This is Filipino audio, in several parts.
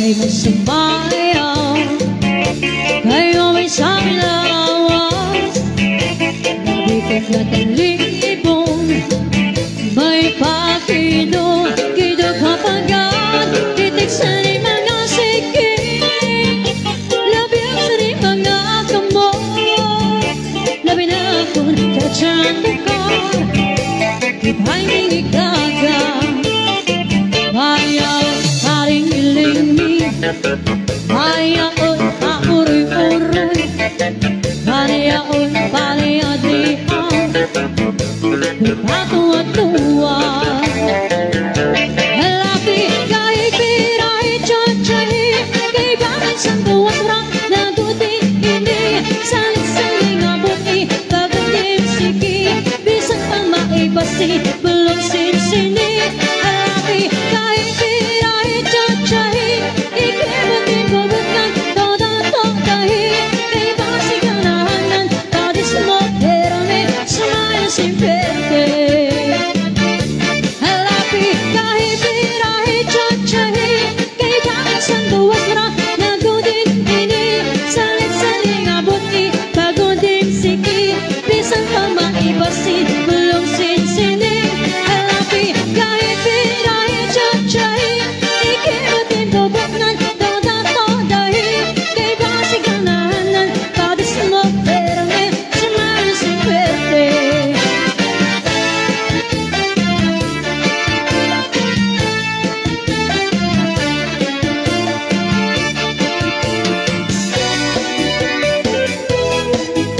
ay masumayaw, kayo may sabi lawas, nabitag na talibong, may pakido, kido kapagat, titik sa ni mga sikik, labi sa ni mga kamo, labi na akong kacang tukar, ibay mingigaga, ayaw paring ilimi, ayaw pauroy-uroy, ayaw paliadrihan, patuwa-tuwa. Labi kahit birahe tsatsyahe, kay bakit sang buwan rang nagutin ini, salit-saling abuti, bagutin siki, bisang pang maibasi, belum sin-sini. Labi kahit birahe tsatsyahe, ikibutin bubukan, toda-todahi, kay bakit ganahanan, kadis mo perame, sumaya simperte. Labi kahit birahe tsatsyahe, kay bakit sang buwas rang nagutin ini, salit-saling abuti, bagutin siki, bisang pang maibasi, belum sin-sini. Labi kahit birahe tsatsyahe, ikibutin bubukan, toda-todahi, kay bakit ganahanan, kadis mo perame, sumaya simperte.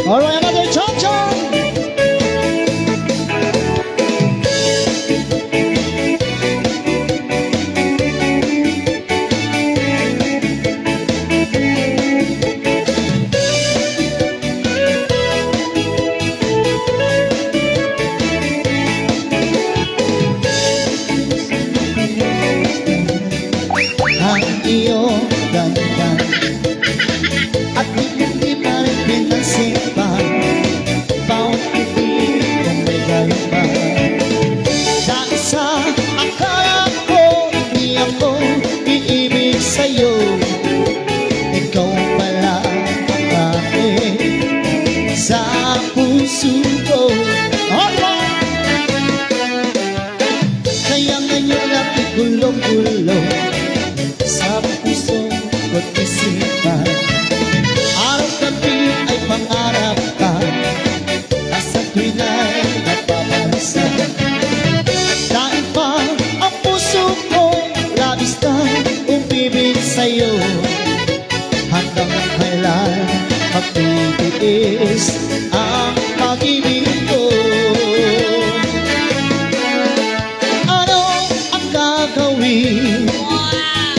All right, another cha-cha. Ang iyong ganda at hindi pa rin pinansipan, bawat ibig kung may ganda. Dahil sa akala ko, di ako iibig sa'yo, ikaw pala ang akin sa puso ko. Kaya ngayon ako'y gulong-gulong sa puso ko't isipan, araw-gabi ay pangarap ka, nasa tuwina'y napapansin. Dahil pa ang puso ko, labis na umibig sa'yo, hanggang kailan magtitiis ang pag-ibig ko. Ano ang gagawin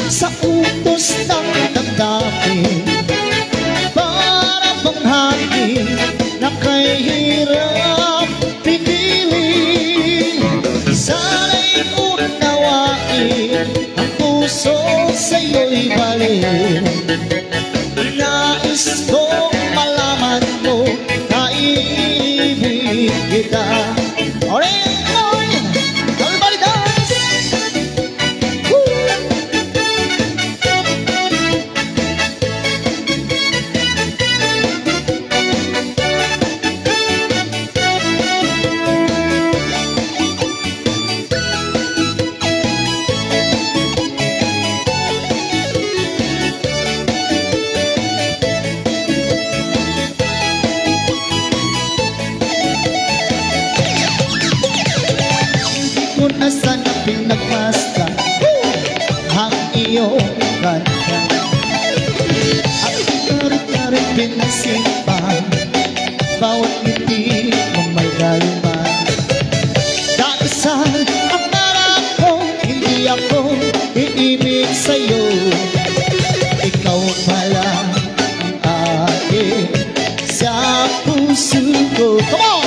sa utos ng damdamin, para bang hangin na kahirap pigilin? Sana'y unawain ang puso sa'yo'y balin. Nais kong malaman mo na iibig kita. Alright, everybody dance! Kung asan ang pinagmasdan ang iyong ganda, at karit-karit pinasipan, bawat ngiti mong may galuman. Dahil sa akala ko, hindi ako iibig sa'yo, ikaw pala ang akin sa puso ko. Come on!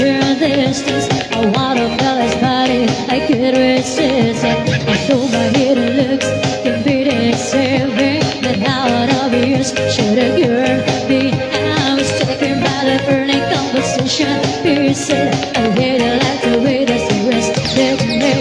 in a distance. I wanna feel his body, I could resist it. I know my hidden looks can be deceiving, but how obvious should a girl be? I was taken by the burning conversation. He said, I really like the way that you rested me.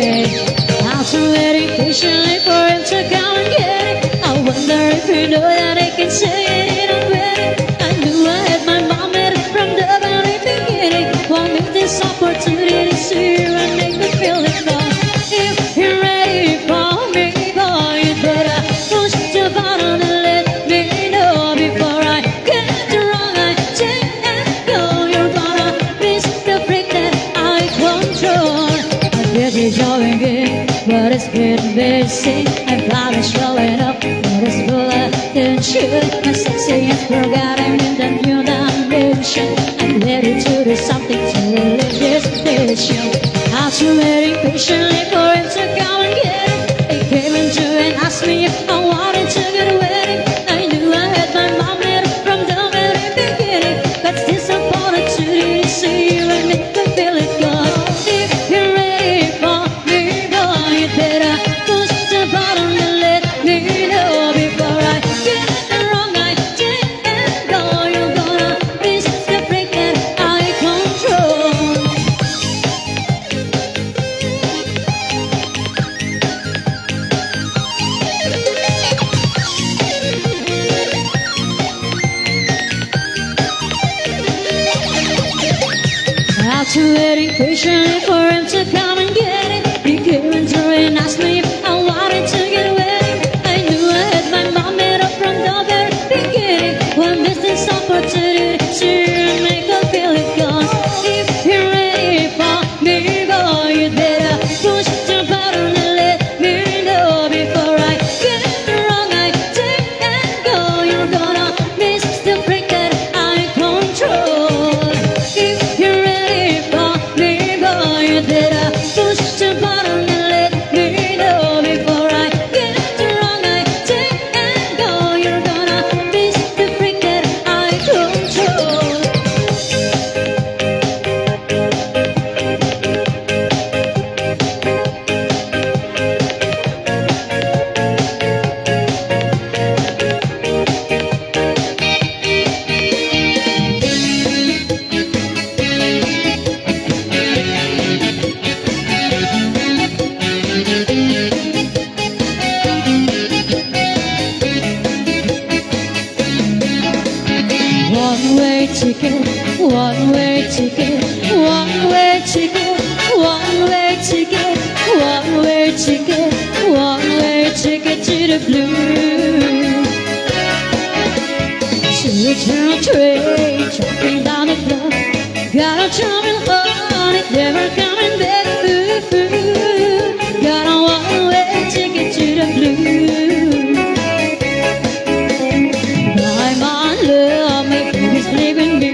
I'm so waiting patiently for him to come and get it. I wonder if you know that I can say it already. I knew I had my mom in it from the very beginning. Want me this opportunity to see you and make me feel it fun. If you're ready for me, boy, you better push the button and let me know before I get the wrong idea and go. You're gonna miss the freak that I control. I guess you're showing it, but it's getting busy. I'm probably showing up, but it's full of tension. My sexy is forgotten in the new dimension. I'm ready to do something to relieve this tension. I'm so waiting patiently for him to come and get it. He came into and asked me if I wanted to get wedding. I knew I had my mom in it from the very beginning. That's this opportunity to see you and make me feel it good. If you're ready for me, boy, you better push the button and let me know before I get the wrong idea and go. You're gonna miss the freak that I control. After waiting patiently for him to come and get it, he came and through and asked me if I wanted to get wedding. I knew I had my mom made up from the very beginning. One missed this opportunity to make her feel it goes. If you're ready for me, boy, you better push the button and let me know before I get the wrong idea and go. You're gonna miss the freak that I control. If you're ready for me, boy, you better push the button and let me know before I get the wrong idea and go. You're gonna miss the freak that I control. One-way ticket, one-way ticket, one-way ticket, one-way ticket, one-way ticket, one-way ticket to the blue. To the train, jumping down the block, got a jumping on it, never coming back. Got a one-way ticket to the blue. My love, my baby's leaving me.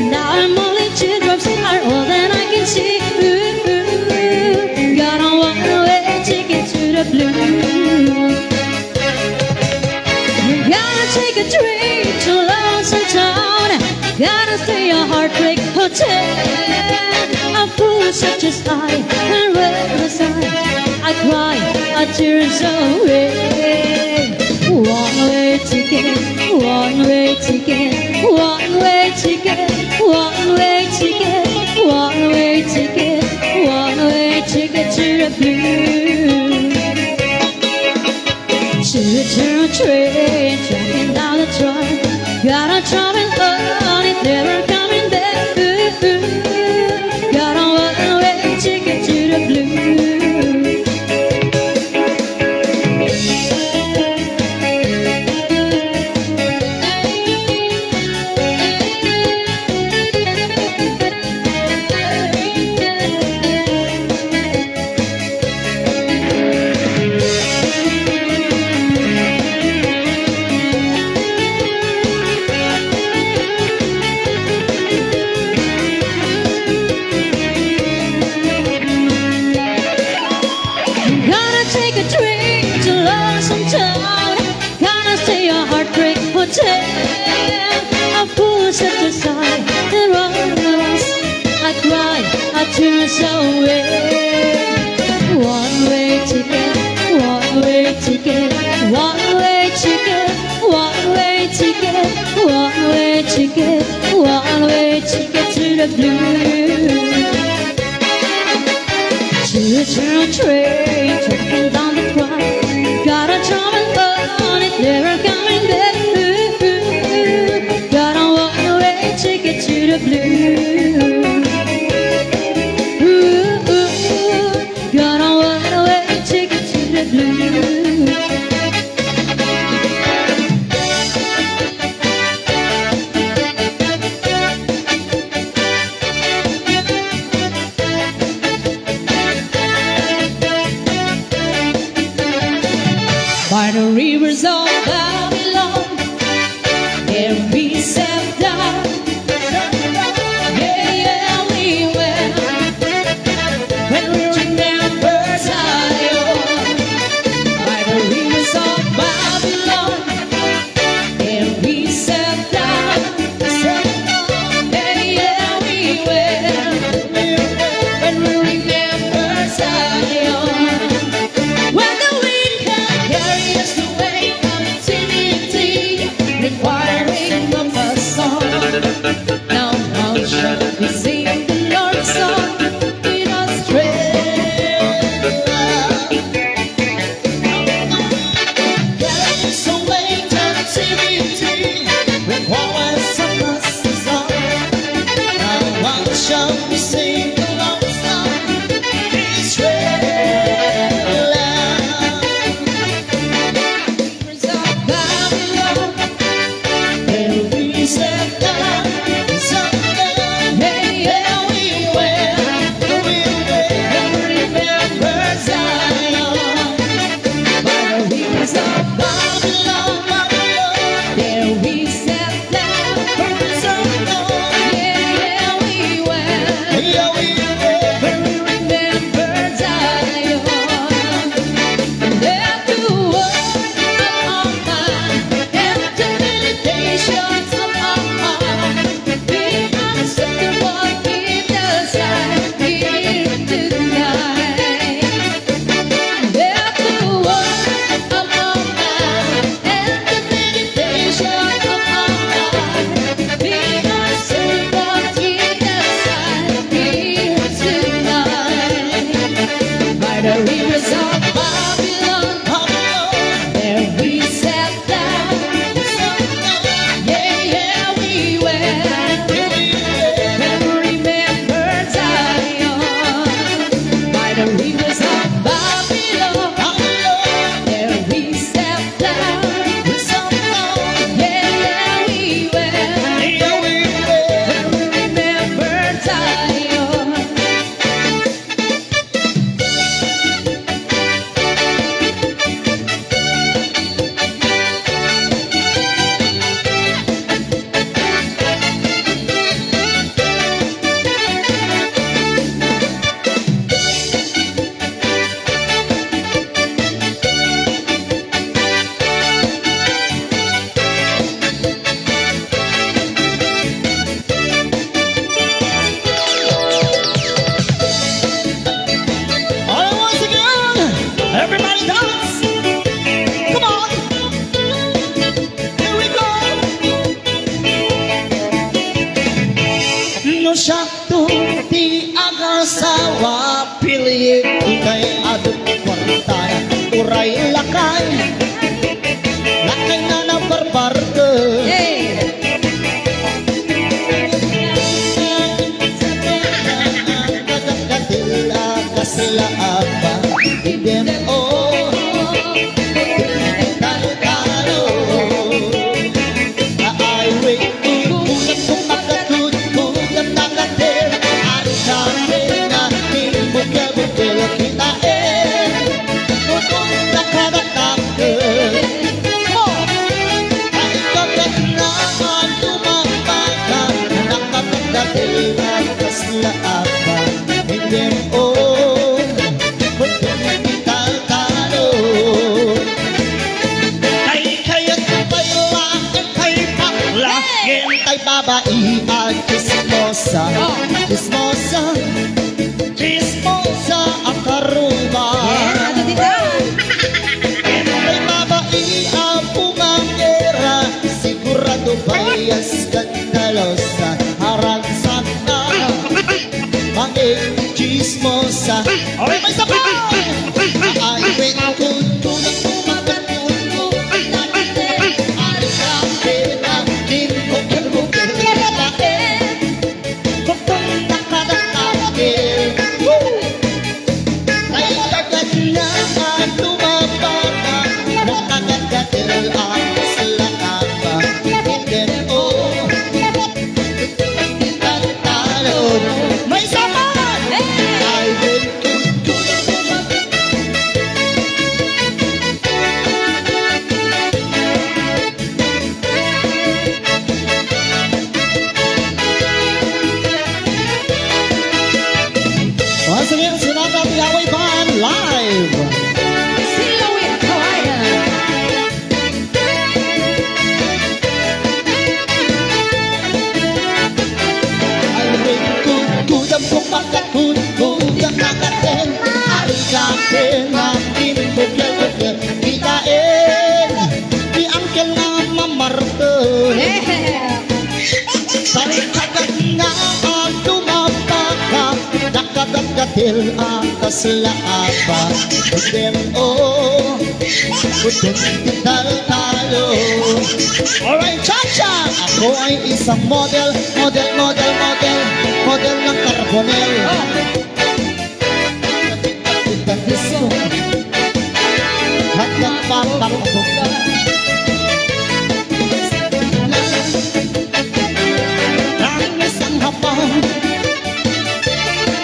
Now I'm only 2 drops are all that I can see. Got a one-way ticket to the blue. Gotta take a train to Lonesome Town. Gotta stay a heartbreak hotel. A fool such as I, and reckless I cry a tears away. One-way ticket, one-way ticket, one-way ticket, one-way ticket, one-way ticket, one-way ticket to the blue. To the train, tracking down the track, got a traveling on it, never coming back. Got a one-way ticket to the blue. hotel. A fool set aside the romance. I cry side, I turn away. One-way ticket, one-way ticket, one-way ticket, one-way ticket, one-way ticket, one-way ticket to the blue. Choo-choo train, trucking down the track. Got a trouble on it, never coming back. Got a one-way ticket to the blue. Got a one-way ticket to the blue. By the rivers of Babylon, there we sat down. Yeah, yeah, we went. When we remember Zion. By the rivers of Babylon, there we sat down. Yeah, yeah, we went. When we remember Zion. When the wind can carry us away from eternity, requiring of a song. Now how shall we sing the Lord's song in Australia? Carry us away from eternity, requires of us a song. Now how shall we sing the Lord's song in Australia? Rivers of Babylon, There we sat down, yeah, yeah, we went. remember Zion. By the rivers of Babylon, there we sat down. Yeah, yeah, we went. When we remember Zion, and there the words of our mind and the meditations of our heart be acceptable in the sight here tonight. There the words of our mind and the meditations of our heart be acceptable in the sight here tonight. By the rivers of Babylon, there we sat down. Yeah, yeah, we went. When we remember Zion. By the rivers of Babylon, there we sat down. Yeah, yeah, we went. When we remember Zion. All right, once again, everybody dance. Come on. Here we go. No syakto ti agasawa, pili ikay adot kwartana, uray lakay, lakay na nabarbar ka. Hey! Kagatila kasla apa, idem talo-talo. Ay wait, kugat kung makatut, kugat nakatir, ari kami na tinibugel-bugel kita kung nakadatakil. Ay kagat naman tumambaka, nakakagatil kasla apa, idem talo. Kay pailakan kay pakla, kay babae at chismosa, chismosa. babaeng chismosa. Okay, may isa pa! Ay, when kutulang kumagatulo, natin, alikape na kinukul-bukil babae, kung nakadakapil. Ay, agad na lumabaka, nakagagatil ang salakapa. And then, oh, tatalon. May isa pa! I will once again, Sinatra Piyaway Band live. Silhouette Choir. Ay, kudam kumakakun, kudam nakaten. Ay, kape natin, bugel-bugel. Kitain, di angkel na mamarto. Sarikagat na ang lumapaka, nakadagatil ang kaslaapa. Pudem, oh, pudem talo. Alright, Chacha! Ako ay isang model ng Carbonel. Disco at nagpapakbog. Ang isang hapon,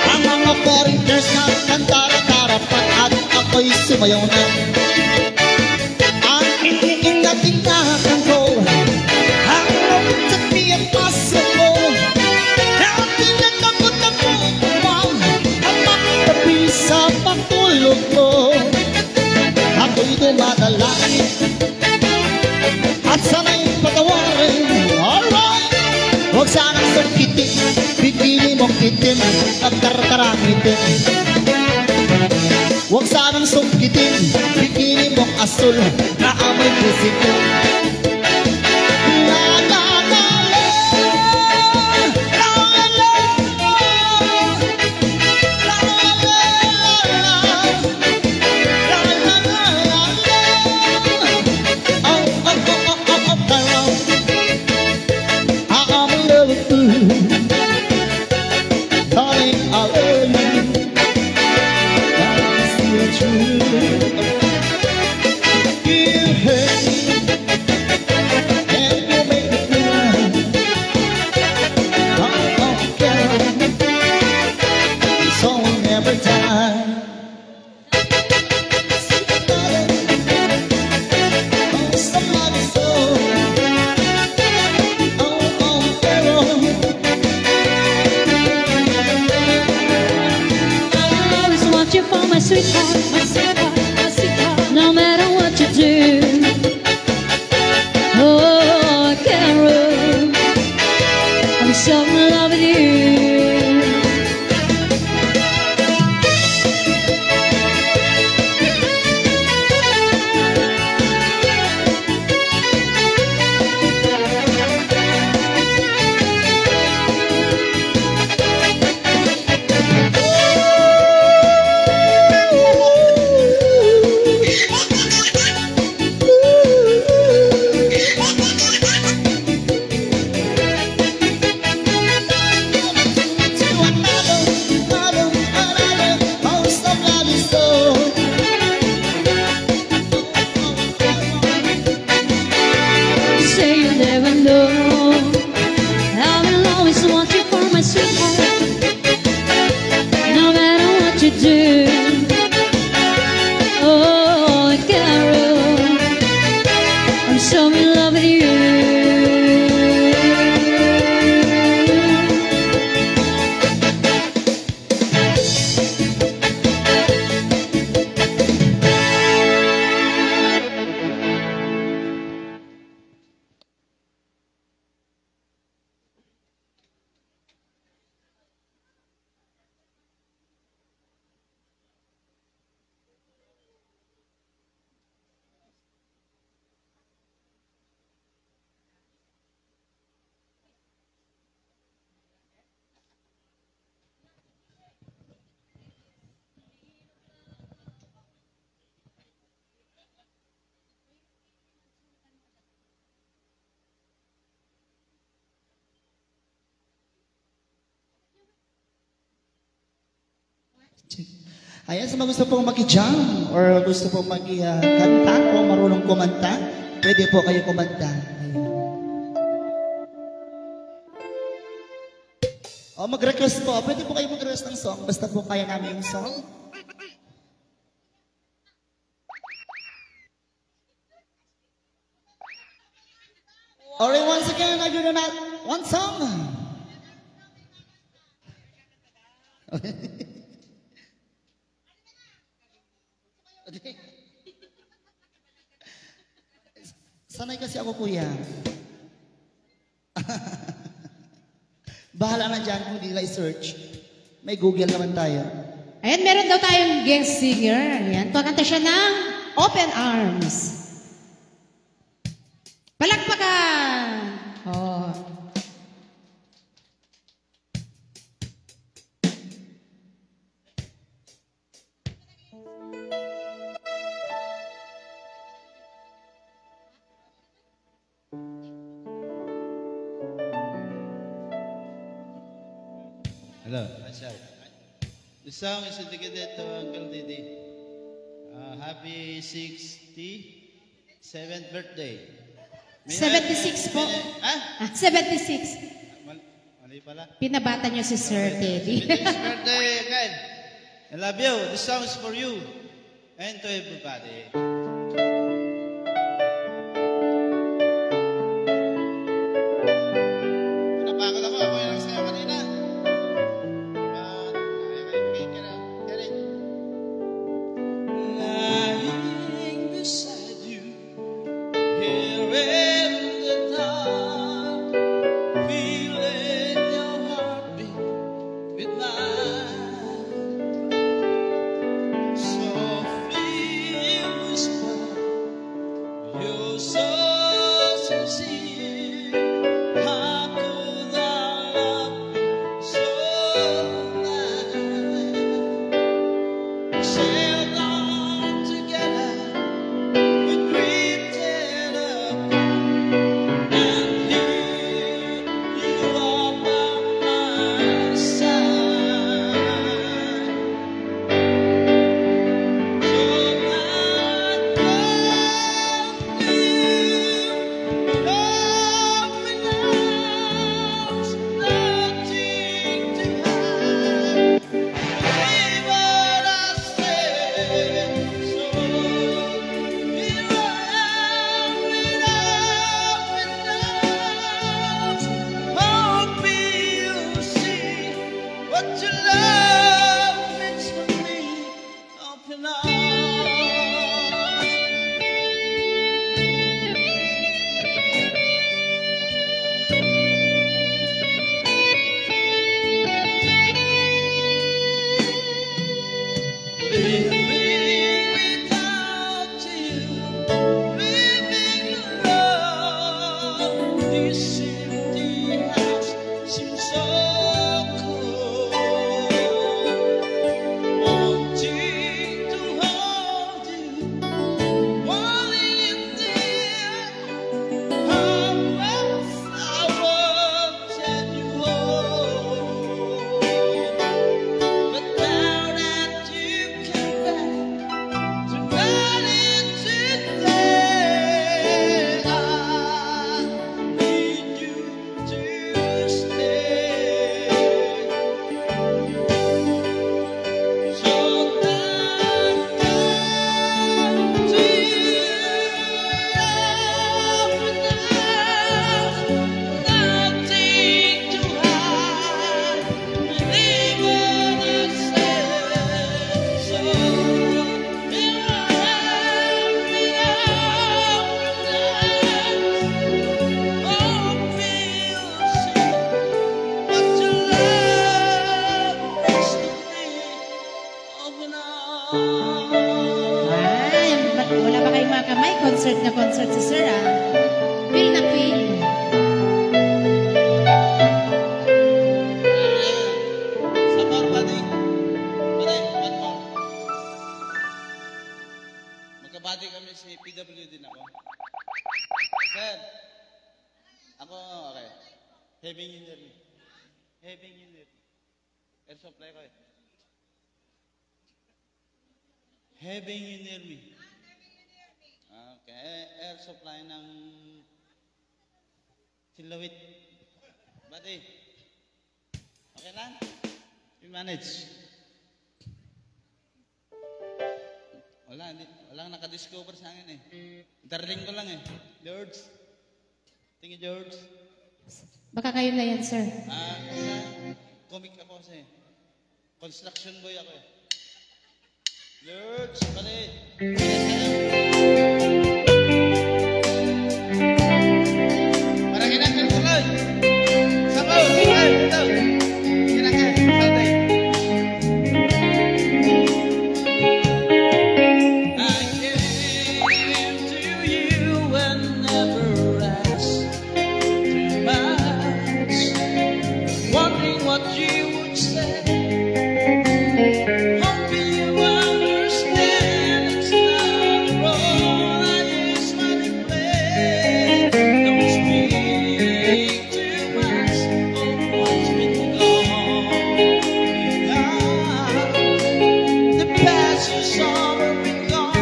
ang mga foreigners na nagtara-tarapan at ako'y sumayaw na. Ang iniingat-ingatan ko, ang sa tiyan paso ko, natin natakot ako, ang makatabi sa pagtulog ko. Ako'y dumadalangin at sana'y patawarin. Alright! Huwag sanang sungkitin, bikini mong kitin at karkaramitin. Huwag sanang sungkitin, bikini mong asul na amoy pusito. La la la la, la la la, la la la, la la la. Oh, oh, oh, oh, oh, oh, oh. I'm in love with you, darling, I love you. I'm still true. You hurt me, and you make me cry. Oh, oh, girl, so every time. Oh, somebody so. Oh, oh, girl. I always want you for my sweetheart, my sweetheart, my sweetheart. No matter what you do, oh, I can't run. I'm so in love with you. Ayan, sa mga gusto pong maki-jam or gusto pong maki-kanta o marunong kumanta, pwede po kayo kumanta. Ayan. O mag-request po, pwede po kayo mag-request ng song, basta po kaya namin yung song. Alright, once again, I do not one song. Sanay kasi ako, kuya. Bahala na dyan kung di nila i-search. May Google naman tayo. Ayan, meron daw tayong guest singer. Ayan, pagkanta siya ng Open Arms. Palakpakan! Oh. Hello, Ashal. The song is dedicated to Uncle Didi. Happy 67th birthday. 76 po. Ah? 76. Mali pala. Pinabata niyo si Sir Teddy. 76th birthday again. I love you. This song is for you and to everybody. Napagod ako. Ako yung nagsayaw kanina. Lying beside you here in the dark, feeling your heartbeat with mine. Softly whisper, you're so sincere. How could I love you so much? Sailed on together, we drifted apart, and here you are by my side. So I love you, love me now, nothing to hide. Believe what I say, so here I am without. Hoping you'll see what your love means to me. Open arms. Living without you, living alone. This empty house seems so cold. Wanting to hold you, wanting it there. How much I wanted you home. But now that you came back to run into day, I need you to stay. So now come to you, nothing to hide. Believe what I say. So here I am without. Hope you'll see what your love is to me. Open arms. Ay, wala ba kayong mga kamay? Concert na concert si Sir, ah. Feel na feel. Sabor, buddy. Buddy, one more. Magkabati kami si PWD din ako. Sir, ako, okay. Heavy engineer. Heavy engineer. Air supply ko eh. Having you near me. Okay. Air supply ng Silawit. Buddy. Okay lang? You manage. Walang nakadiscover sa akin eh. Darling ko lang eh. George. Tingin George. Baka kayo na yan, sir. Comic ako kasi. Construction boy ako eh. George, pare. Parang kinakal ko lang. Sabaw, ito. Kinakal, saltay. I came to you and never asked too much, wondering what you would say. Hoping you understand it's not a role I usually play. Don't speak too much of what's been gone. The past is already gone.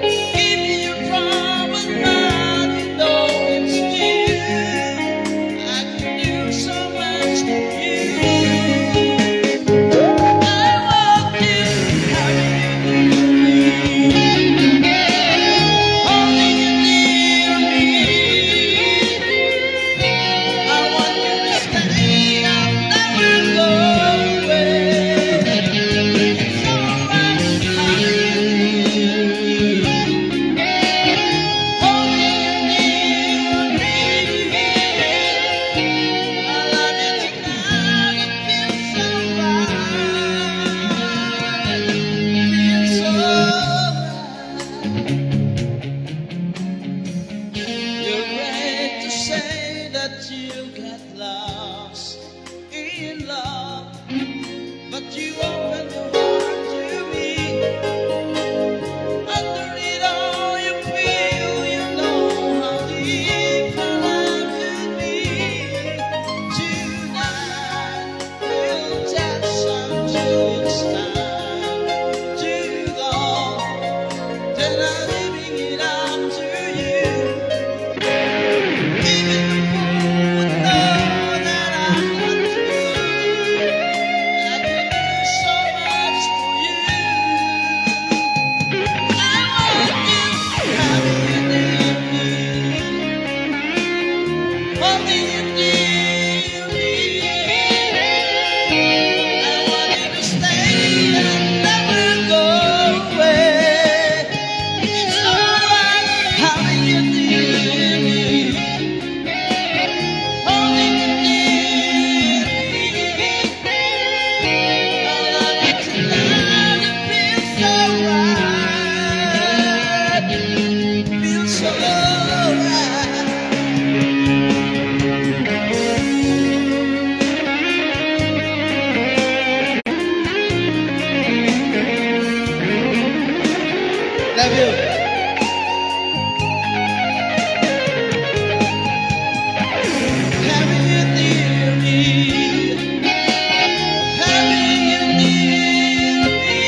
Keep your trouble now, you know it's you. I can do so much for you. I want you, having you near me, holding you near me. I want you to stay, I'll never go away. It's alright, having you near me, holding you near me. I love you tonight, it feels so right, feels so right. You're great to say that you got lost in love, but you opened your heart to me. Under it all, you feel, you know how deep your love could be. Tonight, we'll dance until it's time to go. Then I'm leaving it up to you. Even the fool would know that I'm not true. I can do so much for you. I want you, having you near me, holding you near me. I want you to stay and never go away. It's alright, having you near me, holding you near me. I love you tonight, it feels so right, feels so right. Love you. Having you near me, having you near me.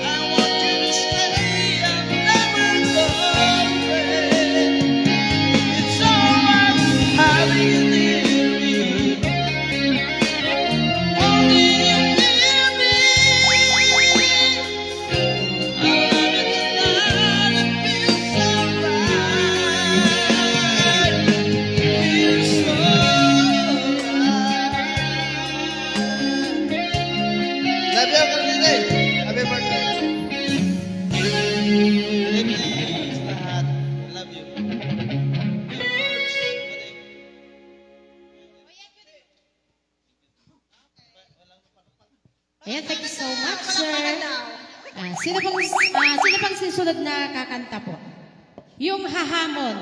I want you to stay and never go away. It's alright, having you near me, holding you near me. I love you tonight, it feels so right, feels so right. Love you, Kalite. Happy birthday. Kalite, sa lahat. Love you. Ayan, thank you so much, sir. Sino pang susunod na kakanta po? Yung hahamon.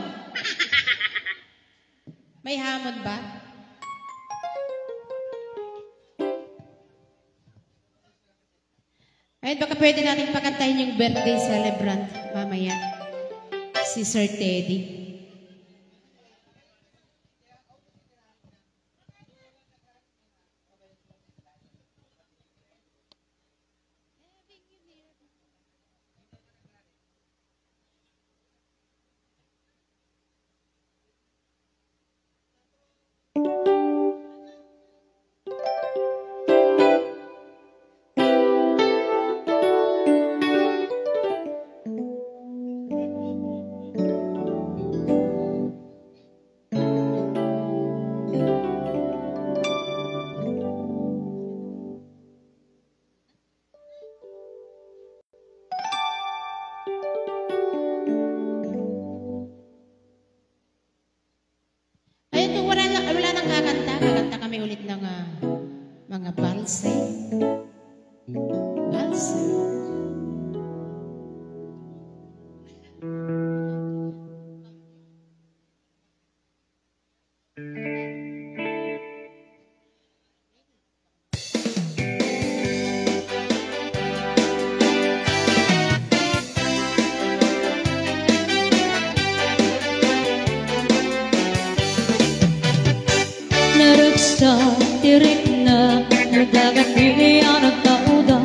May hamon ba? Ayun, baka pwede natin pakantahin yung birthday celebrant mamaya. Si Sir Teddy. mga balse. Balse. Naragsa, tirik na nadagat iyan at kauda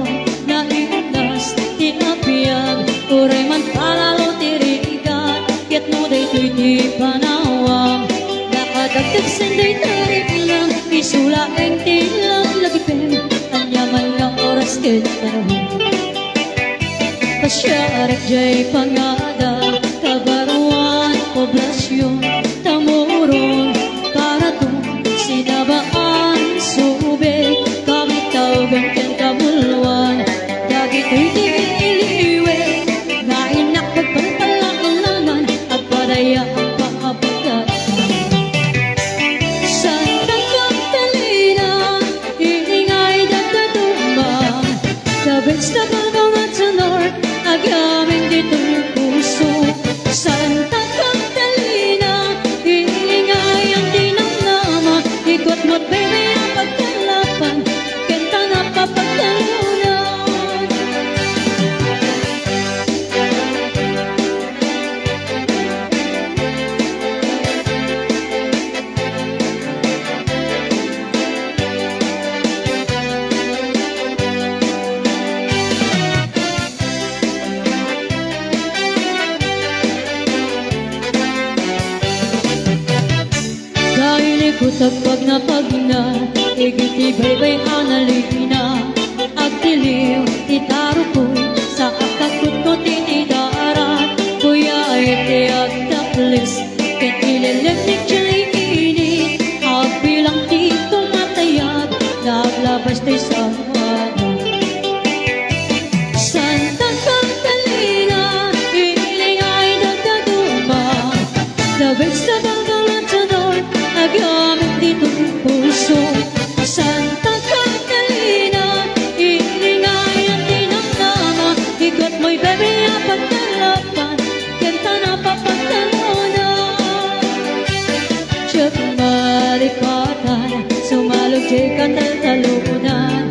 na inas, tinapiyag uray man palalo tirigan ket no day to'y di panawang nakadagdag senday tarik lang isulaeng tilang lagipin anyaman nga oras ket panahon pasyarek jay pangada kabaruan poblasyon tamuron para to sinabaan subig kami tawag ang kabulwan dagit iliwe na inak pagpantalanan at padaya ang paapagat Santa Catalina iingay dagdatumang kabits na balbangat sa north agaming ditong puso Santa Catalina iingay ang dinamnama ikot mo't baby ang pagkalapan kenta na papagtalunan dahil ikutag pag napagna igiti baybay analina agdiliw itaro ko sa akakot ko tinidarat kuya iti at taplis ken ililipnik jay ini agbilang di ko matayag naglabas tayo sa wala Santa Catalina ilingay nagdaduma labig sa balgalan sa north agamit ditong puso Santa Catalina ilingay ang dinamnama ikot mo'y baby ang pagkalapan kenta na papagtalunan Tiyot maripatan sumalog jay kataltalunan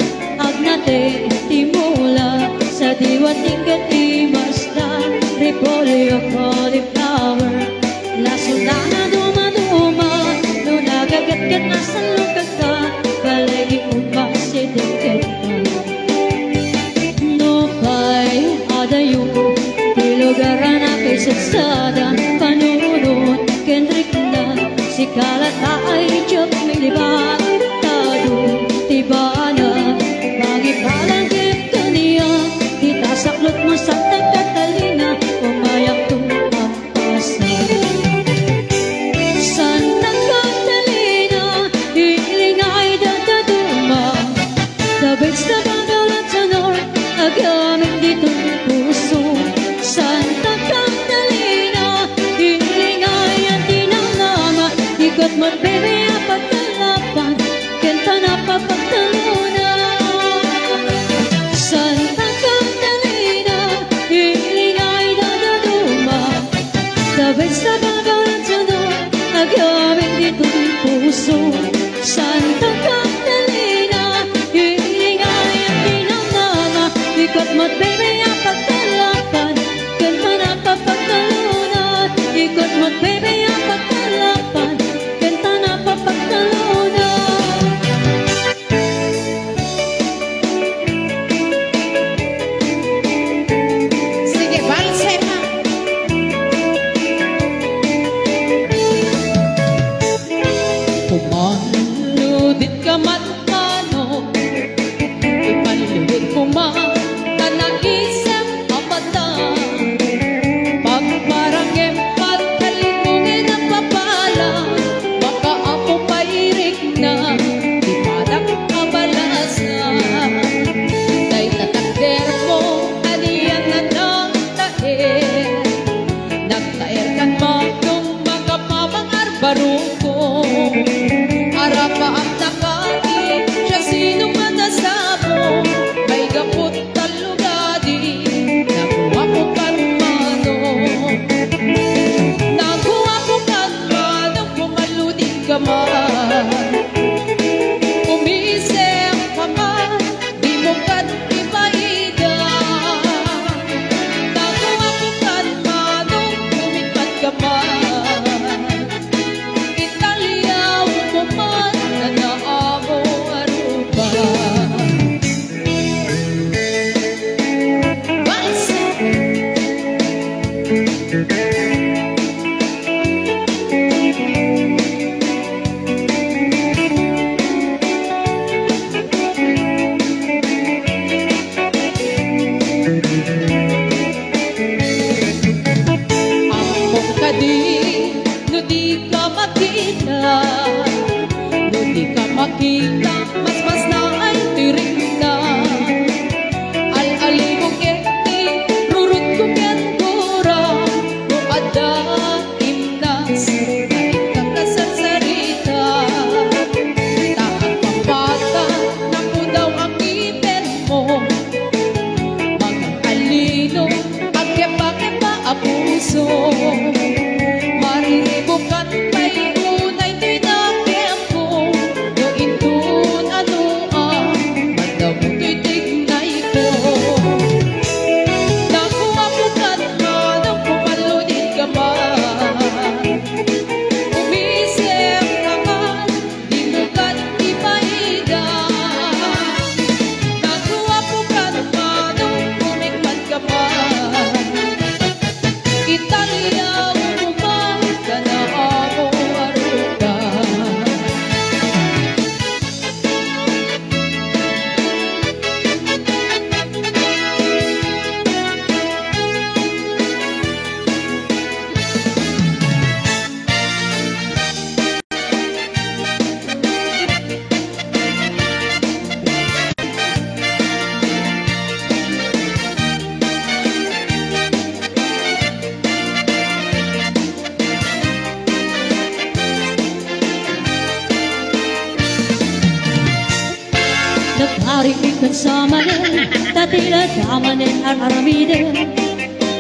Nagkarikik bersama din, tatila damanin ar-aramidin.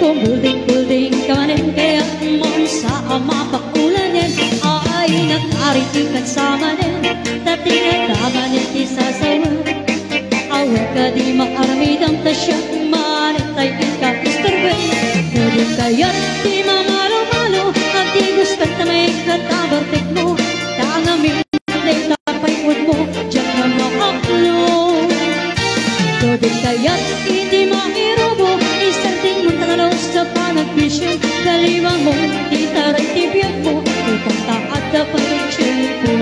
Kung bulding-bulding kamanin, kaya mon sa ama pakulanin. Ay, nagkarikik bersama din, tatila damanin isasawan. Awag ka di makaramidang tasyak, manitay ika-istorbe. Nudin kaya't di mamalo-malo, at di gusto na may katabartik mo. Tangamin na'y tapayod mo, diyan na makaklo. Nudin kaya't hindi mairobo, isarting mo tagalaw sa panagbisyo. Kaliwang mo, itaray tibiyag mo, upang taat na pag-check mo.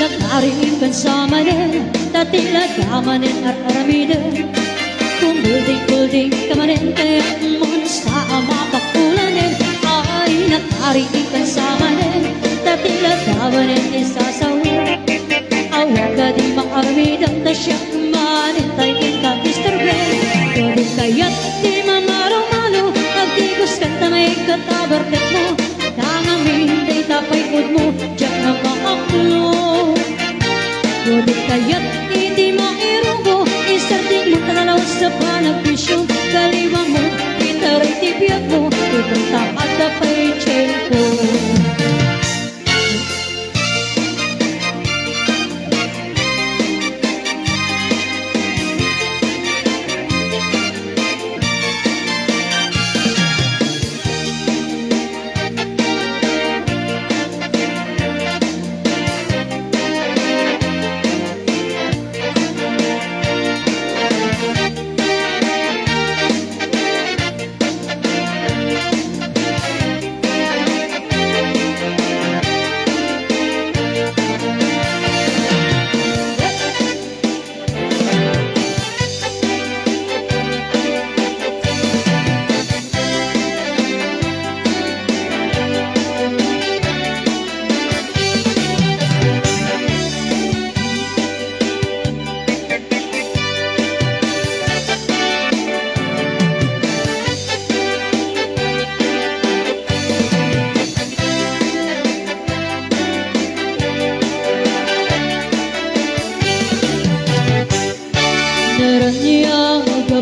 Nagkarikik bersama din, tatila damanin ar-aramidin. Kung bulding-bulding kamanin, kaya mon sa ama pakulanin. Ay, nagkarikik bersama din, tatila damanin isasawa. Awag ka di makaramidang tasyak, manitay ika-istorbe. Nudin kaya't di mamalo-malo, at di guskan ta may katabartek mo. Tangamin di tapayod mo, diyan na makaklo. Ngunit kaya't hindi mairobo, isarting mo tagalaw sa panagbisyo. Kaliwang mo, itaray tibiyag mo, ibang tapat na pay-check ko.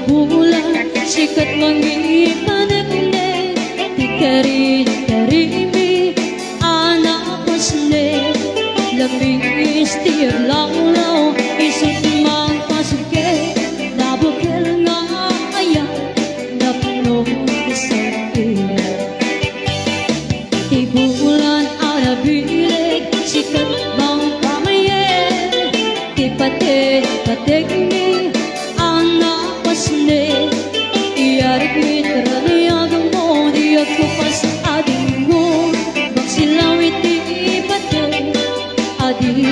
Bulan sikat mangipanek-nek, dikari-karimi anak pasne. Labing istir lang-law, isot mang pasuke. Nabukil nga ayan, napuno isangkin. Di bulan arabileg, sikat bang pamayen. Di patek-patek ni anak pasne. Iyarik mitra niyagang mo, di ako pas ading mo. Bang silawit di ipate, adi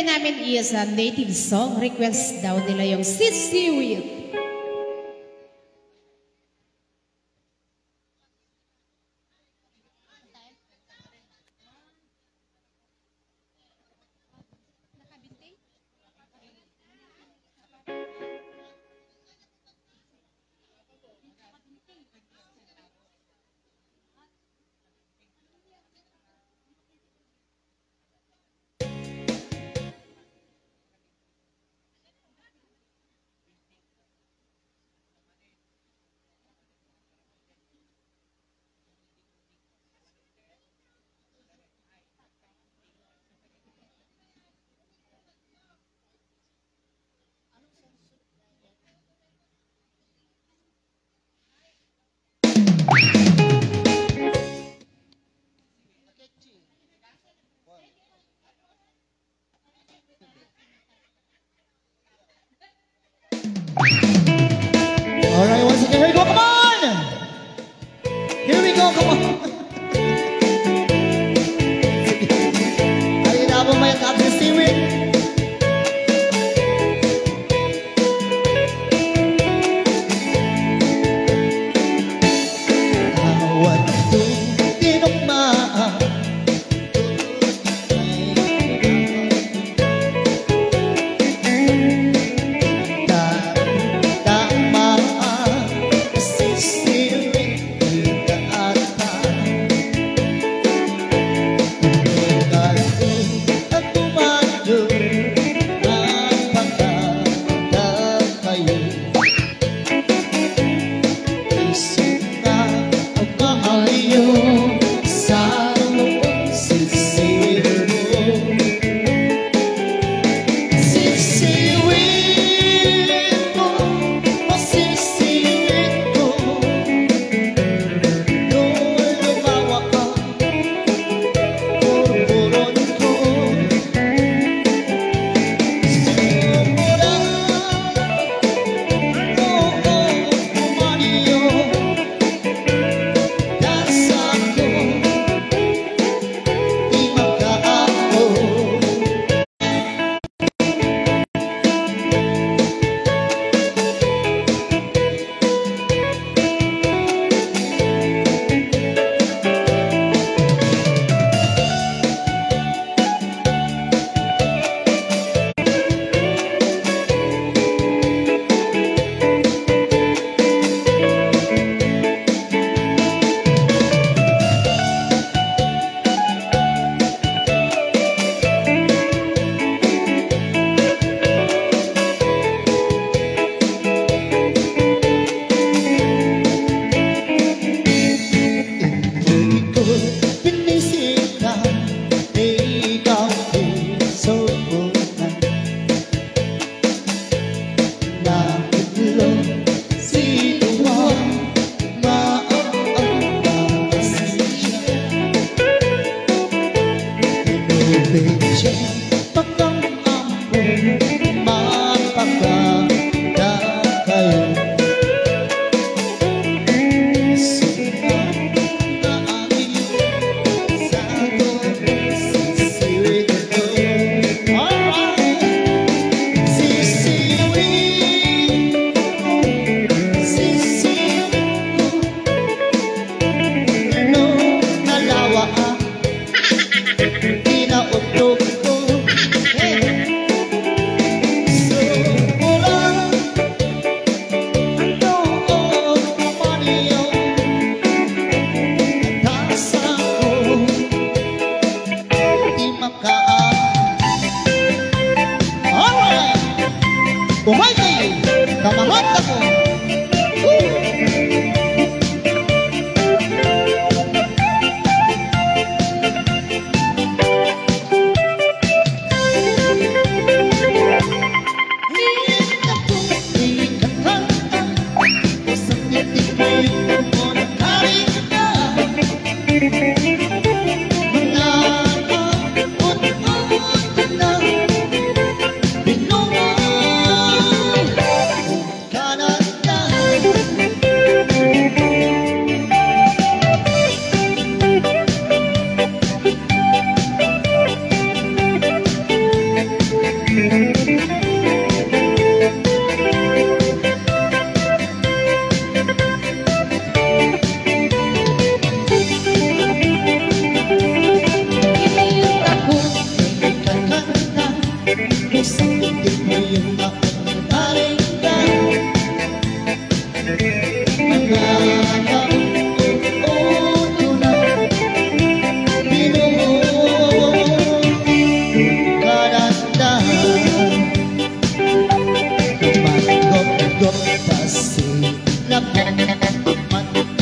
rin namin is a native song. Request daw nila yung Sisiwit. Alright, once again, here we go, come on! Here we go, come on! Ay, inabang may at si Stewie. Tawad itong tinukmaan. Tama, sisirin ka ata.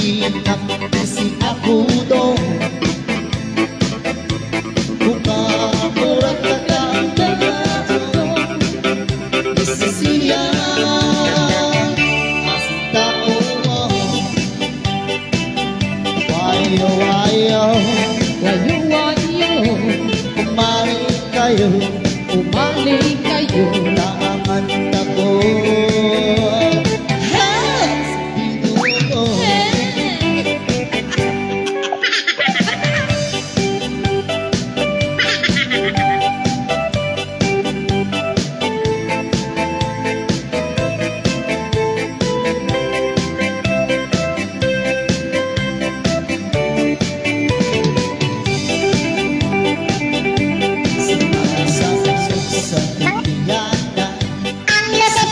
inak si aku dong buka kurang kakak di sisi yang masih tahu wayo wayo Wayo, wayo, umali kayo tangan ako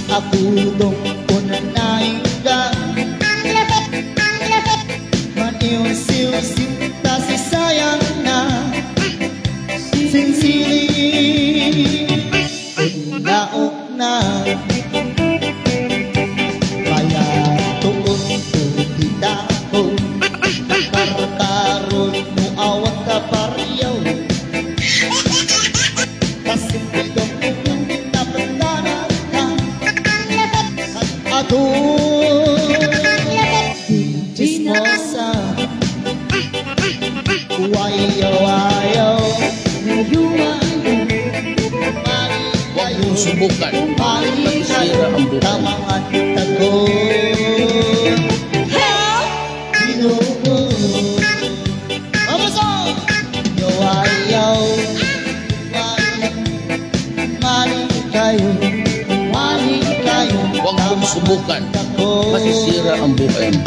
Abudong unanaingga maniusiw sinta si sayang na sinsili naok na kaya tuon to kita ko karkaron mo awat ka pariyaw kasi bidong aduh chismosa wayo wayo Huwag mong subukan. Masisira ang buhay. tamangan tako binubo amasong yo wayo mali kayo Huwag mong subukan. Masisira ang buhay mo.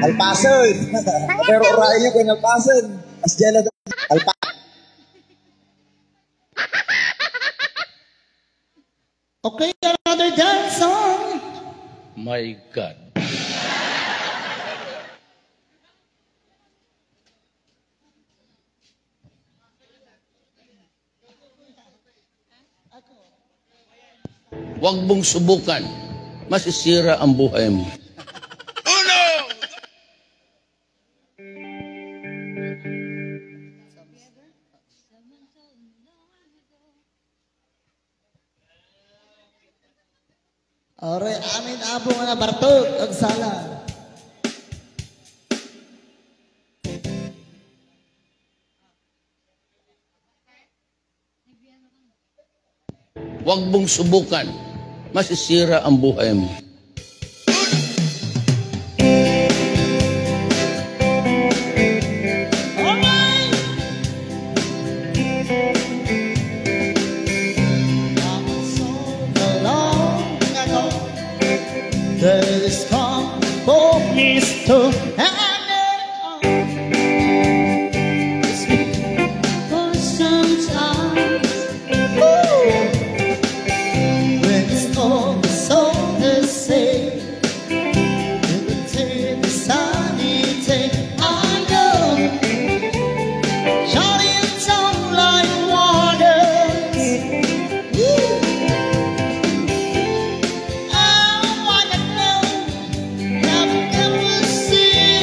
Alpasan. Pero orangnya kung alpasan. As dyan na alpasan. Okay, another dance song. My God. Huwag mong subukan. Masisira ang buhay mo. Ore, amin abo nga na Bartok, ang sala. Huwag mong subukan. Masisira ang buhay mo. There's come for Mr. for sometimes. When it's all so the same, you will take the sunny day. I know, shining down like waters. I wanna know, have you ever seen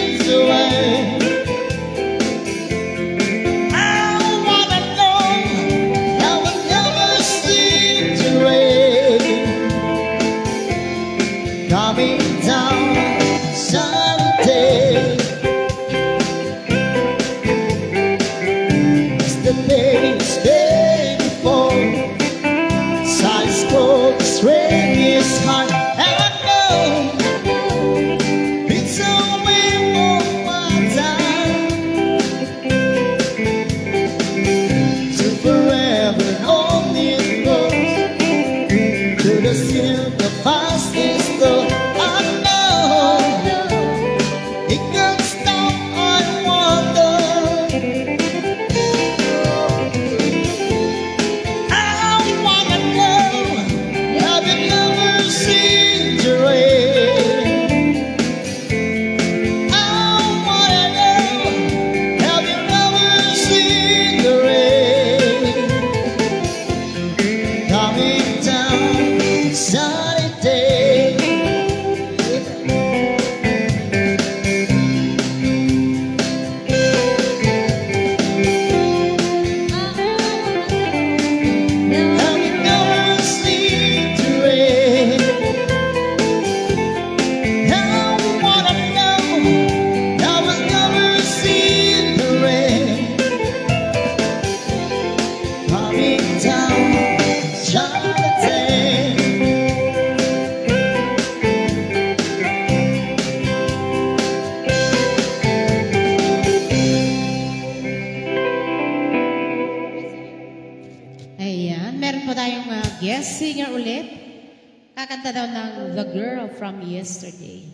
Ayan, meron po tayong guest singer ulit. Kakanta daw ng The Girl from Yesterday.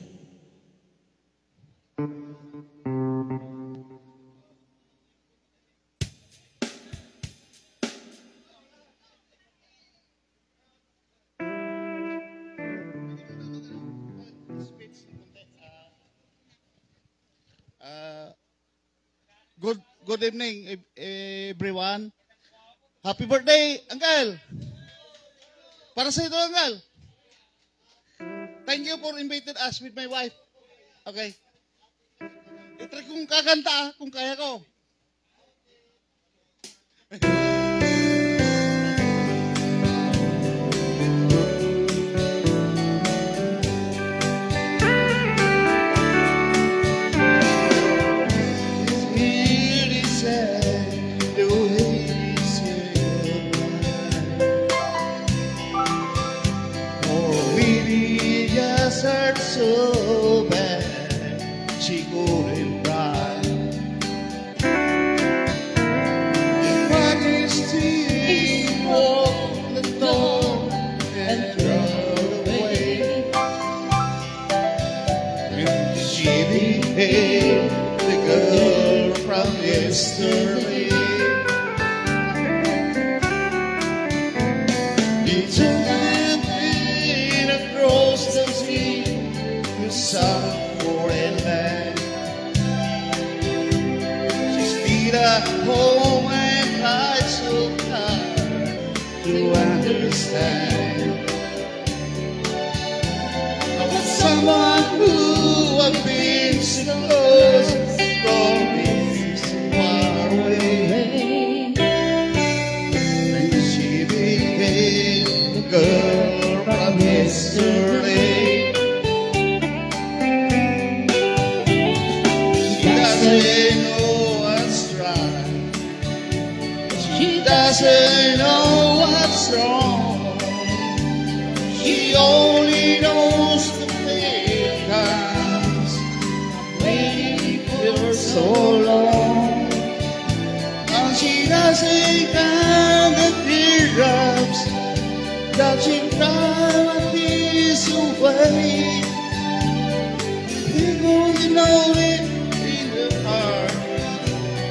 Good evening, everyone. Happy birthday, Uncle! Para sa ito, Uncle. Thank you for inviting us with my wife. Okay. I-try kong kakanta kung kaya ko. So bad, she couldn't cry. But he still opened the door and drove away. And she became the girl from yesterday. He took the pain across the sea. Some foreign land. She stayed at home and tried so hard to understand. I was someone who had been so close, from me so far away. And she became the girl from yesterday. Doesn't know what's wrong. She only knows the pain comes. Waiting for so long, and she doesn't count the teardrops that she cried this away. Because you know it in the heart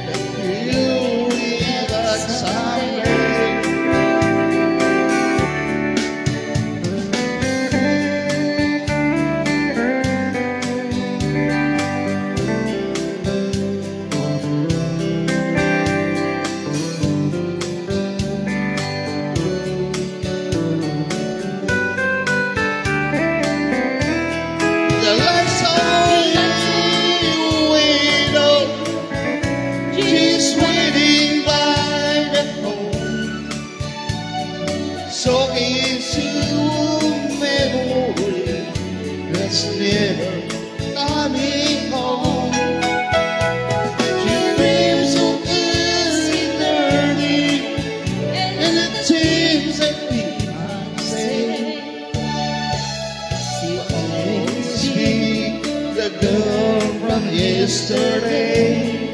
that you live at someday. Never coming home. She dreams of early learning and the things that people say. She always be the girl from yesterday.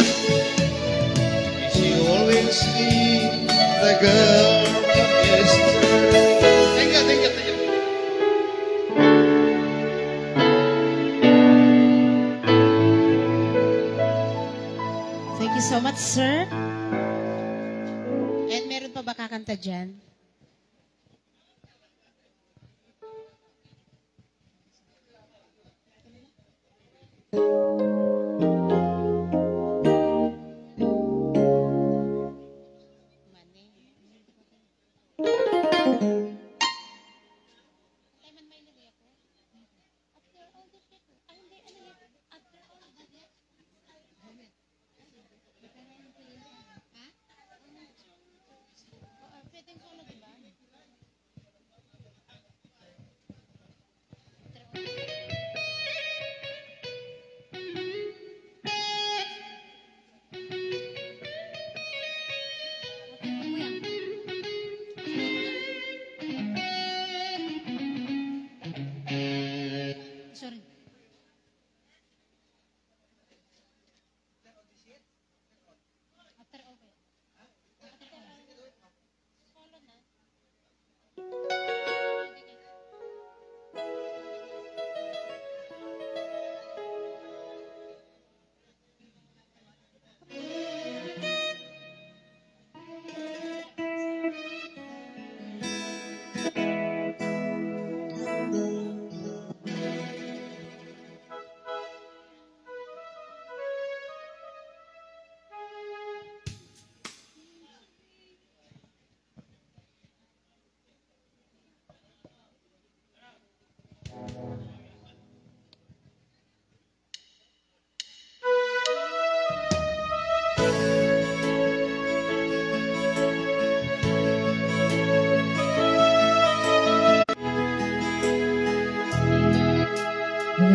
She always be the girl from yesterday. Thank you, thank you, thank you. Thank you so much, sir. And meron pa ba kakanta dyan?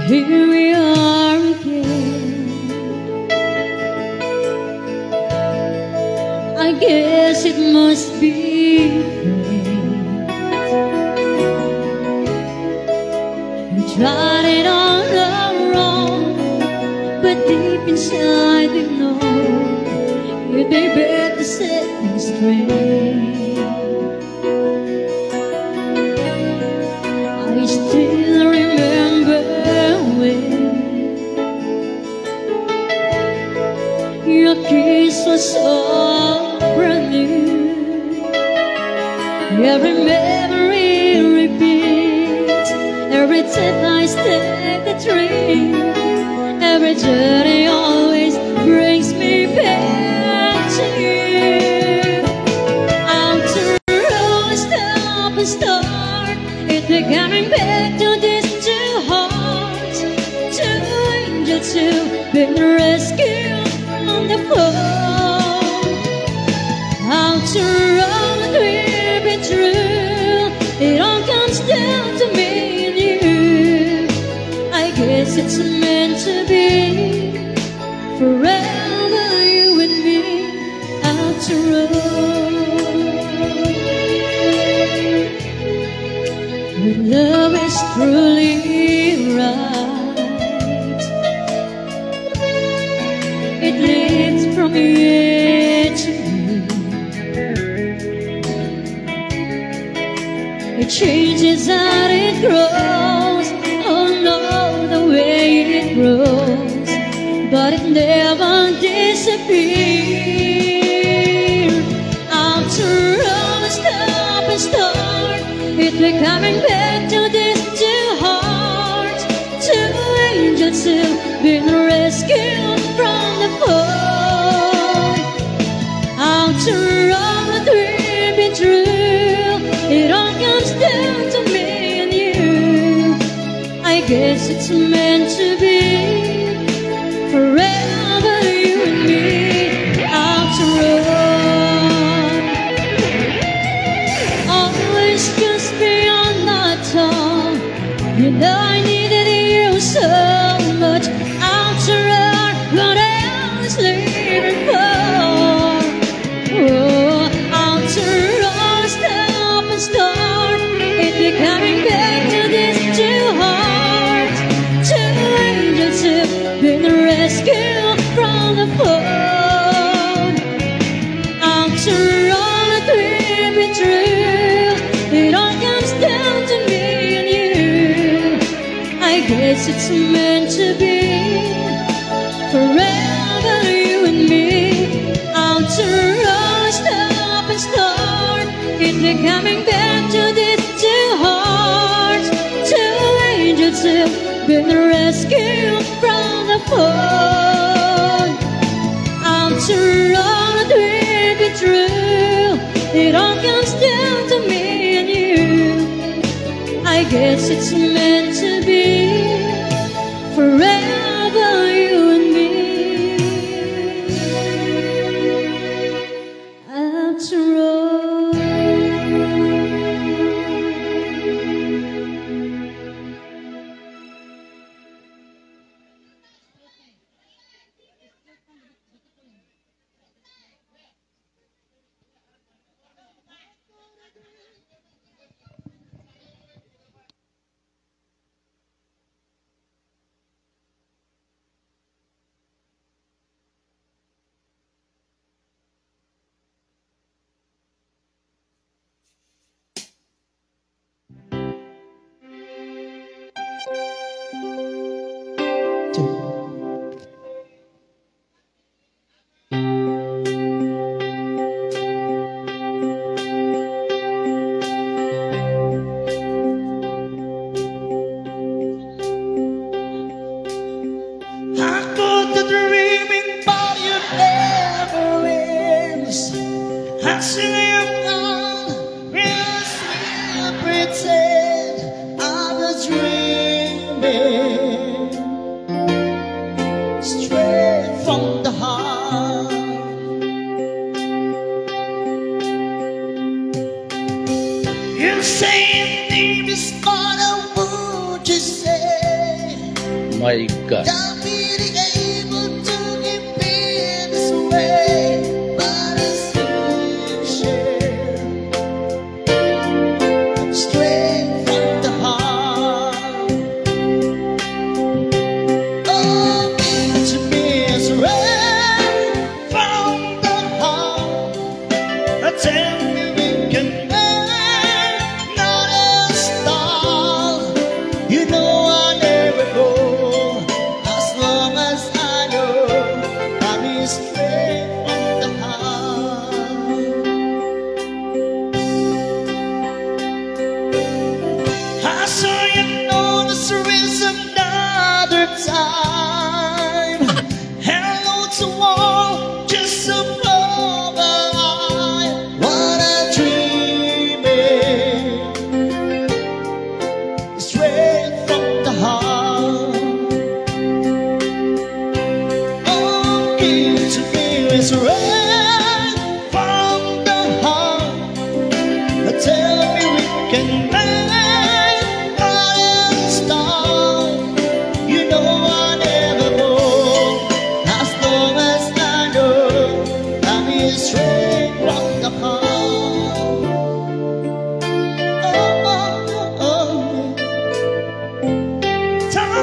Here we are again. I guess it must be fate. We tried it on our own, but deep inside we know it'd be better to set things straight. I still remember your kiss was so brand new. Every memory repeats every time I step the train. Every journey always brings me back to you. After all, stop and start, it's coming back to these two hearts, two angels who've been rescued on the floor. After all that we've been through, it all comes down to me and you. I guess it's meant to be, forever you and me. After all, when love is truly right, it leads from here to you. It changes as it grows. Oh no, the way it grows, but it never disappears. After all, the stop and start, it's coming back to these two hearts, two angels who've been rescued from the fall. After all that we've been through, it all comes down to me and you. I guess it's meant to be, forever you and me. After all, always just beyond my tongue. You know I needed you so much. After all, what else living for? Oh, after all, stop and start, it's becoming back to these two hearts, two angels who've been rescued from the fall. After all that we've been through, it all comes down to me and you. I guess it's meant to be, forever you and me. After all, stop and start, it's coming back to these two hearts, two angels who've been rescued from the fall. After all that we've been through, it all comes down to me and you. I guess it's meant to be, forever you and me. After all, pretend I was dreaming straight from the heart. You say your name is Connor, would you say? My God. I'll be able to give in this way, but it's straight from the heart. Oh, to me is right from the heart. Tell me we can make not a star. You know I never go as long as I know I'm straight from the heart. I saw you notice there is another time. Hello to all, just above the line. What a dreaming, straight from the heart. Oh, give to me is right from the heart. Tell me we can make a star. You know I never go as long as I know I'm straight from the heart. Oh, oh, oh. Tell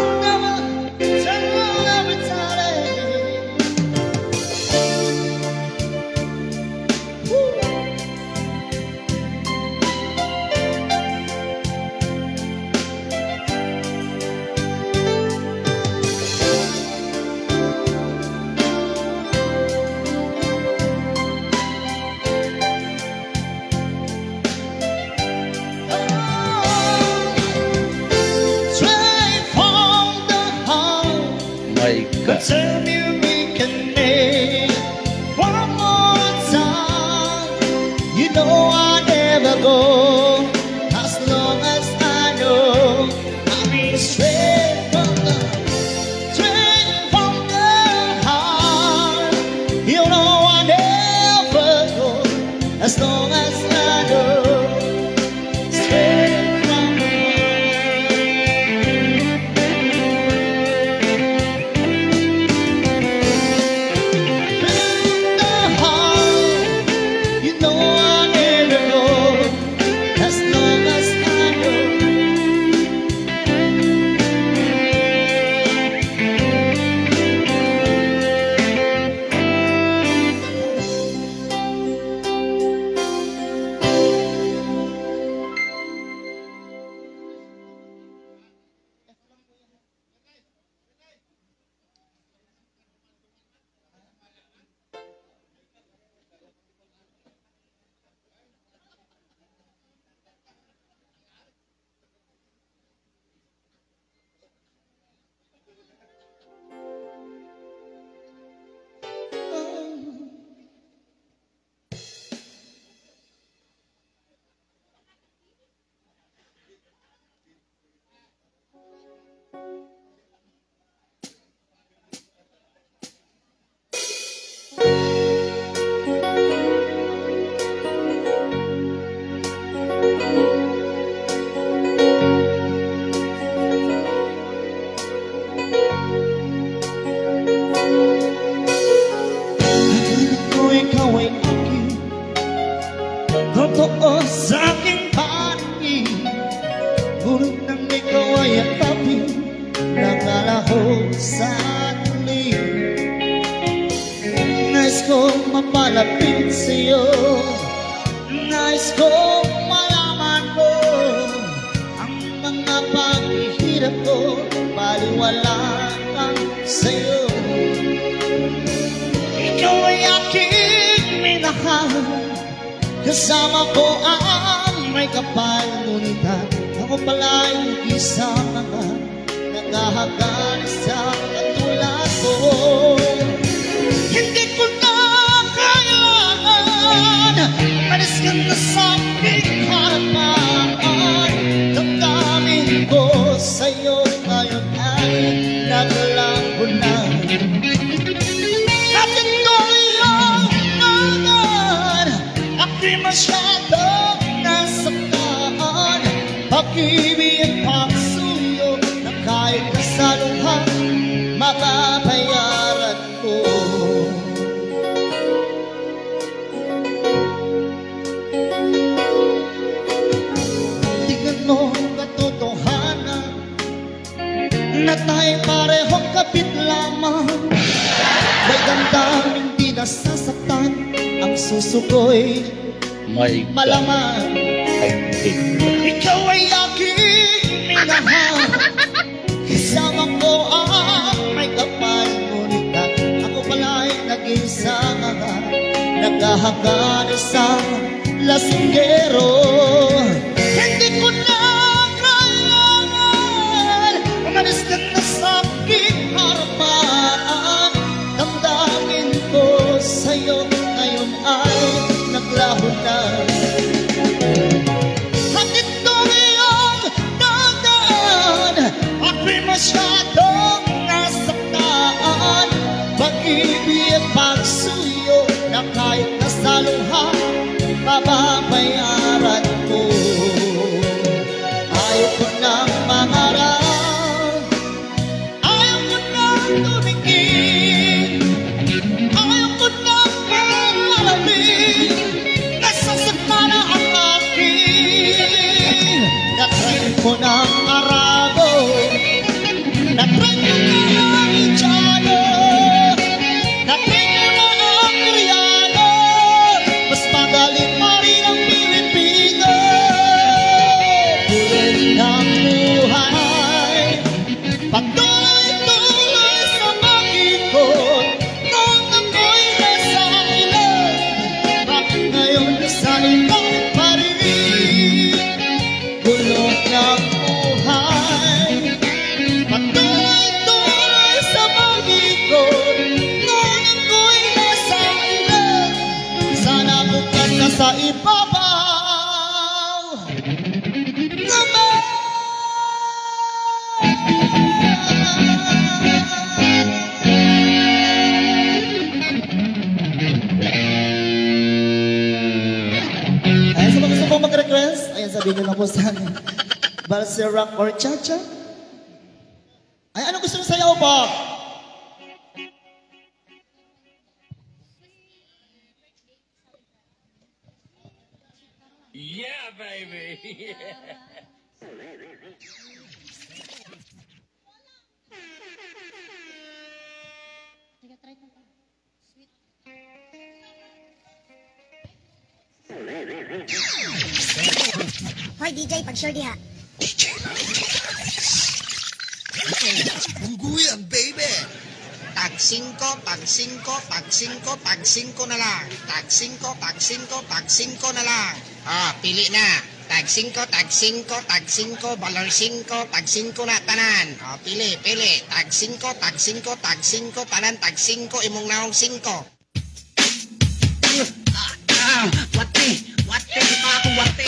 every time. Woo. Straight from the heart. My God. Tell me we can make one more time. You know I never go as long as I know I'm straight from the heart. You know I never go as long as I know straight from the heart. You know I never go as long as I know. Kung ikaw ay aking totoo sa aking paningin, ngunit nang ikaw ay atapin, nakalaho sa tuling. Nais kong mapalapit sa'yo, nais kong malaman mo ang mga paghihirap ko, baliwala lang sa'yo. Ikaw ay aking minahal, kasama ko ang may kapal, ngunit ako pala'y nag-isa mga naghahagan sa katulad ko. Hindi ko na kayaan, malis ka na sa aking harapan. pag-ibig at pagsuyo na kahit kasaluhan mababayaran ko. Tingnan mo ang katotohanan na tayo parehong kapit lamang. May damdaming di nasasaktan, ang susuko'y My God. malaman. Ikaw ay aking minahal, kasama ko ang may kapal. Ngunit ako pala'y nag-isa, naghahanggan sa lasinggero. Hindi ko na kailangan umalis ka na sa aking harapan. Damdamin ko sa'yo ngayon ay naglaho na. At ito'y iyong dadaan, ako'y masyadong nasaktan. Pag-ibig at pagsuyo na kahit nasaluhan mababayaran ko. Ayaw ko nang mangarap, ayaw ko nang tumingin, ayaw ko nang malamin. Nasasaktan na ang akin. Na-try ko ng arabo, na-try ko ng Indiano, na-try ko na ang Koreano. Mas magaling pa rin ang Pilipino. Tuloy ng buhay, patuloy-tuloy sa mag-ikot. Nung ako'y nasa ilan, bakit ngayon nasa ilan pa rin? Bulong ng buhay, patuloy-tuloy sa mag-ikot. Nung ako'y nasa ilan, sana bukas na sa ibabaw naman. Ayan, sa mga gusto pong mag-request, ayan, sabihin nyo lang po sa akin. Balsa rock or cha-cha? Ay, anong gusto nyo sayaw po? Yeah, baby. Hoy DJ, pag-sure diha. Ungguyan, baby! Tag 5, tag 5, tag 5, tag 5 na lang. Tag 5, tag 5, tag 5 na lang. Pili na. Tag 5, tag 5, tag 5, balor 5, tag 5 na tanan. Pili. Tag 5, tag 5, tag 5, tanan, tag 5, imong naong 5. Wate, di pa ako wate.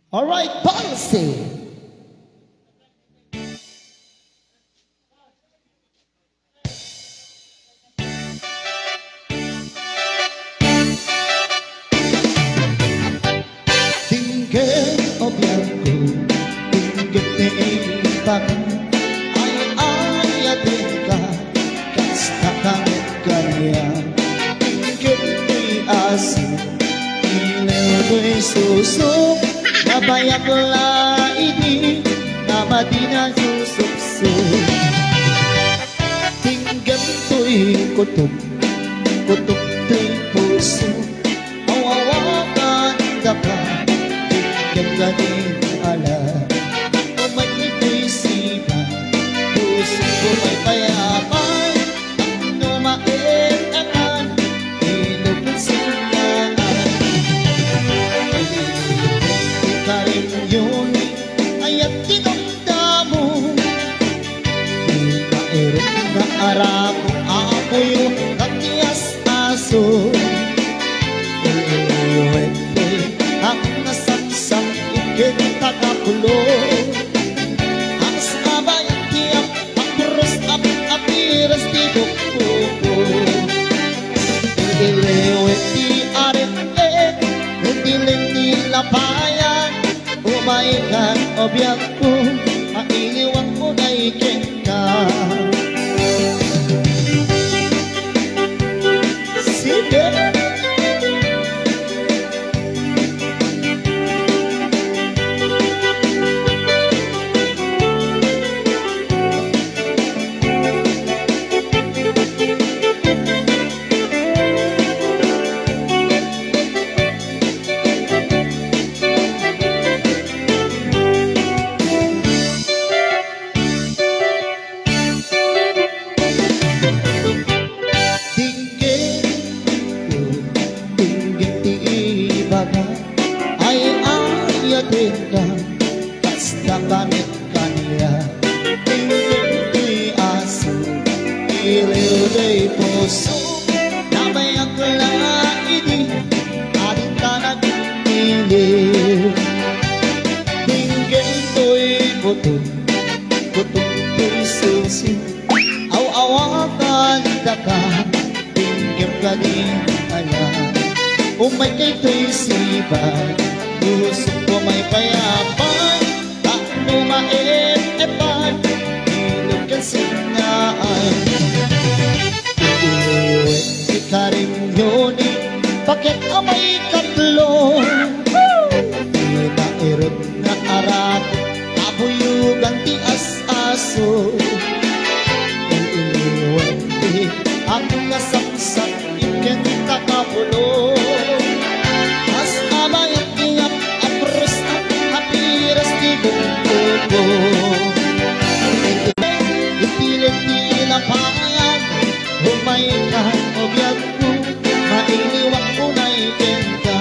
All right, policy. Tinggal obyekku, tinggal teimbang, ay tinggal kasta kami kaya, tinggal asin, ilaw ko'y susok. Kabayak laini na madina susupsuk. Tinggal to'y kutok to'y puso. Awawakan ka pa, tinggal ganin ala. Umay ito'y siba, puso ko may payaman. Ano maetaman, ilog ng sinaan. Karin yun ay at tinamdamo. Kairot na arako ako yung katias aso. Iwete ang nasaksak ikita kapulo. Ang sabay tiyak akros apiras di bukbuko. Iwete arete nagdiling nilapayan. Umaikan obyekku, mailiwang ko na ikinka. Sige. Basta kamit kaniya, tingin di aso, iliw di puso. Namay ang laini, ating tanag iliw. Tingin to'y kutok to'y susi. Aw-awakan ka, tingin ka din ala. Umay kay to'y sibay, puso ko may payapan. Ano maep-epan, ilog ka sinaan. Iuwi ka rin yun, bakit amay katlo? Inairot na arat, abuyugang tias aso. Iuwi ang nasaksak, ikin kakapulo. Mas amay at ingap, apros at hapiras di bukbuko. Ipilit nilapayan, humaikan obyekku, mailiwang ko na ikinka.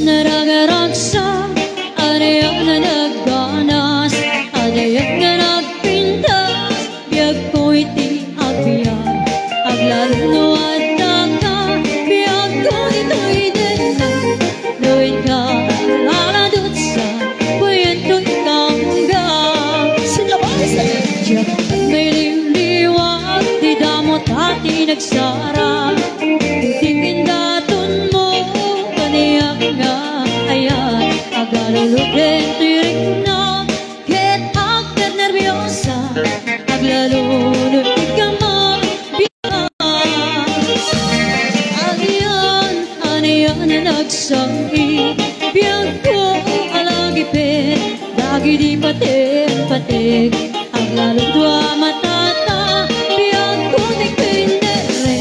naragaragsa, adayak na nagganas, adayak na nagpintas, biyag ko iti agbiyan, aglaruno at taka, biyag ko ito'y dena, luwin ka aladot sa, puyen to'y kangga. Diyak may liwliwag, di damot at inagsara, titingin daton mo, kaniyak nga, ayan, agalulugin tirik na, ket agter nervyosa, aglalunod ka mabiyan. Ayan, aniyan na nagsangi, biyag ko alagipin, dagi di patik-patik, aglalong dua matata, biyag ko di pinere,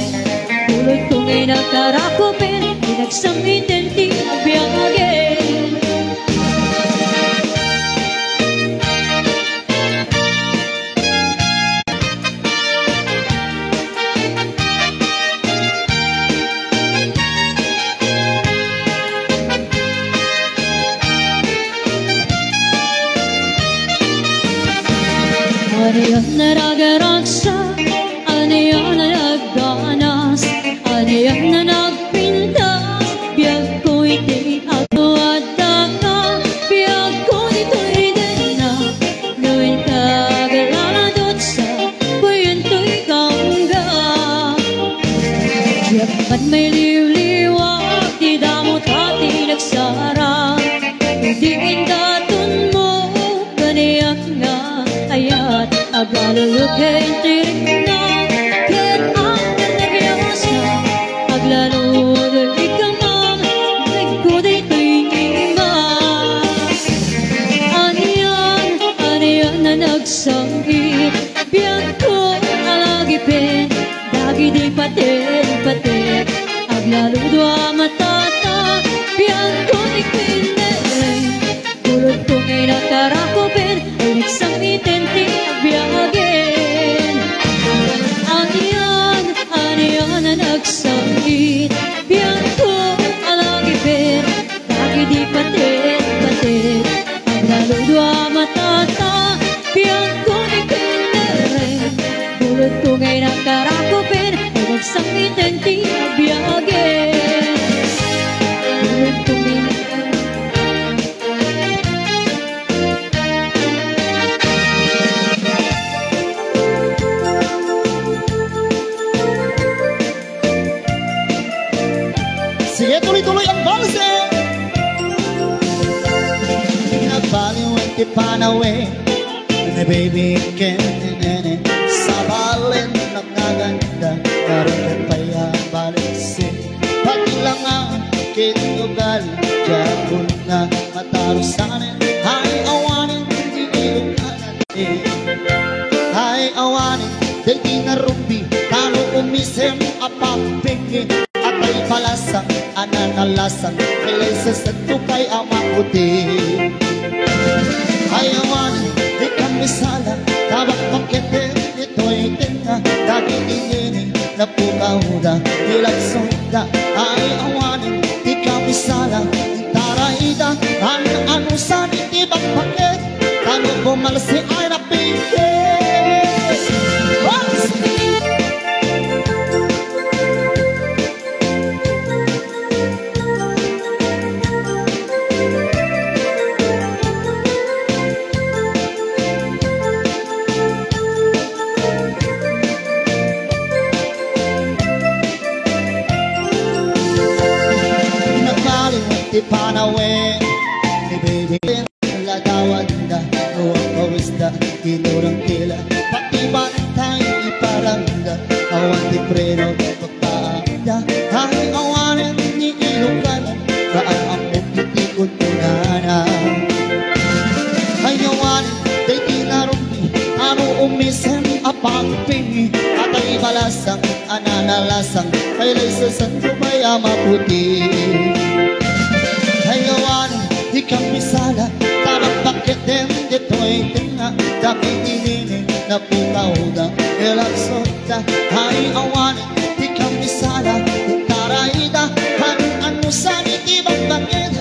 tulad kong ay nakarakupin, pinagsangitin ti biyagin. Aniyan na nagaraksa, aniyan na nagganas, aniyan na nagpintas, biyag ko iti ato at taka, biyag ko ito'y dena, gawin ka galadot sa, puyen to'y kangga. Diyak may liwliwag, di damot at inagsara, titingin daton mo, kaniyak nga, ayat, agalulugin tirik na, ket agter nervyosa, aglalunod ikamang, nagkod ito'y ima. Aniyan na nagsangit, biyag ko alagipin, dagi di patik-patik, aglalong dua matata, biyag ko di pinere, tulad kong ay nakarakupin, ay nagsangitin ti biyagin. Aniyan na nagsangit, biyag ko alagipin, dagi di patik-patik, aglalong dua matata, biyag ko di pinere, tulad kong ay nakarakupin, ay nagsangitin ti biyagin. Tulad kong ay Sige, tuloy-tuloy ang balse. Nagbaliw ang tipanawe, na baby kenene, sabalin ng naganda, naroon pa'y balisin. Paglangan, kinugal, jabon na matarusanin, ay awanin, hindi kanan. Ay awanin, di narumbi, talo umisem, apapingin, atay palasang, ananalasang, kailaysa sa tukay ang maputi. Ay awanin, di kami sala, tabak pakitin, ito'y tinga, dagi dinini, napukahuda, nilagsunda. Ay awanin, di kami sala, taraida, ano sa nitibak pakit, talo bumalasi ay napingkit. Di panawe, ni baby lagawan na, nuwang kawisda, kinurang tila, pati bantay iparangga, awan di preno, pagpaanda, ay awanin ni ilukanan, kaan ang pagkitikot tunana. Ay awanin, di tinarumi, ano umisen, apagpingi, atay balasang, ananalasang, kailaysa sa tumay maputi. Hayawan, di kami sala, tarang pakitin, dito'y tinga, dami dinini, napukauda, ilagsota. Hayawan, di kami sala, taraida, ano sa nitibang bangin,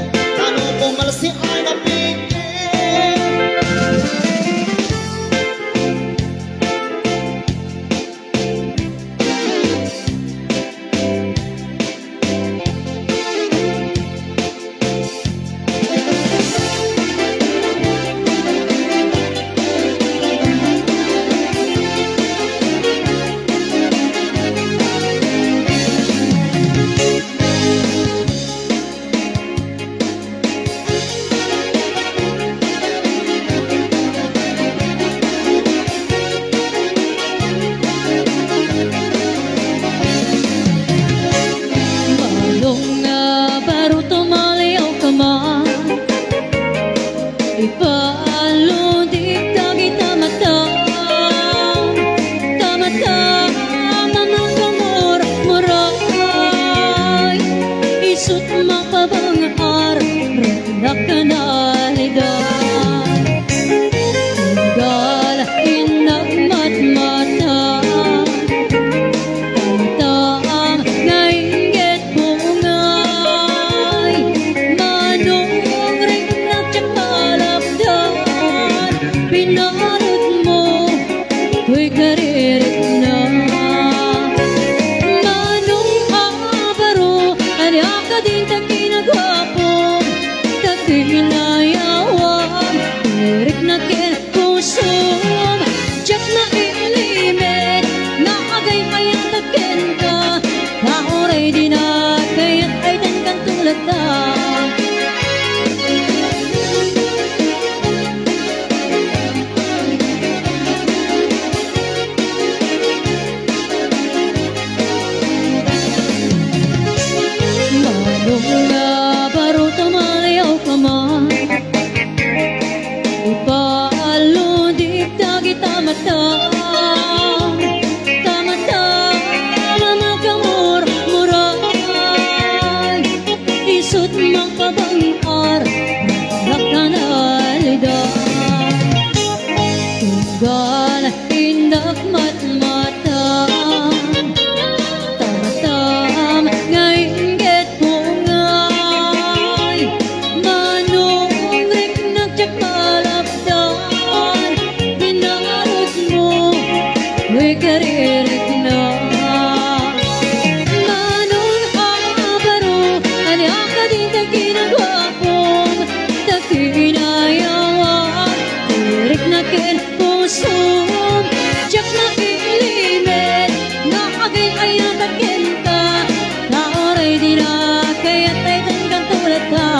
Nagay ayatakin ka, naoray di na, kaya't ay tanggang tulad ka.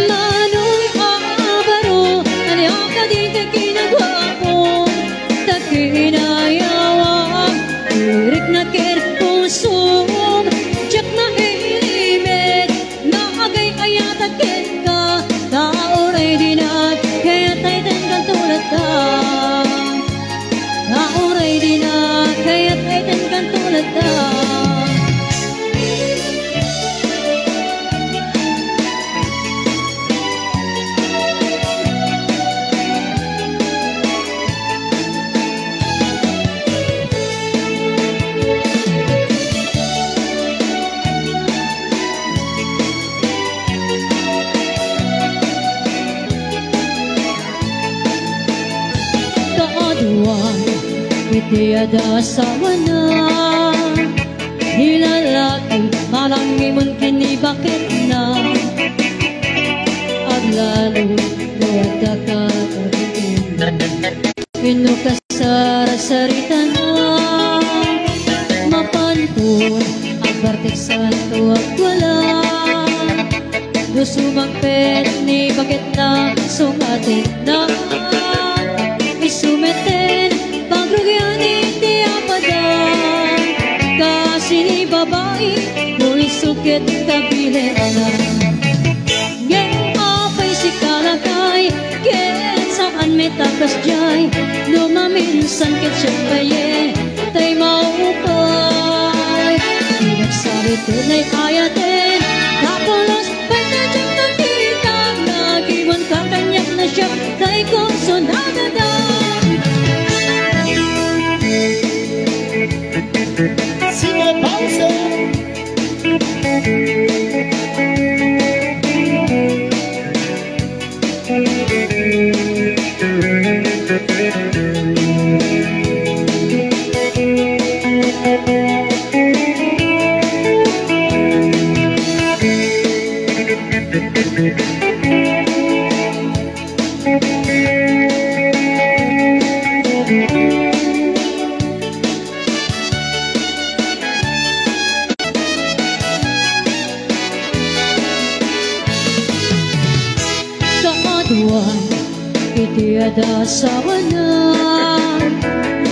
Manong abaro, aliyak ka di ka kinagwapo, takinayawang, irik na kirpusum, tsak na ilimit, nagay ayatakin ka, naoray di na, kaya't ay tanggang tulad ka. Naoray di na, kaya't ay tanggang tulad ka. Kaaduan, iti ada asawa na, nilalaki, malangimon kini bakit na, aglalo, luwada ka kabitin, pinukasara sarita na, mapantun, ang bartik santo at wala, gusumang pet ni bakit na, sungatin na, isumeten, pagrugyan iti apadan, kasi ni babae, nung isukit kabilet na. Ngeng apay si kalakay, ken saan may takas jay, lumaminsan ket siyapaye, tay maupay. Pinagsabi tunay ayaten, kapulos, pa'y nadyang nakita, nagimon kakanyak na siya, tay kong sunadadan. Sino pausa? Kaaduan, iti ada asawa na,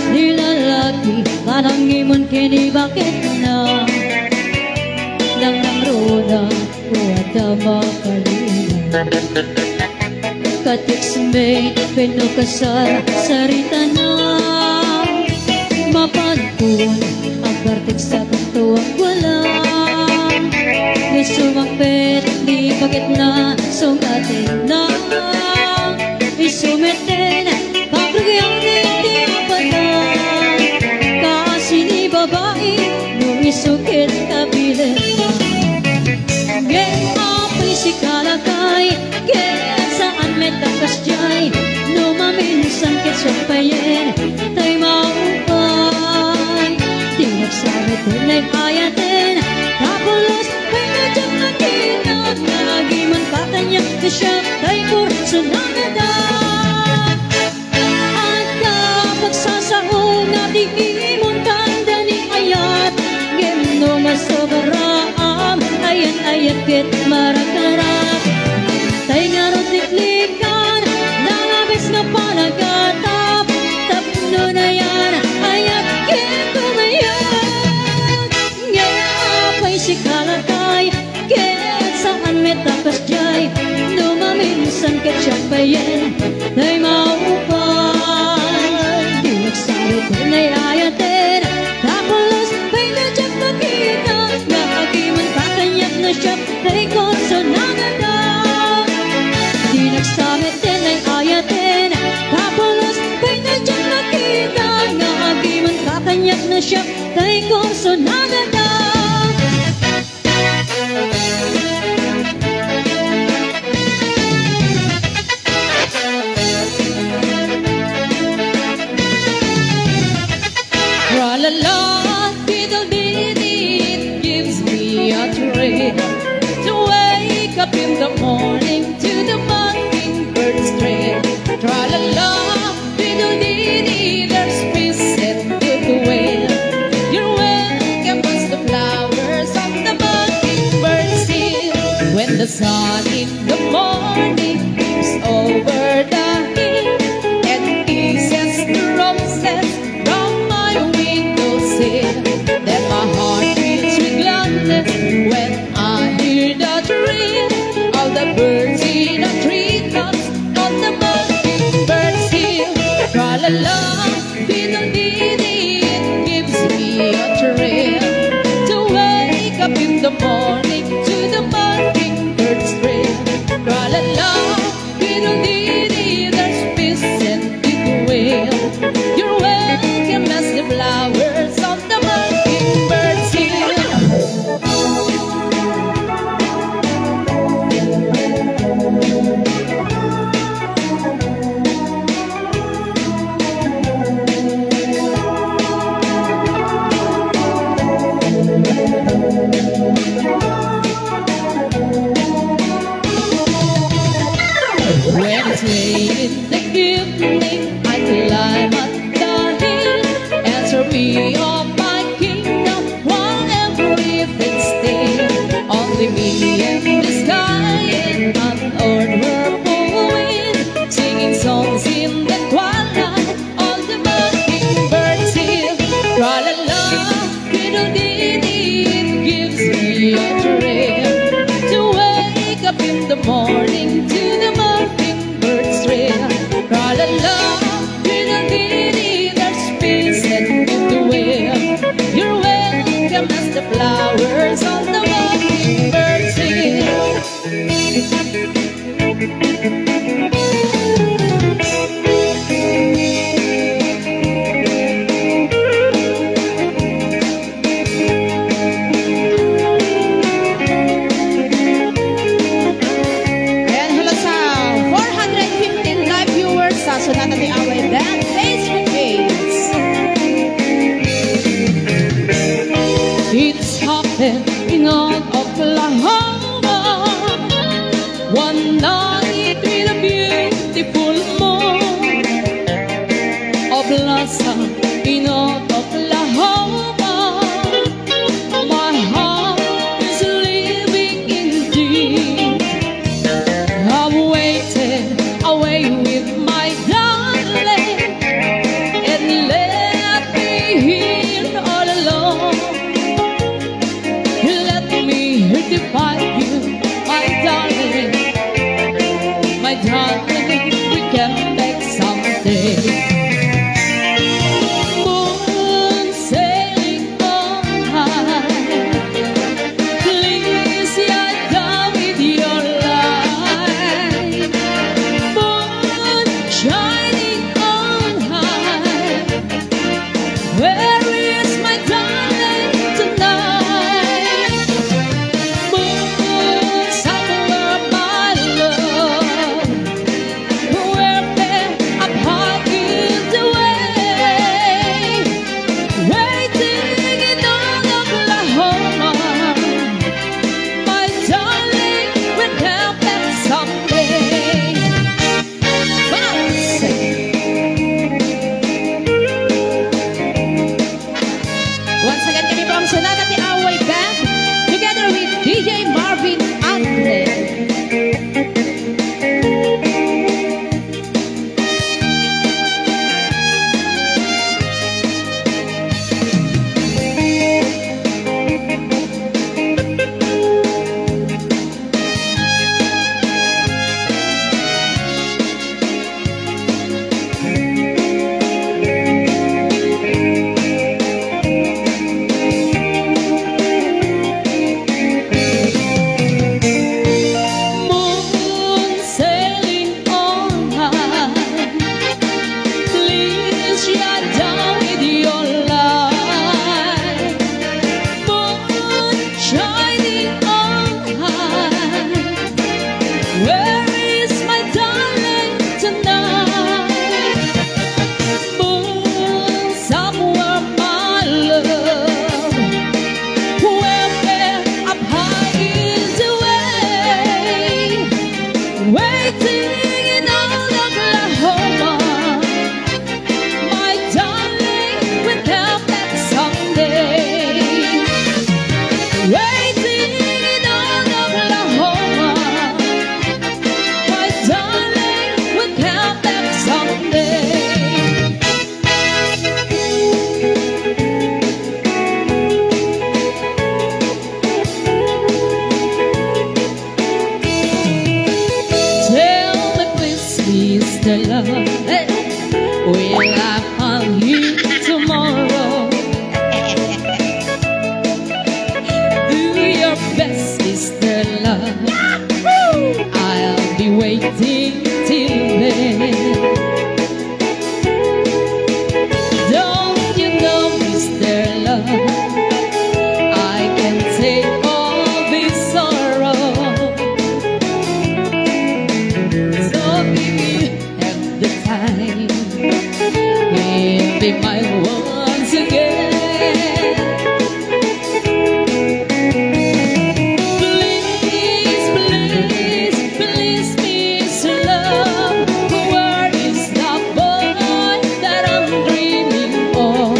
nilalaki, manangimon kini bakit na, nang roda, kuwada makalina. Katiksmate, pinukasar, sarita na, mapantun, ang bartik sa kanto ang wala. Sumapit, di bakit na, sungatin na, isumeten, pagrugyan iti apadan, kasi ni babae, nung isukit kabilet na. Ngeng apay si kalakay, ken saan may takas jay, lumaminsan ket siyapayen, tay maupay. Di nagsabi tunay ayaten, kapulos, pa'y nadyang nakita, nagiman kakanyak na siya, tay kursunagadan. At kapagsasaon na di imon kanda ni ayat, gemno masobaraam, ayat-ayat ket marakarap. Tay nga rodiklikan, nalabis na palagatap, tapno na yan, ayat ket kumayat. Ngapay si kalakay, ket saan may takas jay, lumaminsan ket siyapayen, tay maupay. Di nagsabi tunay ayaten, kapulos, pa'y nadyang makita, naagiman kakanyak na siya, tay kursunagadan. Di nagsabi tunay ayaten, kapulos, pa'y nadyang makita, naagiman kakanyak na siya, tay kursunagadan. Tra-la-la, diddle-dee-dee, it gives me a thrill to wake up in the morning to the mockingbird's trill. Tra-la-la, diddle-dee-dee, there's peace and goodwill The sun in the morning is over the hill and kisses the roses from my windowsill. Then my heart beats with gladness when I hear the trill of the birds in the treetops on the mockingbird's hill. Tra-la-la, fiddle-dee-dee, it gives me a thrill to wake up in the morning to the mockingbird's trill. Tra-la-la, fiddle-dee-dee, there's peace and goodwill. You're welcome as the flowers on the mockingbird's hill. When it's late in the evening, I climb up the hill and survey of my kingdom while everything's still. Only me and the sky and an old purple wind, singing songs in the twilight on the mockingbird's hill. Tra-la-la, fiddle-dee-dee, it gives me a thrill to wake up in the morning to the mockingbird's trill. Tra-la-la, fiddle-dee-dee, there's peace and goodwill. You're welcome as the flowers on the mockingbird's hill. And hello sa 415 live viewers sa Sonata de Away Band Facebook page. It's happened in Oklahoma one night with a beautiful moon. A blossom in Oklahoma. My heart is living in dreams. I've waited away with my darling and left me here all alone. Let me define you, my darling, we can back someday. Moon sailing on high, please lie down with your light. Moon shining on high, where is my darling tonight? Moon somewhere, my love, where there up high is the way, waiting in Oklahoma. My darling will come back someday. Bounce. Once again, kami po ang Sonata de Away Band together with DJ Marvin Antle. Mr. Love. Hey. Will I find you tomorrow? Do your best, Mr. Love. I'll be waiting till then. Don't you know, Mr. Love, I can take all this sorrow. So baby, at the time, we'll be mine once again. Please, please, please, Mr. Love, where is the boy that I'm dreaming of?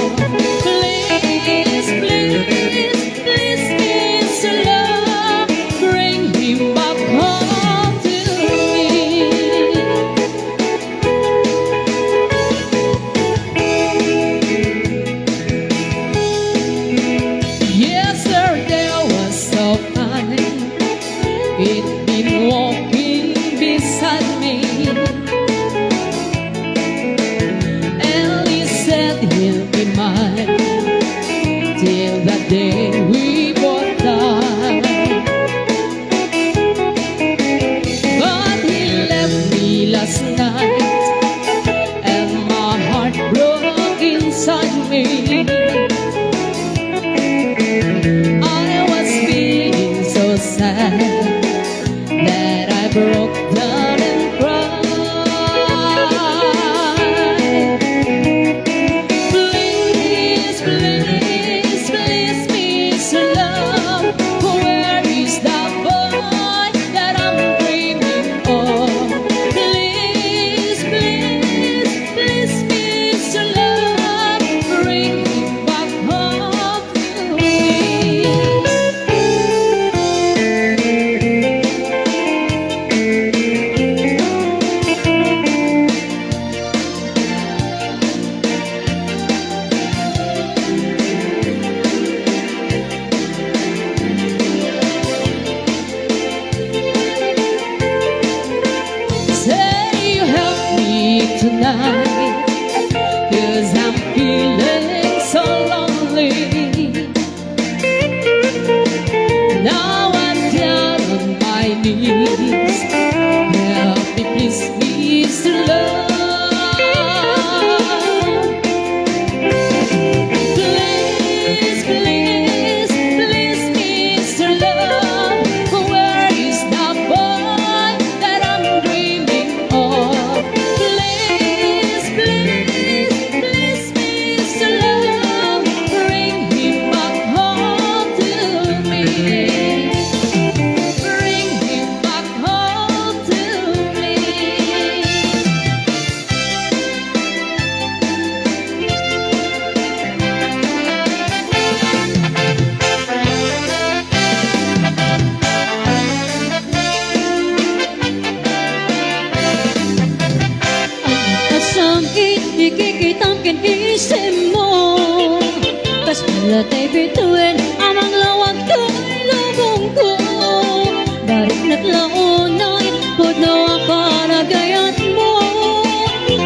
Please, please, please, Mr. Love, bring him back home to me. Yesterday was so fine. He'd been walking beside me, and he said he'll be mine till the day we both die. But he left me last night, and my heart broke inside me. I was feeling so sad that I broke down and cried. Please, please, please, Mr. Love, where is the boy that I'm dreaming of? Please, please, please, Mr. Love, bring him back home to me. Say you help me tonight, 'cause I'm feeling so lonely. Now I'm down on my knees. Help me please, Mr. Love. Please, please, please, Mr. Love, where is the boy that I'm dreaming of? Please, please, please, Mr. Love, bring him back home to me. Bring him back home to me. Asam ikikitang kinisip mo, kas malatay bituin amang lawag ko'y lubong ko. Barik na't launay, pod na ang paragayat mo.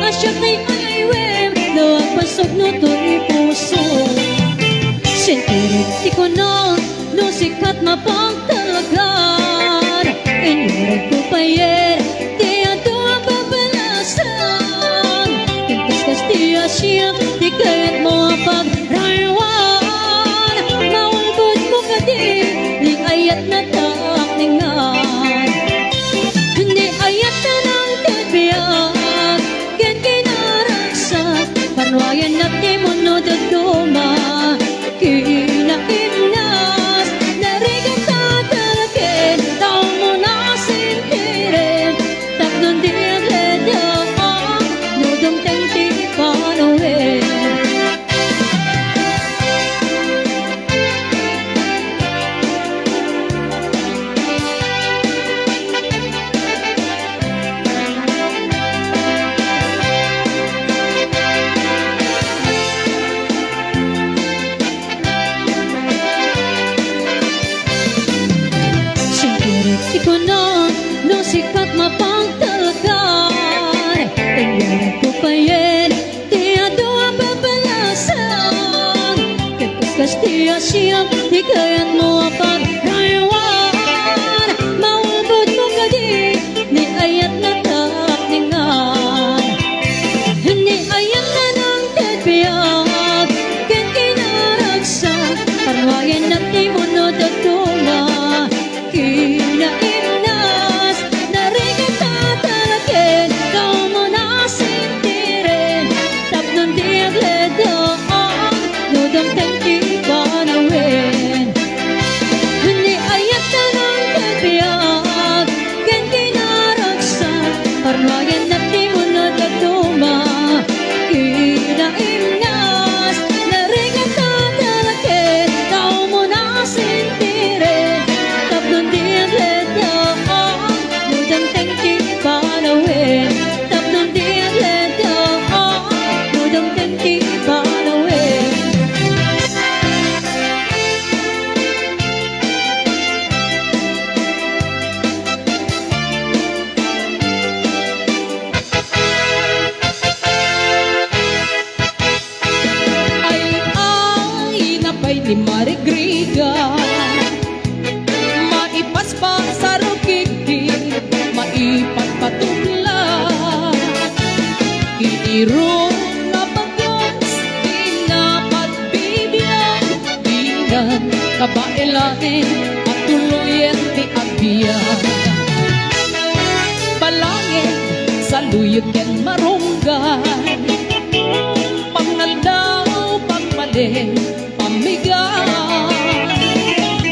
Asyak na'y aywem, na ang pasog no to'y puso. Sintirit di ko na, no sikat mapagtalagan. Inyarag ko pa yer, di ato ang babalasan. Kaskas di asyak, di kaya't mo ang pagraywan. Mawalbod mo ka di ayat na takningan. Di ayat na ng tibiyag, ken kinaragsak. Parwayan na di mo no dagduma, kinainas. Narigang tatalakin, taong mo na sintirin. Takdon di ang ledyak, nudong tenti panuhin. Iya siyang di kaya't mo pag-raywan. Maubod mo kadi ni ayat na takningan. Ni ayat na ng tagbiyak ken kinaragsak. Parwayan na di mo no dagtunga. Kinaimnas narigat tatalakin. Kau mo nasintirin. Tapnon di agledaan. Nudang tangki panawin. Ni ayat na ng tagbiyak ken kinaragsak. Parwayan na di mo no dagtunga. Kinaimnas narigat tatalakin. Kau mo nasintirin. Tapnon di agledaan. Nudang tangki panawin. Tapnon di agledaan. Nudang tangki panawin. Ay napay ni Marigriga. Maipaspas sa rukiki, maipagpatugla. Iirong na bagos, pinapagbibiyan. Bigan, kabailain, at tuluyan di agbiyan. Balangin, saluyot ken marunggan. Pangaldaw, pagmali, pamigan.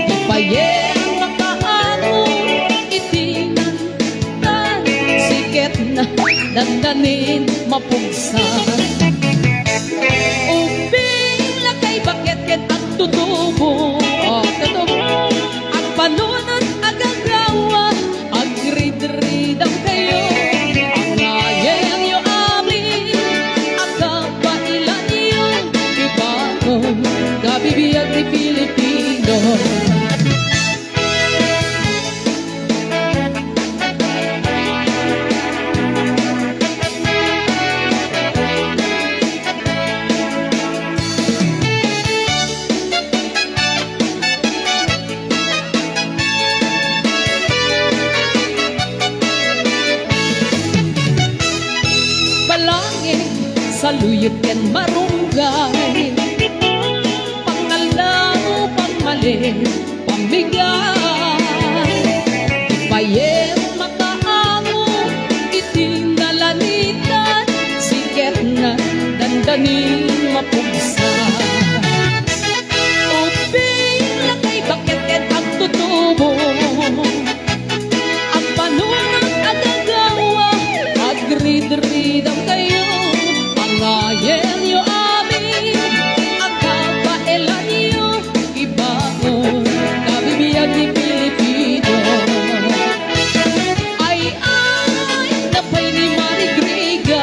Ipayeng makaano, itinan, siket na dandanin, mapugsan. Uping lakay bakit ken ang tutubo. Ang panunod agagawa, agrid-ridang kayo. Ang ngayon yung amin, ang kapailan yung ibago. Kabibiyag ni Pilipino. Balangin, saluyot ken marunggay. Pangalaw, pangmali, pambigay. Ipayem makaamo, itinalanitan. Siket na dandanin, mapugsan. Uping lakay bakit ken ang tutubo. Ang panunang agagawa, agrid-ridang kayo. Ang ngayon yung amin, ang kabailan yung ibaon. Kabibiyag ni Pilipino. Ay, napay ni Marigriga.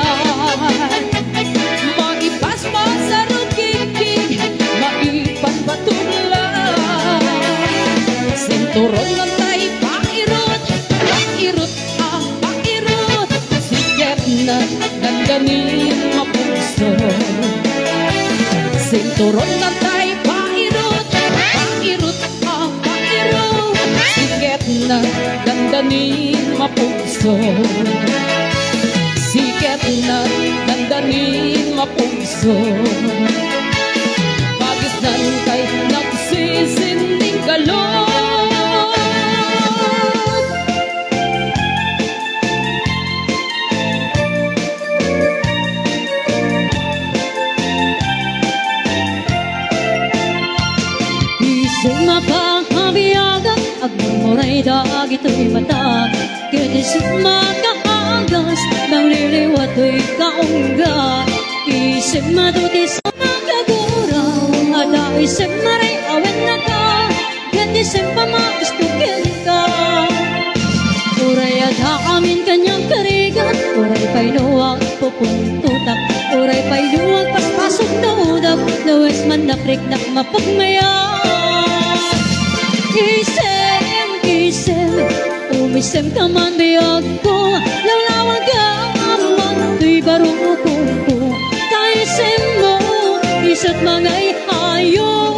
Maipaspas sa rukiki, maipagpatula. Sinturon ng tayo pairot, pairot ang pairot. Siket na dandanin, mapugso. Sinturon ng tayo pairot, pairot ang pairot. Siket na dandanin, mapugso. Siket na dandanin, mapugso. Bagis nan kay nagsisinding galon. Isang makahabiyagan, agmuray dag ito'y mata. Kadisip makaagas, nang liliwat to'y kaungga. Isip matuti sa magaguraw, ada isip maray awen na ka. Kadisip pamakistukin ka. Uray ada amin kanyang karigan, uray pa'y nuwag pupuntutak. Uray pa'y nuwag paspasok na udak, nawes man naprik na mapagmayan. Isem, isem, umisem ka man biyag ko. Lawlawan ka man, tuy barukong ko. Kaisem mo, isa't mga ihayo.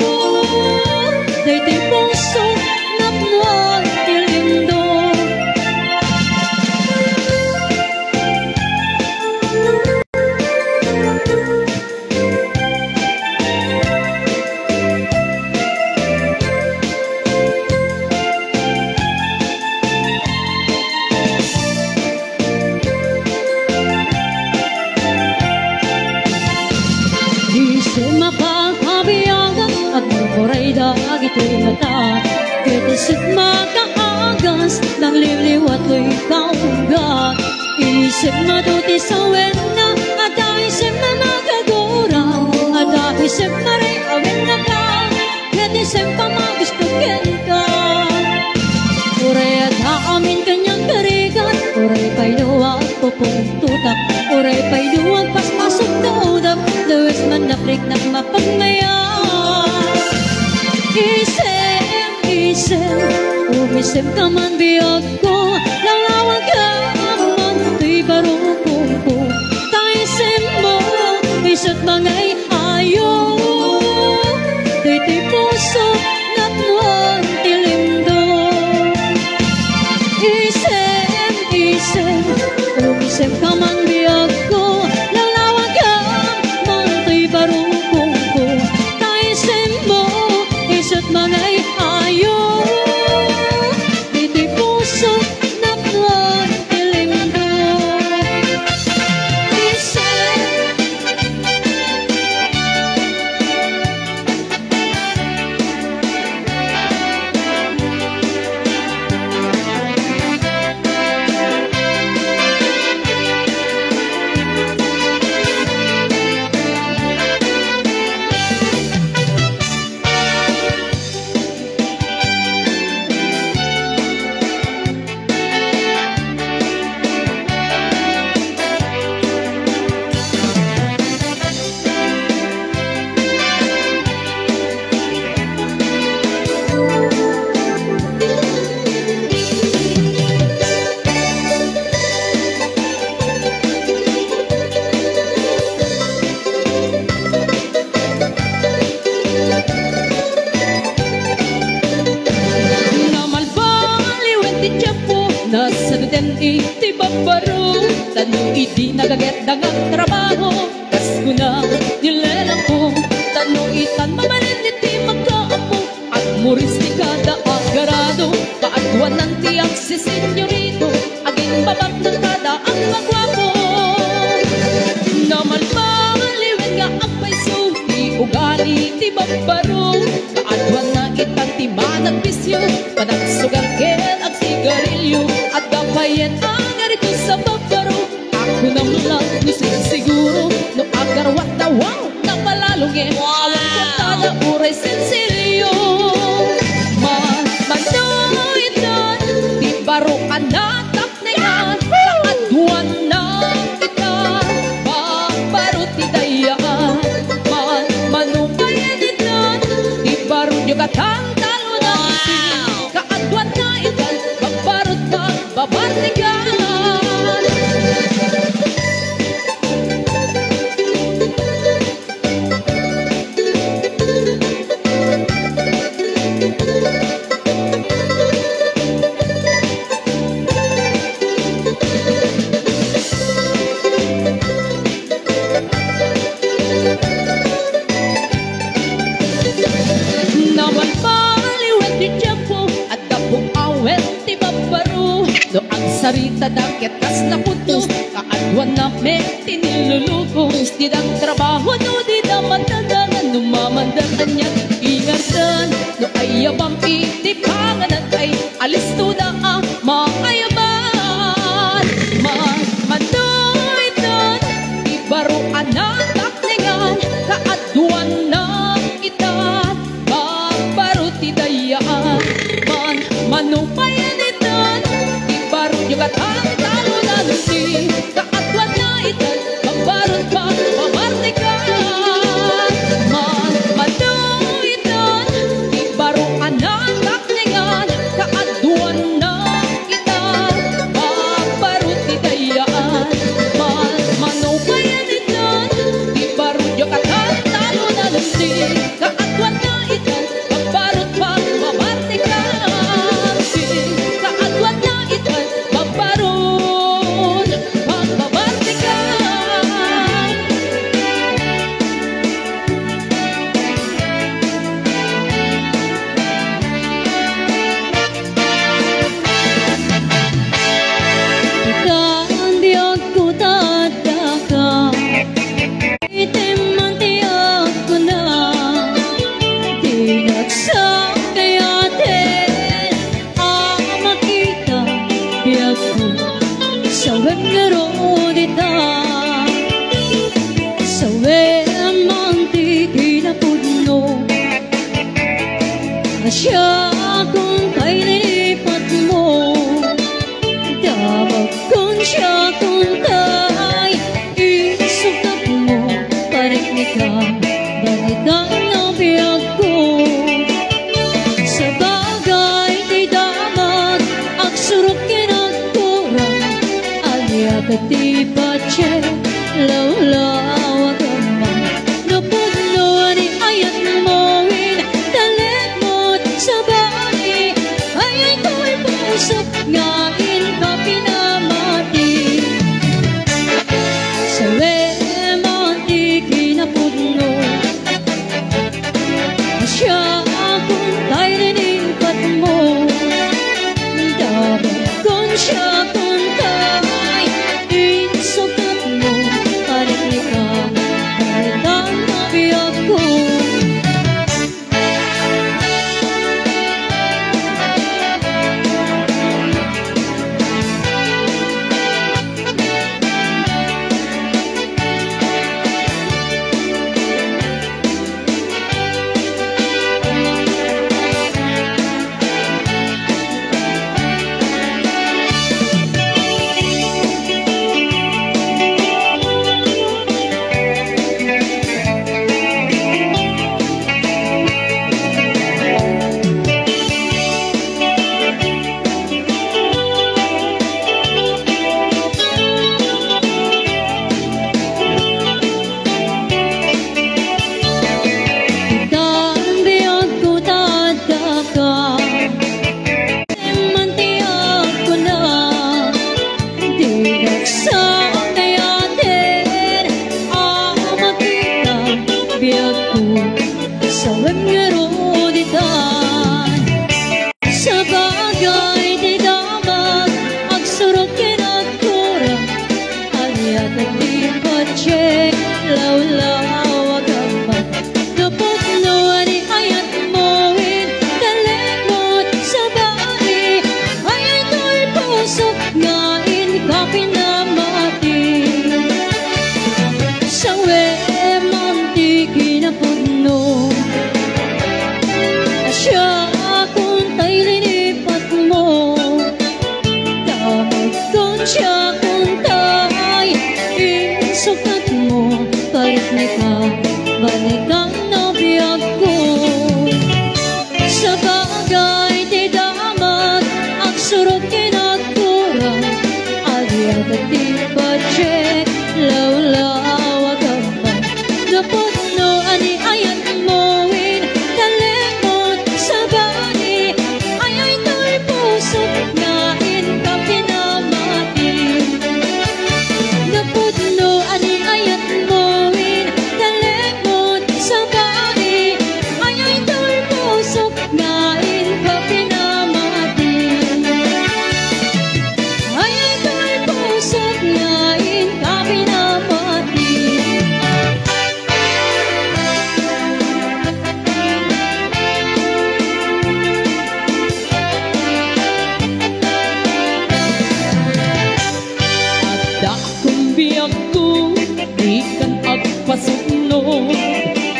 ito'y mata. Kitisit makaagas ng liwliw at lo'y kaunggat. Isip matuti sa wena at isip na nagagurang. At isip na rin awin na ka. Kitisit pa magustukin ka. Uray at haamin kanyang karigan. Uray pa'y luwag pupong tutak. Uray pa'y luwag pas masok na udap. Lewis man naprik na mapagmayan. Isip, umisip ka man biyag ko. Lalawan ka man, tuy barukong ko. Kaisip mo, isip mangay ayaw. Tuy puso na tuwan tilimdo. Isip, umisip ka man biyag ko. Lalawan ka man, tuy barukong ko. Kaisip mo, isip mangay ayaw. Iti babaro, tanong iti nagaget dagang trabaho. Kas ko na nilelang ko, tanong itan mamalin iti magkaapo. At muris ti kada agarado, kaadwan ng tiyak si senyorito. Aging babak ng kada ang magwapo. Namalmaliwen nga ang paiso, di ugali ti babaro. Kaadwan na itan ti manag bisyo, panagsugang ken ang sigarilyo. At kapayan ang arito sa babaro. Ako naman gusto siguro no agarwat na wow na palalungin. Awang katada uray sensilyo. Manoitan di baro anatak na yan. Kaadwan na kita babaro ti dayaan. Manukayan itan di baro yugatang talo na iti. Kaadwan na itan babarot pa babartigan. Naman paliwet di tiyempo at tapong awet ti babaro. No ang sarita dakit kas na putos, kaadwan na may tinilulukos. Di ang trabaho no di daman dagangan, numamandagan niya ingatan. No ayabang iti panganan ay alis to na ang makayaman. Manoitan di baro anatak ningan, kaadwan na itan babaro ti dayaan. Manupayan itan di baro yugatang talo na lusi. Kaadwan na itan babarot pa babartikan. Manoitan di baro anatak ningan, kaadwan na itan babaro ti dayaan. Manupayan itan di baro yugatang talo na lusi. Kaadwan na itan babarot pa babartikan. Kaadwan na itan babarot pa babartikan. Ikan diag ko tataka, itim ang tiyak ko na. Di nagsama Siya kung kay lilipat mo, damag kung siya kung kay isukat mo, pariknik ka, ganitang nabiyag ko. Sa bagay di damag, agsurok kinagkurang, aliyag at di patse, lawlawag naman, napuno ni ayat mo'in, talimot sa bani, ayay ko'y pusok, ngain ka pinamati. Sa lemon di kinapuno, siya kung tayo ninipat mo, dapat kung siya kung tayo insukat mo, parinig ka, parinig nabiyag ko.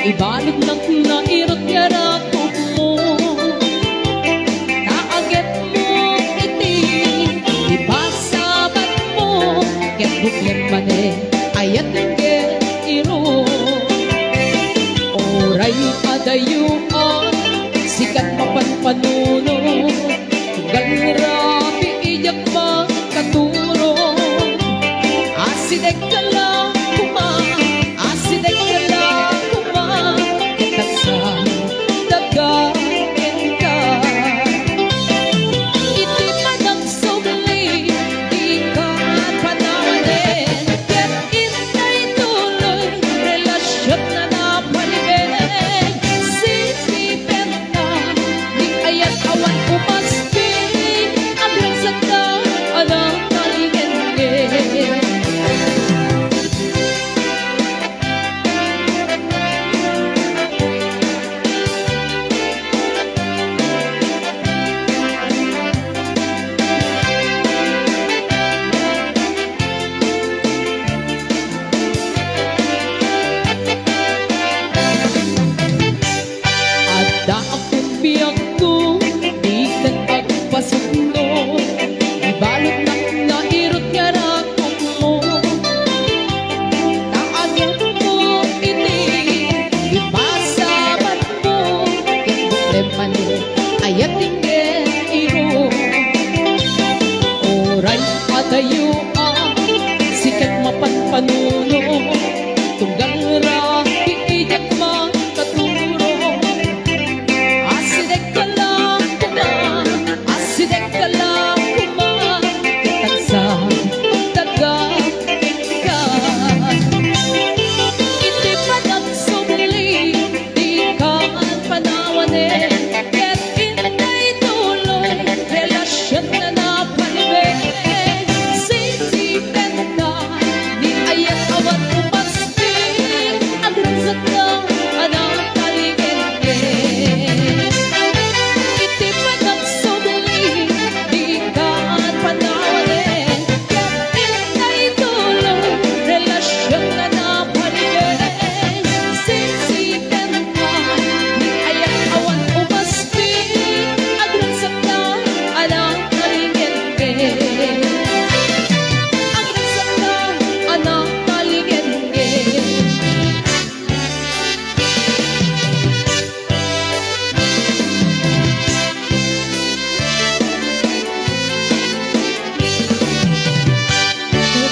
Ibalog ng nairot yarakot mo, naaget mo iti, ibasabat mo, ket bukyan mane, ayat ngge iro. Oray adayuan, sikat mapanpanuno, galrapi iyak makaturo, asidek ka lang kuma, asidek ka lang kuma, kitagsa dagain ka. Iti manang sumli, di ka panawanin, ket intay tuloy, relasyon na napalibig. Sisipen na, di ayat awan mane ayat tingge iro oray adayo sikat mapanpanuno tunggal ra iiyak makaturo asidek ka lang kuma kitagsa daga ka hindi pa nagsubli di ka panawanin ket inday tuloy relasyon na napalibig sisipen ka di ayat awat umasti agrazat ka anang kaligin-gin iti pa nagsubli di ka panawanin ket inday tuloy relasyon na napalibig sisipen ka di ayat awat umasti agrazat ka anang kaligin-gin agrazat ka anang kaligin-gin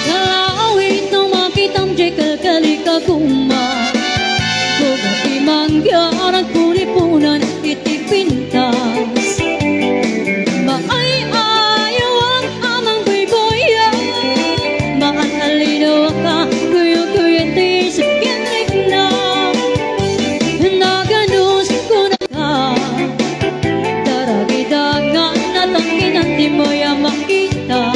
Kalawit nang makitang Jekyll kalika kuma Kugati mangyaran punipunan itipintas Maay-ayaw ang amang buy-boya Mahalinaw ka kuyo-kuyente sa kinrik na Naganus ko na ka Daragidagan natangkin at di mo ya makita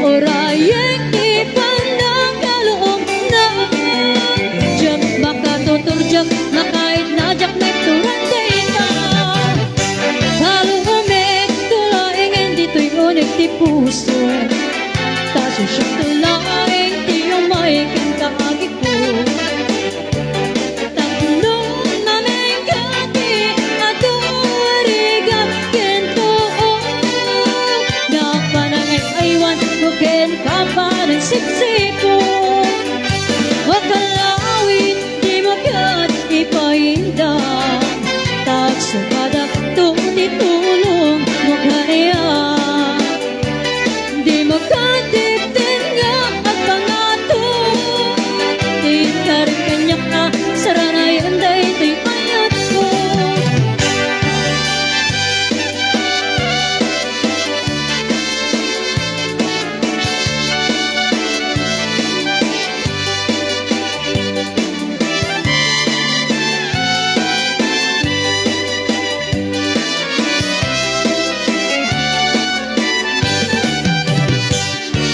Orayek ipandang kaloob na Diyak makatuturjak Nakait na jak nagturantay ka Kaloomek tulaing dito'y unik ti puso Taso siyang tulaing ti umayikin kaagit ko Tatlong naming kati Adorigat kento Napanangay aywan Kukin ka pa ng sipsipo Wakalawit di mo kat ipainda Takso kadak tutitulong mo kaya Di mo katiptin nga at pangato Di ka rin kanya ka Saranay anday di ayat ko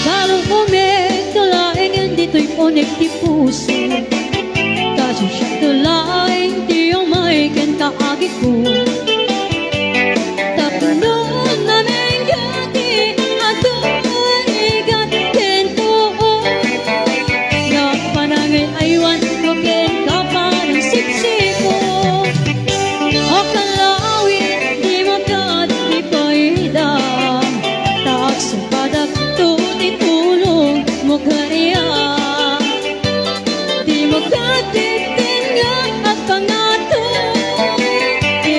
Balong umik tulaing dito'y unik ti puso Taso siyang tulaing di umayikin kaagit ko Tatlong naming gati Adorigat kento Napanangay aywan Kukin ka pa ng sipsipo Akalawit di mo kat ipaida Takso kadak tutitulong mo kaya Di mo katiptin nga at pangato Di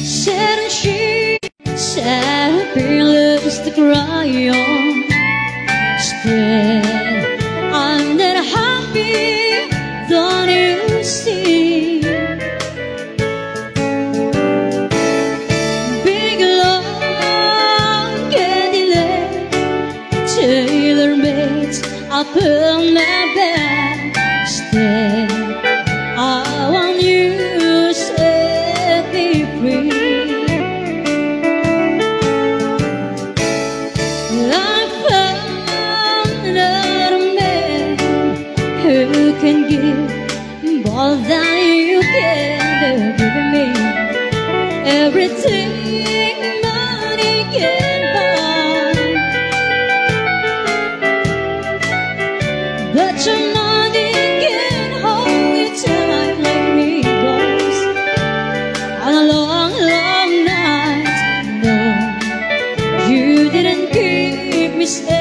Said she said her feelings to cry on. Still, I'm not happy, don't you see? Big long Cadillac, tailor-made up on my back. Still, I want you to set me free. I found another man who can give more than you can give me. Everything money can buy, but your money can't hold you tight like me goes on a long, long night. No, you didn't keep me satisfied.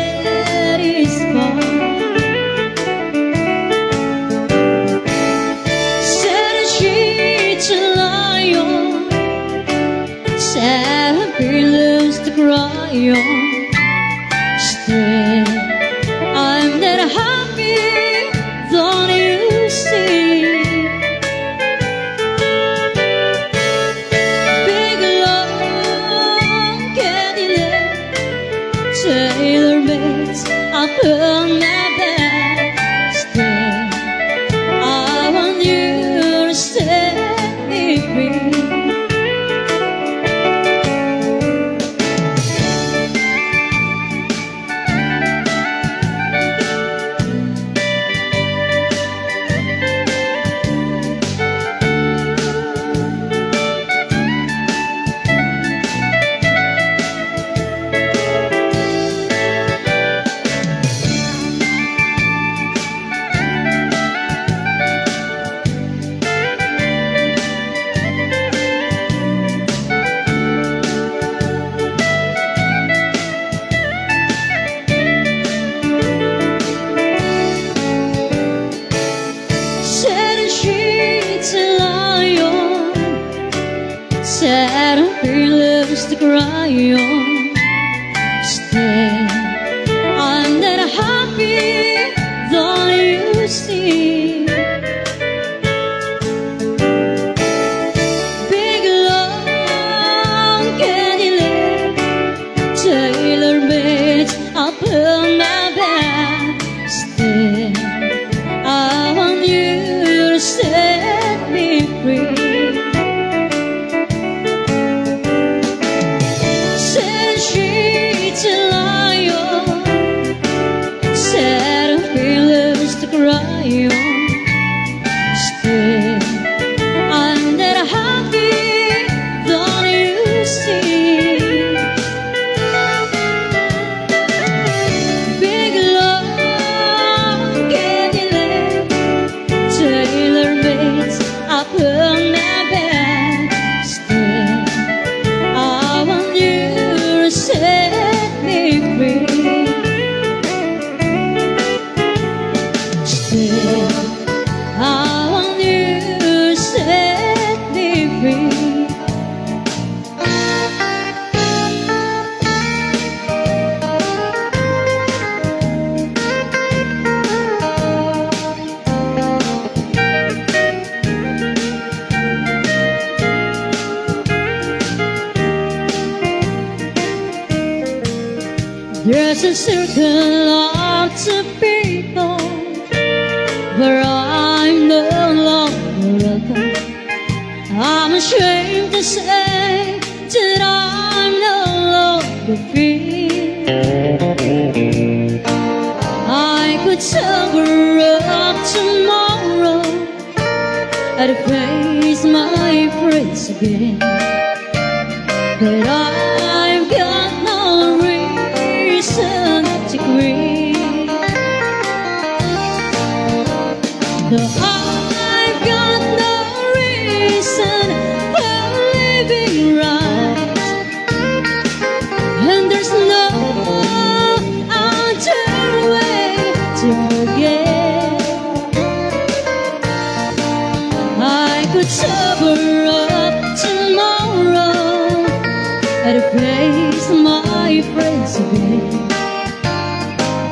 Said she's a lion, said feelings to cry on. Still, I'm not happy, don't you see? Big long Cadillac, tailor-made up on my back. Still, I want you to set me free. Said she's a lion, said her feelings to cry on. Still, I'm not happy, don't you see? Big long Cadillac, tailor-made up on my back. Still, I want you to set me free. Said she's a lion, said her feelings to cry on. Still, I'm not happy, don't you see? Big long Cadillac, tailor-made up on my back. Still, I want you to set me free. Still, I want you to set me free. There's a circle of two people where I'm no longer welcome. I'm ashamed to say that I'm no longer free. I could sober up tomorrow, I'd face my friends again. I've got no reason for living right, and there's no other way to forget. I could sober up tomorrow and face my friends again,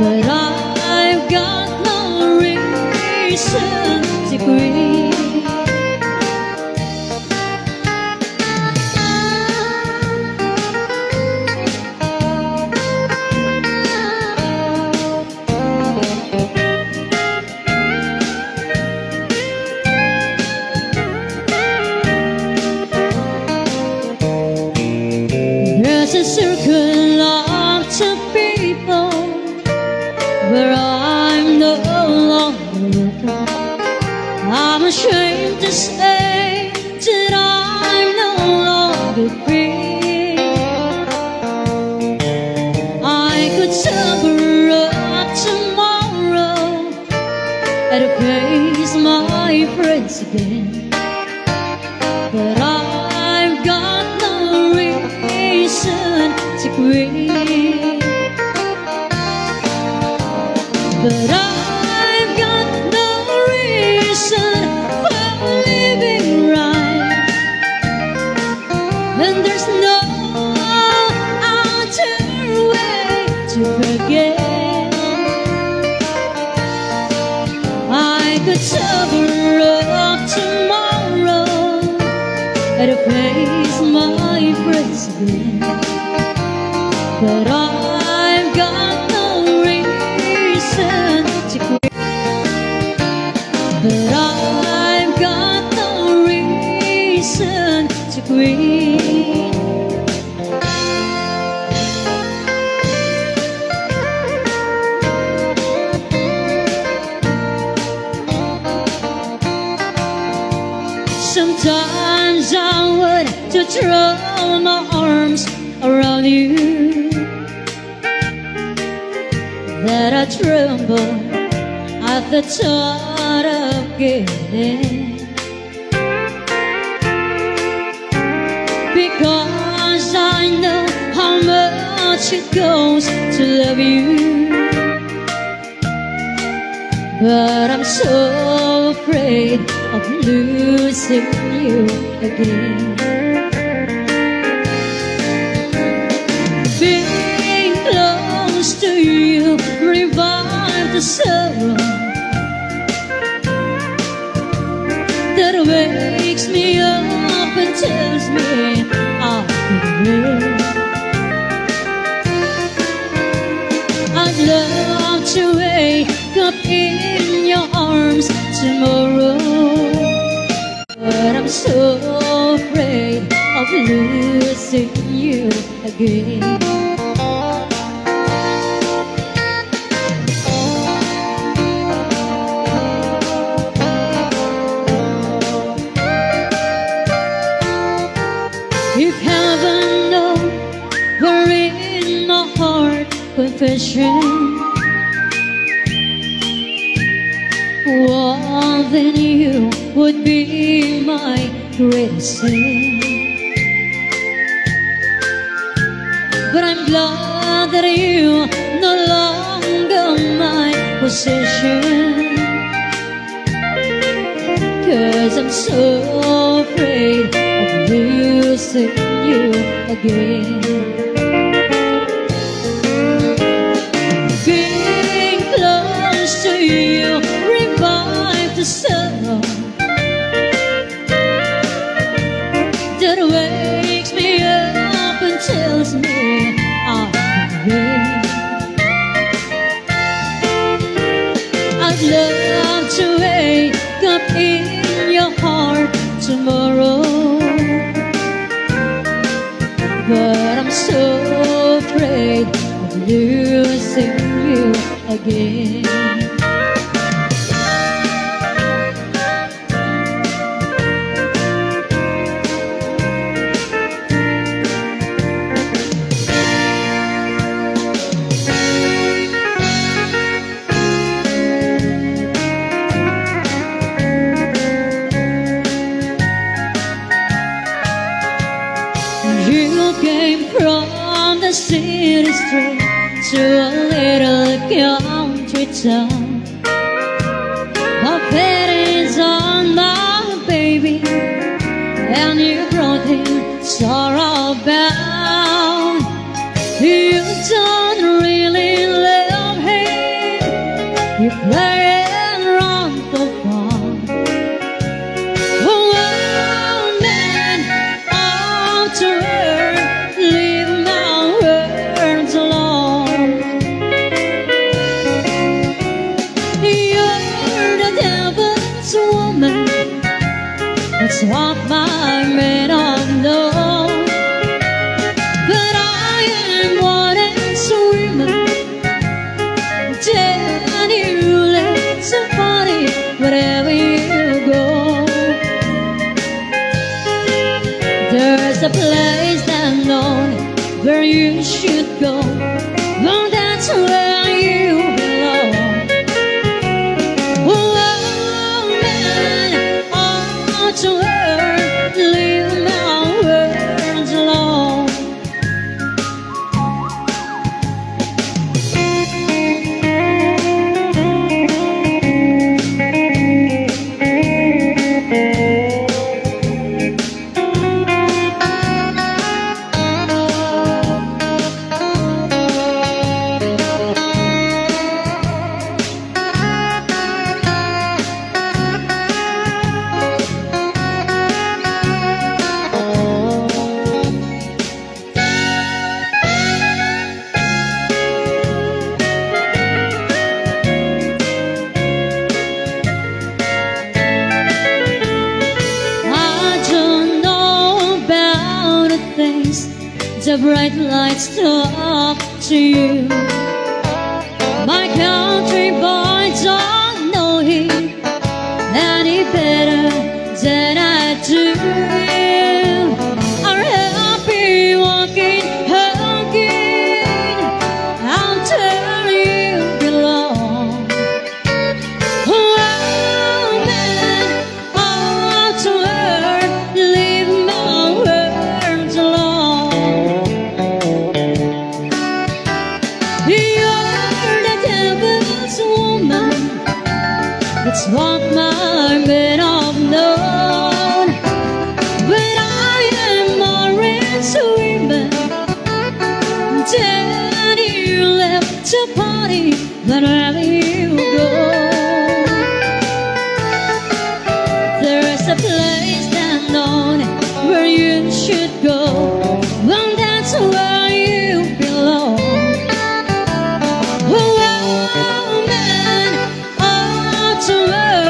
but I've got no reason to grieve. There's a circle of two people where I'm no longer welcome. I'm ashamed to say that I'm no longer free. I could sober up tomorrow and face my friends again, but I've got no reason to grieve. But I've got no reason for living right, and there's no other way to forget. I could sober up tomorrow and face my friends again, but I've got no reason to quit. But I've got no reason to quit. Sometimes I want to throw my arms around you, that I tremble at the thought of getting, because I know how much it goes to love you. But I'm so afraid of losing you again. Being close to you revive the sorrow that wakes me up and tells me I've been waiting. I'd love to wake up in your arms tomorrow, but I'm so afraid of losing you again. If heaven knows we're in my heart confession, well, then you would be my greatest sin. But I'm glad that you no longer my possession, 'cause I'm so afraid of losing you again. Being close to you revive the sorrow that wakes me up and tells me I've been waiting. I'd love to wake up in your heart tomorrow, but I'm so afraid of losing you again. city street to a little country town. My pennies on my baby, and you brought him sorrow bound. You don't really love him, you play around for fun. Oh, man, I'm tired, leave my words alone. You're the devil's woman, that's what my men all know. But I am one and swimming, and you let somebody wherever you go. There's a place that known where you should go. Well, that's where you belong. Oh, man, oh, to her, leave my words alone. I don't know about the things the bright lights talk to you. My country boy don't know him any better than I do. Are happy walking, hugging out where you belong. Oh, man, oh, to her, leave my words alone. You're the devil's woman, that's what my men have known. But I am Maureen's woman, and you left to party wherever you go. There's a place that known where you should go. Well, that's where you belong. Oh, man, oh, to her,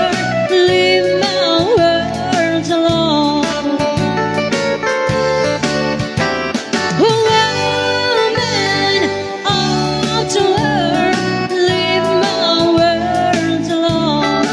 leave my words alone. Oh, man, oh, to her, leave my words alone.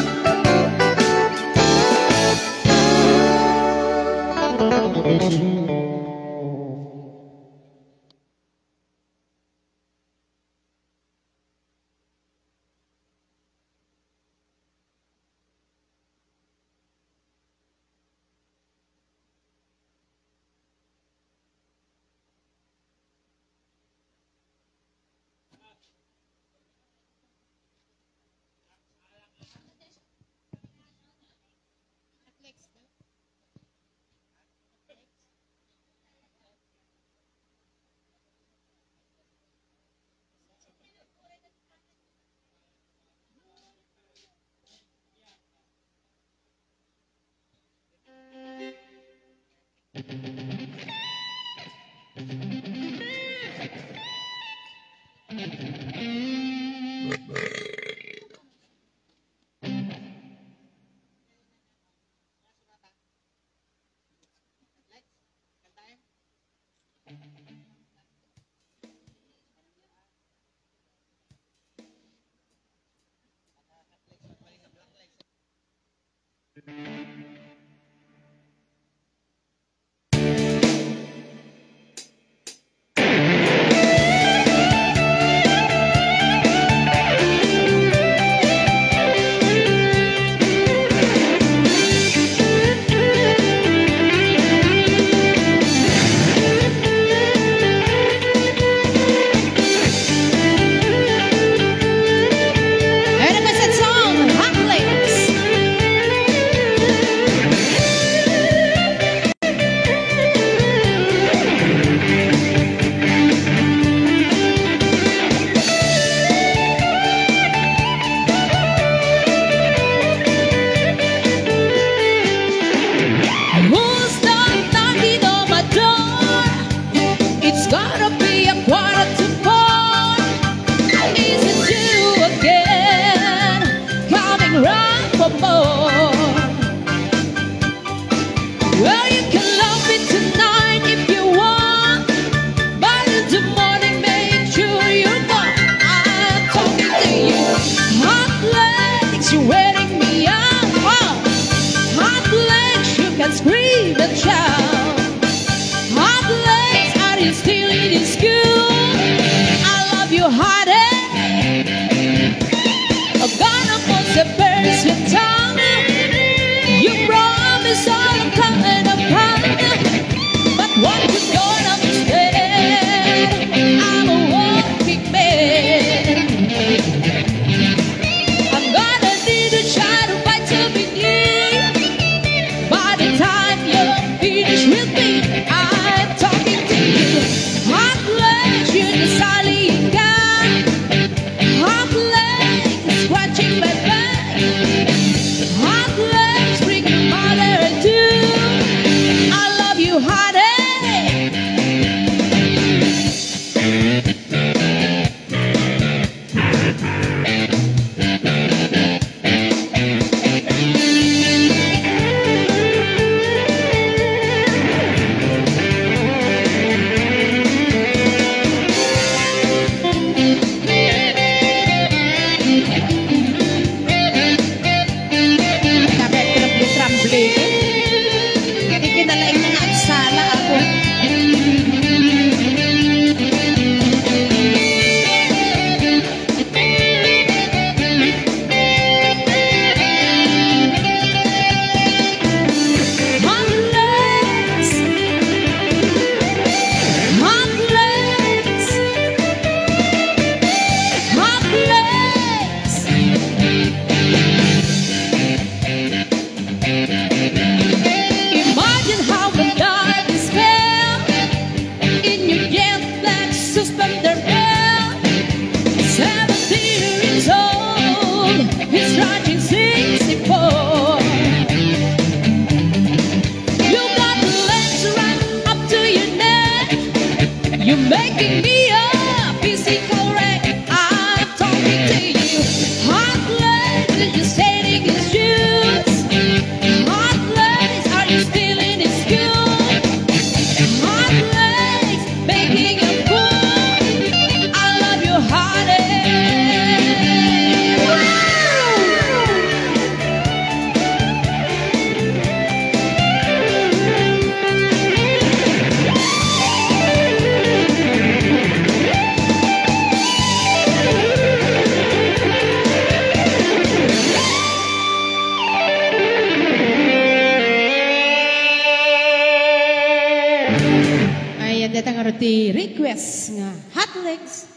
request nga hot legs.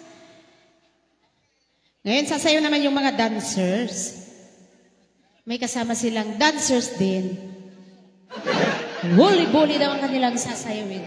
Ngayon sasayaw naman yung mga dancers. May kasama silang dancers din. Bully-bully daw ang kanilang sasayawin.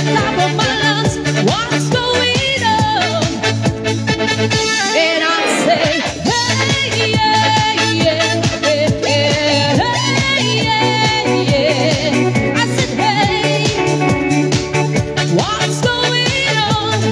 the top of my lungs, what's going on? And I say, hey, yeah, yeah, yeah, yeah, hey, yeah, yeah. I said, hey, what's going on?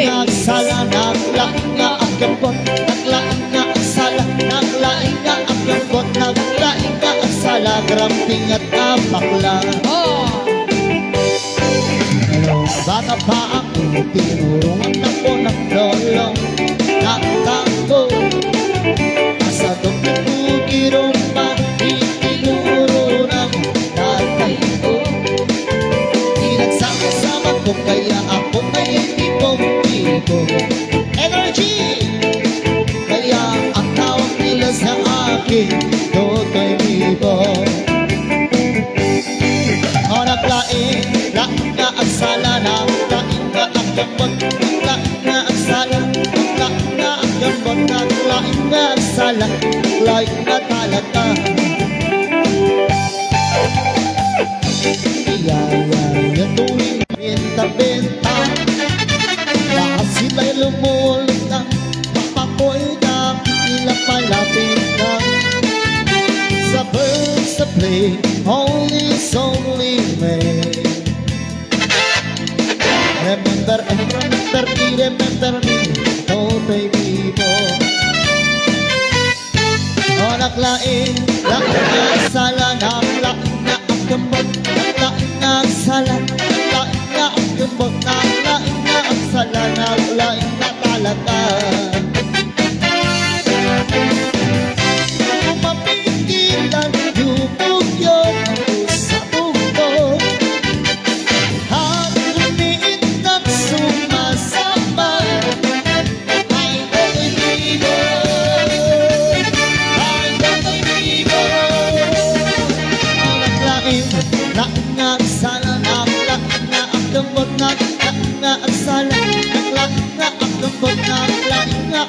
Nagsala, naglaing nga ang gambot. Naglaing nga ang sala, naglaing nga ang gambot. Naglaing nga ang sala, gramping at apakla. Bata pa ako, tinurungan ako ng lolong nagtango. Asa doon nagugirong pa, itinuro ng tatay ko. Pinagsama-sama ko, kaya ako ay tipong-tipo. Energy! Kaya ang tawag nila sa akin, Totoy Vivo. O naglaing, laing nga ang sala, naglaing nga ang gambot. Naglaing nga ang sala, naglaing nga ang gambot. Naglaing nga ang sala, naglaing nga talaga. Iyayaya tuwing benta-benta, lahat sila'y lumulog na, mapakoy na, tila palapit na. Sa birds to play, only is only made. Remember and remember me, Totoy Vivo. O naglaing, laing nga ang sala, naglaing nga ang gambot. Naglaing nga ang sala, naglaing nga ang gambot. Naglaing nga ang sala, naglaing nga talaga. Mapigilan yung yun sa mundo, ang lumiit ng sumasama ay Totoy Vivo, ay Totoy Vivo. Ang naglaing, laing nga ang sala, naglaing nga ang gambot. Naglaing nga ang sala, naglaing nga ang gambot. Naglaing nga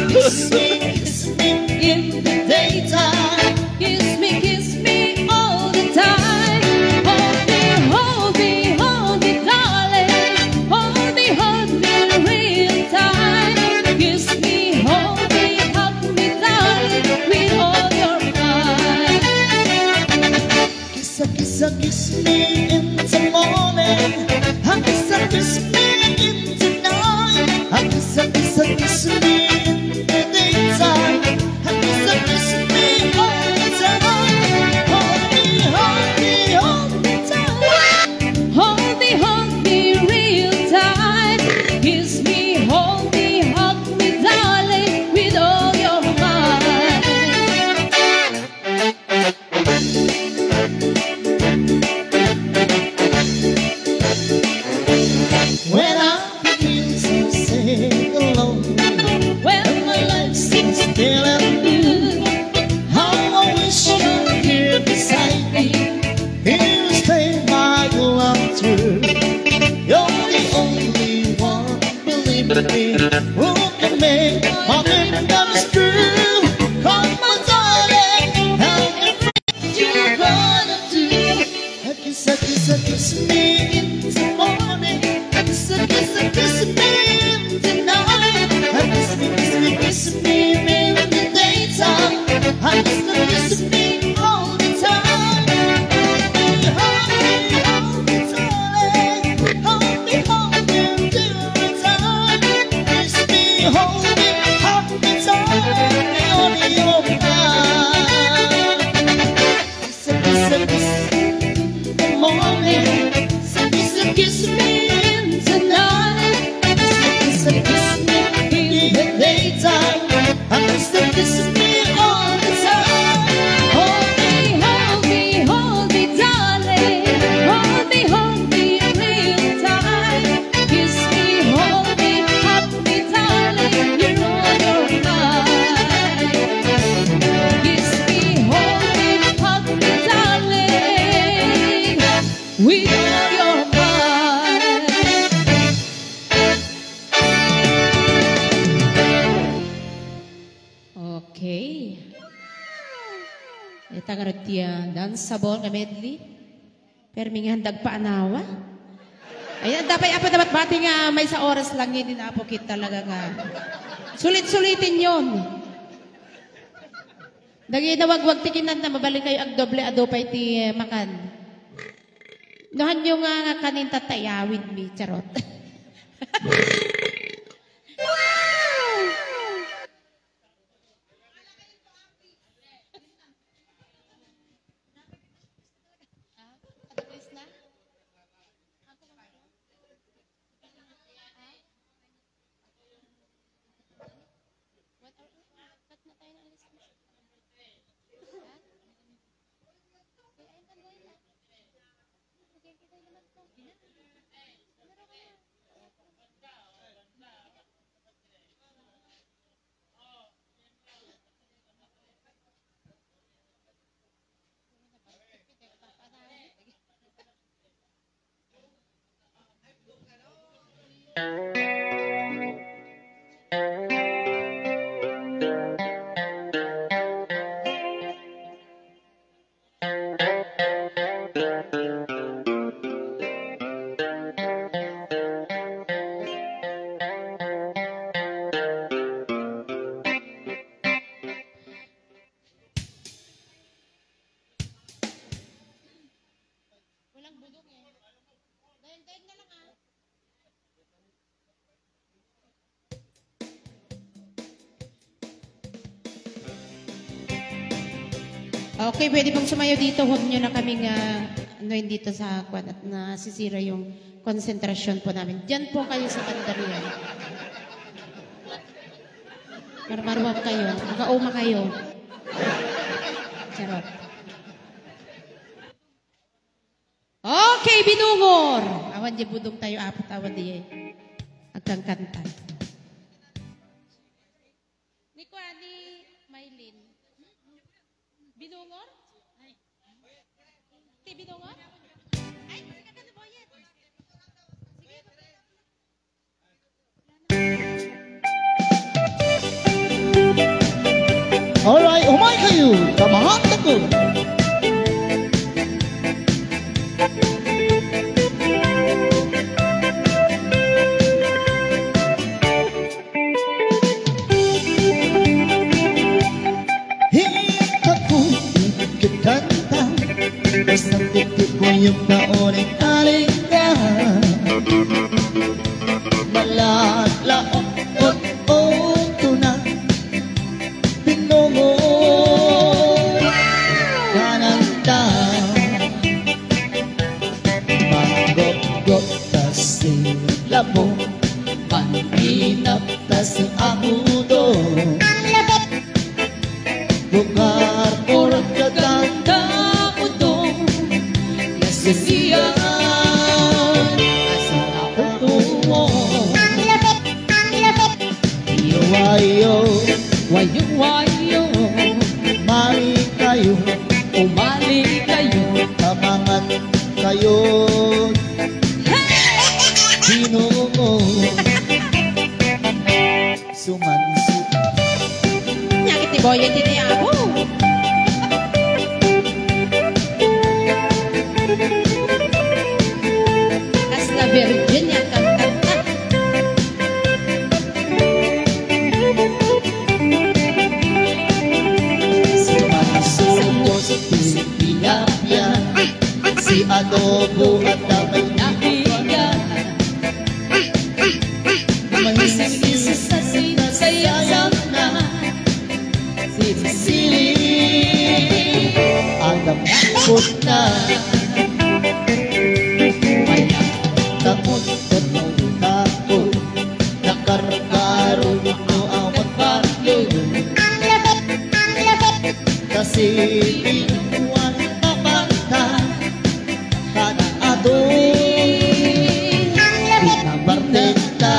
Kiss me in the daytime. Kiss me all the time. Hold me, darling. Hold me real time. Kiss me, hug me, darling, with all your might. Kiss me in the morning. Kiss me in the night. Kiss me in the daytime. Kiss me all the time. Hold me tight. Hold me real time. Kiss me, hug me, darling, with all your might. When I feel so sad alone, when my life seems still and blue, how I wish you're here beside me. Here to stay my love through. You're the only one, believe me, who can make my dreams true. Come on, darling, how you gonna do? Kiss me in the morning. Kiss me in the night. Kiss me in the daytime. Kiss me all the time. Hold me, darling. Hold me till the time. Kiss me, hold me darling, on your mind. Kiss in the morning. Kiss me in the night. Kiss me in the daytime. Kiss me all the time. Hold me, darling. Hold me real time. Kiss me, hold me, darling, you're on your mind. Kiss me, hold me, darling, with all your might. Okay. Ito nga rin danceable nga medley. Pero may handag pa anawa. Ayan, dapat bati nga may sa oras lang yun din apo kit talaga nga. Sulit-sulitin yun. Dagi na wag tikinan na mabalik kayo ag doble adopay ti makan. Nohan yung nga kanin tatayawid mi, charot. Okay, pwede pong sumayo dito. Huwag nyo na kaming dito sa kwan at nasisira yung konsentrasyon po namin. Diyan po kayo sa bandarian. Marmarwap kayo. Makauma kayo. Charot. Okay, binungor. Awan di budong tayo apat. Awan di agkang kanta. Ni Maylin. Binungor? Ti binungor? Ay, sige ka na boyet. Sige. kayo, kamahata ko. Kanta basta titip ko yung kaulit-alik ka. Malalaot o tunang pinungo kananta. Magot-got tas labo, paninap tas amudo. Lugar por kaganda ko dong nasisiyan asa ako tungo. Iyo-wayo, wayo-wayo, mali kayo, umali kayo, tamangan kayo. Ginoo sumansi. Nyakit ni Boy, hindi niya ako. As na Virginia kanta. Sumansugos, si Pilapya, si Adobo at damay nahigan. Mahisisi sa sinasayang na Sili Adam puta Maya Takot takot nakarkaro ito awat baryo. Kasi pinuwan kapanta kada adoy pinabartenta.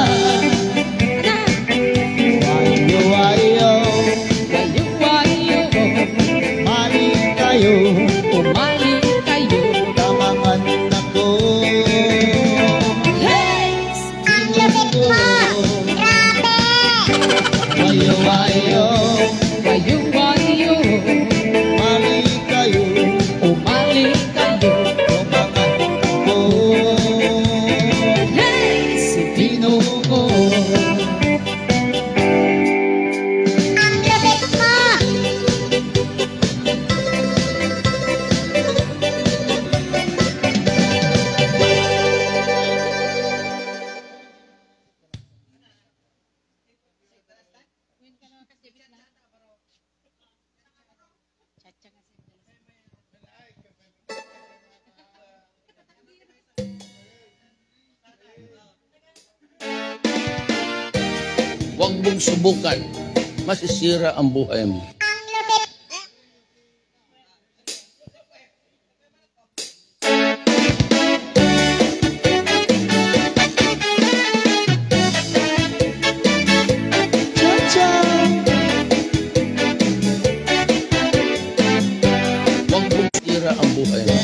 Wayo-wayo, Wayo-wayo, mali kayo, umali kayo. tamangan ako. Wayo-wayo, Wayo-wayo, mali kayo, umali kayo. tamangan ako. Si Pinuno. Huwag mong subukan. Masisira ang buhay mo. Huwag mong sira ang buhay mo.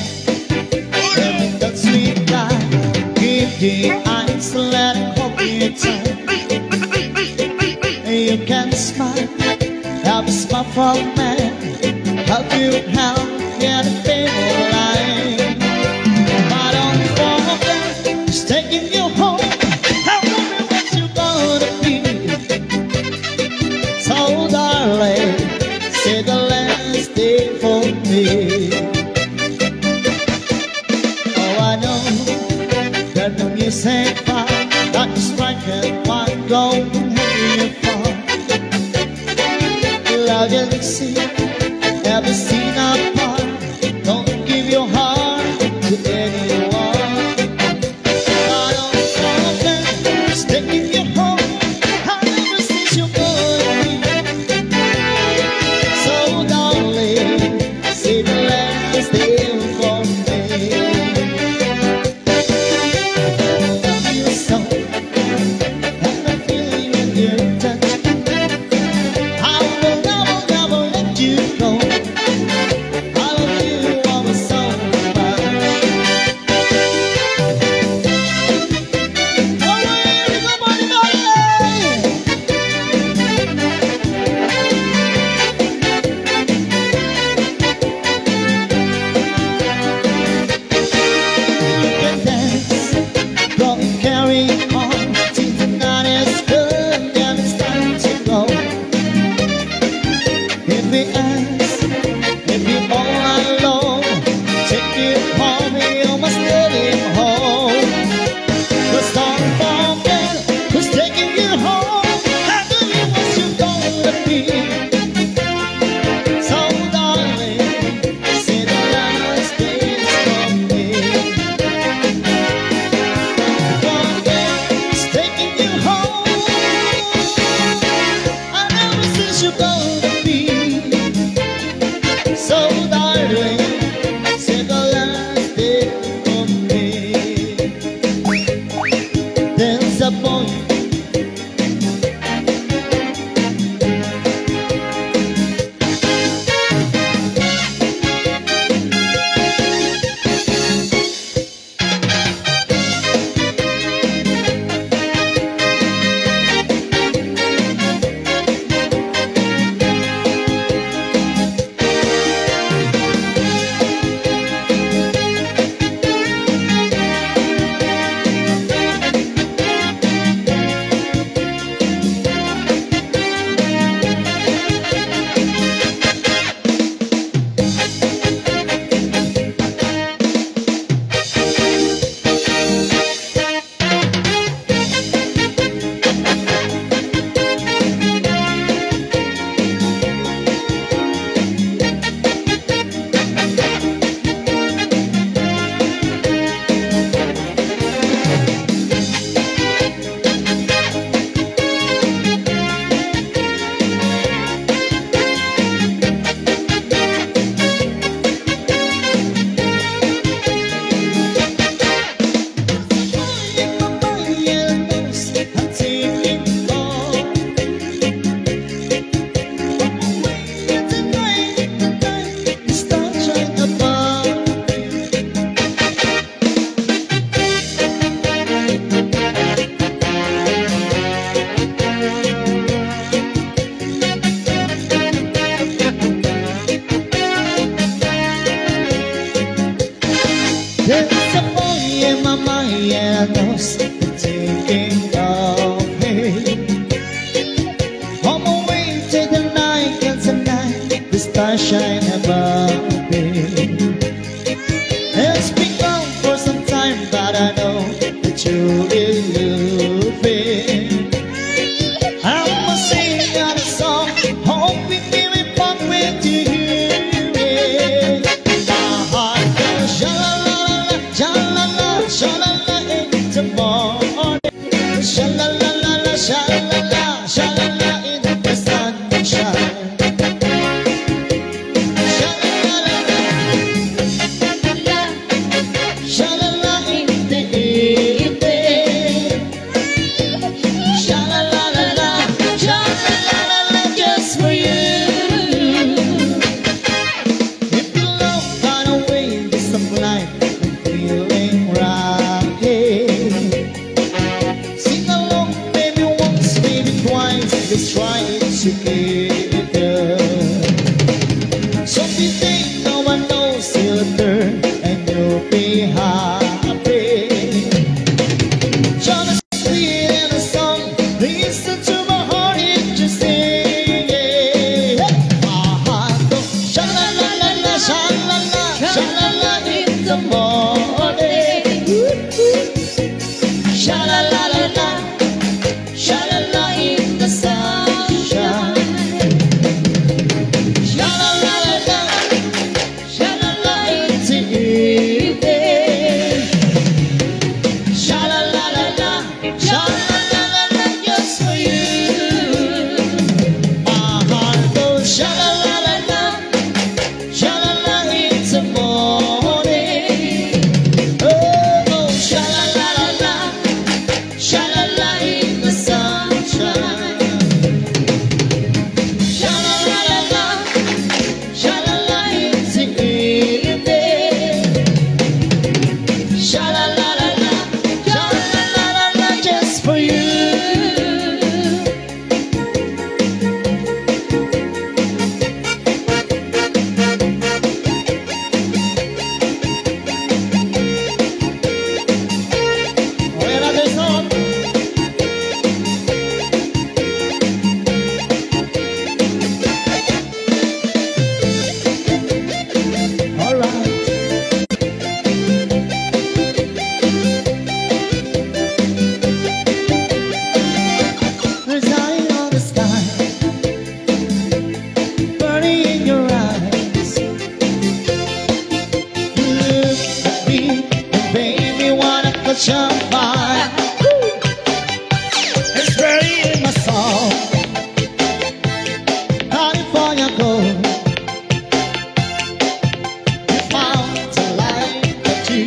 Having that sweet guy, give the eyes, let hope you time. You can smile, have a smile for man, help you help get a better life. But don't forget, it's taking you home. How long what you gonna be? So darling, say the last day for me. Oh, I know that the music far, that is striking one go here far. Love and see, never seen apart. Don't give your heart to anyone. I don't forget, it's taking you home. I never see you going. So darling, say the last day for me. You so, and I feel you in your touch. I will never, never let you disappoint. There's a boy in my mind and knows the taking of me. On my way to the night and tonight the stars shine above me. It's been gone for some time, but I know that you will be. I'm singing out a song, hoping we will bump with you. My heart goes sha-la-la-la, sha-la-la, sha-la-la in the morning. Sha-la-la-la, sha-la-la, sha-la-la in the sunshine. Sha-la-la in the evening. Sha-la-la-la-la, sha-la-la-la-la just for you. If you love find a way to supply I'm feeling right. Sing along, baby, once, baby, twice. Let's try it together. Someday no one knows you'll turn and you'll be happy. Join us in a song, listen to my heart, it just singing. My heart goes sha-la-la-la-la, sha-la-la, sha-la-la in the morning. Sha-la-la-la-la, sha-la-la in the sunshine. Sha-la-la-la-la, sha-la-la in the evening. Sha-la-la-la-la, sha-la-la-la-la just for you. My heart goes sha-la-la-la-la, sha-la-la in the morning. Oh, sha-la-la-la-la, sha-la-la in the sunshine. Sha-la-la-la-la, sha-la-la in the evening. Sha-la-la-la-la, sha-la-la-la-la just for you. Where are they from? All right. There's light on the sky, burning in your eyes. You look at me and baby wanna catch on fire. It's burning in my soul, California gold. You found the light that you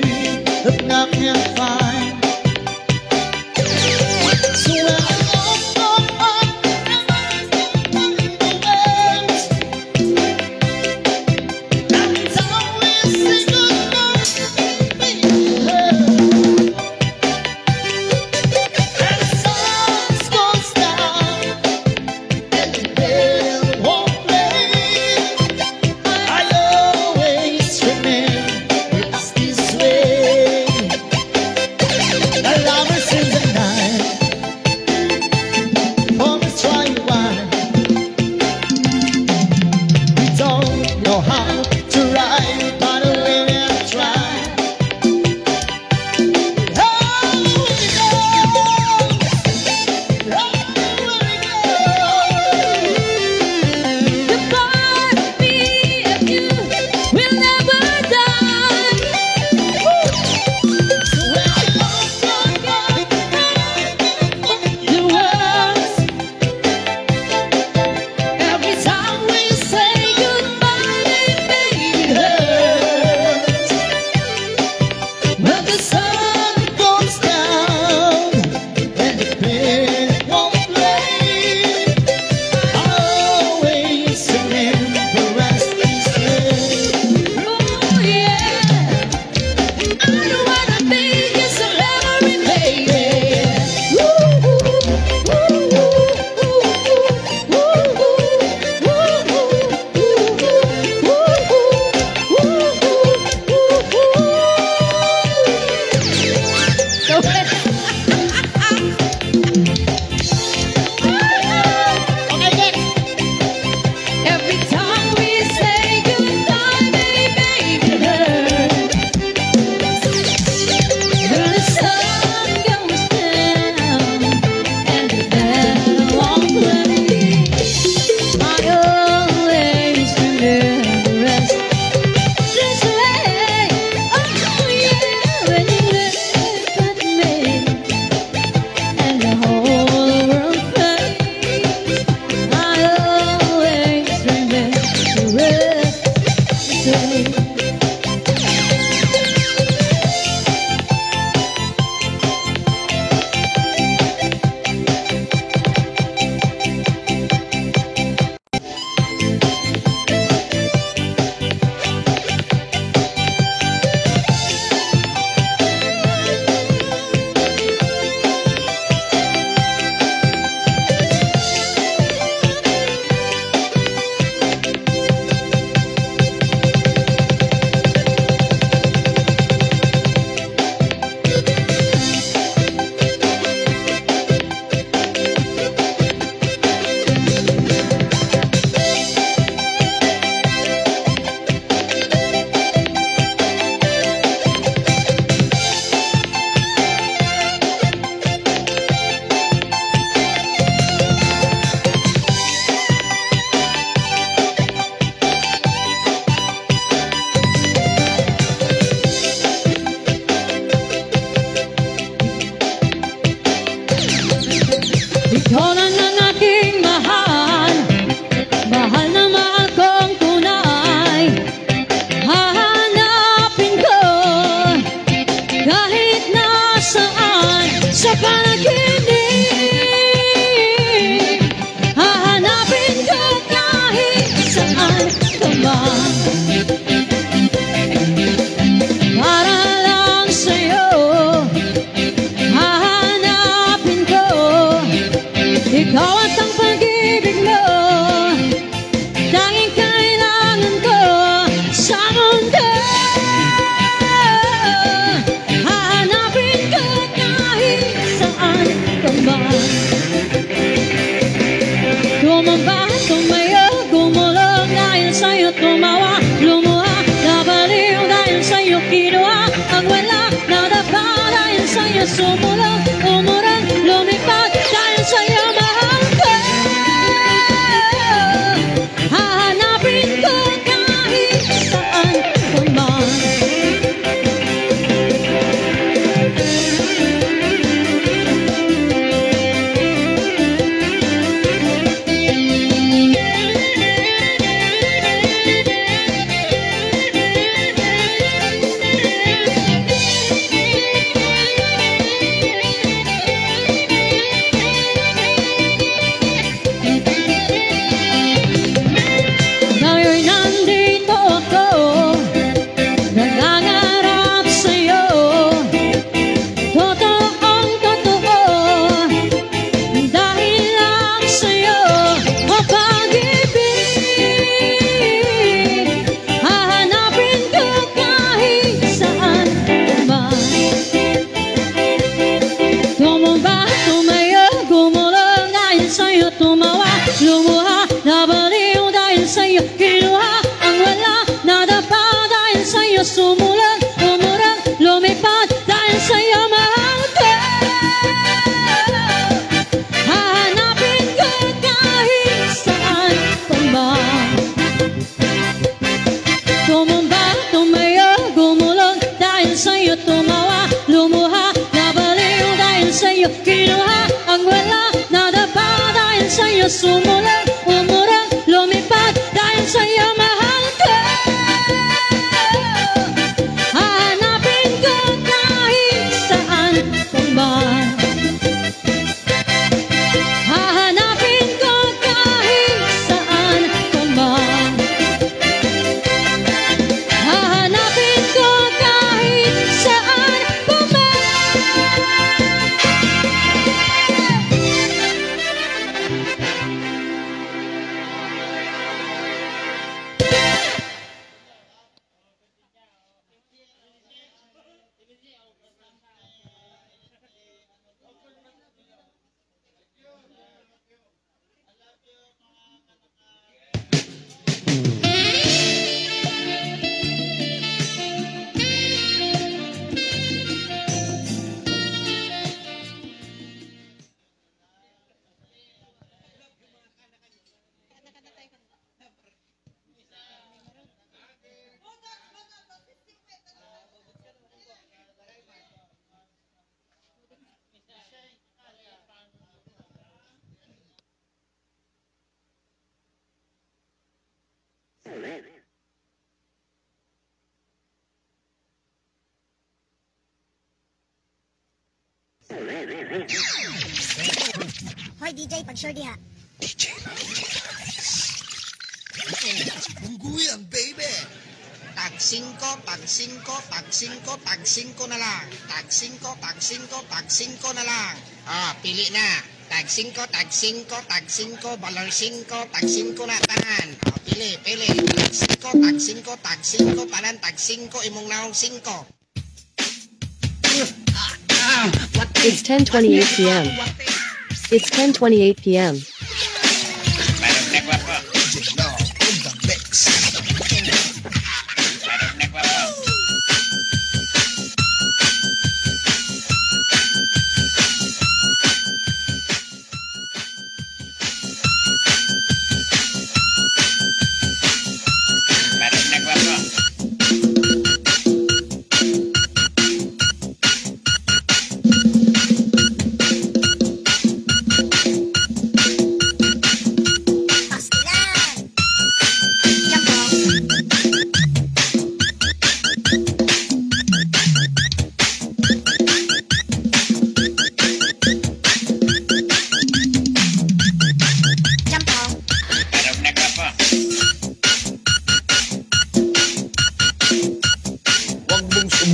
have not can find. Ikaw lang ang aking mahal, mahal na mahal kong tunay. Hahanapin ko kahit nasaan sa panaginip. Hahanapin ko kahit saan ka man. Para lang sa'yo hahanapin ko. Ikaw at ang pag-ibig mo, tanging kailangan ko sa mundo. Hahanapin ko kahit saan ka man. Tumamba, tumayo, gumulong dahil sa'yo tumawa, lumuha, nabaliw dahil sa'yo kinuha, ang wala, nadapa dahil sa'yo sumulong, umurang, lumipad dahil sa'yo mahal ko. Hahanapin ko kahit saan ka man. Ngayon nandito ako, nangangarap sa'yo. Totoong totoo, dahil lang sa'yo ang pag-ibig. Hahanapin ko kahit saan ka man. Tumumba, tumayo, gumulong dahil sa'yo tumawa, lumuha, nabaliw dahil sa'yo kinuha, ang wala, nadapa dahil sa'yo sumulong, umurang, lumipad dahil sa'yo mahal ko. Hahanapin ko kahit saan pa man. Tumumba, tumayo, gumulong dahil sa'yo tumawa, lumuha, nabaliw dahil sa'yo kinuha, ang wala, nadapa dahil sa'yo sumulong, umurang, lumipad dahil sa'yo mahal ko. Hahanapin ko kahit saan pa man. Hahanapin ko kahit saan pa man. Hahanapin ko kahit saan pa man. Hoy DJ, pag-sure diha. Ungguyan, baby! Tag 5, tag 5, tag 5, tag 5 na lang. Tag 5, tag 5, tag 5 na lang. Pili na. Tag 5, tag 5, tag 5, balor 5, tag 5 na tanan. Pili. Tag 5, tag 5, tag 5, tanan, tag 5, imong naong 5. It's 10:28 p.m. It's 10:28 p.m.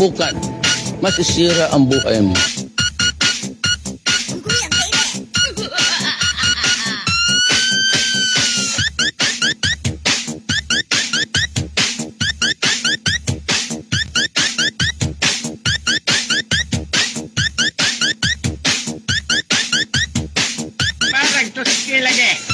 subukan, masisira ang buhay mo. Parang tuski lagi.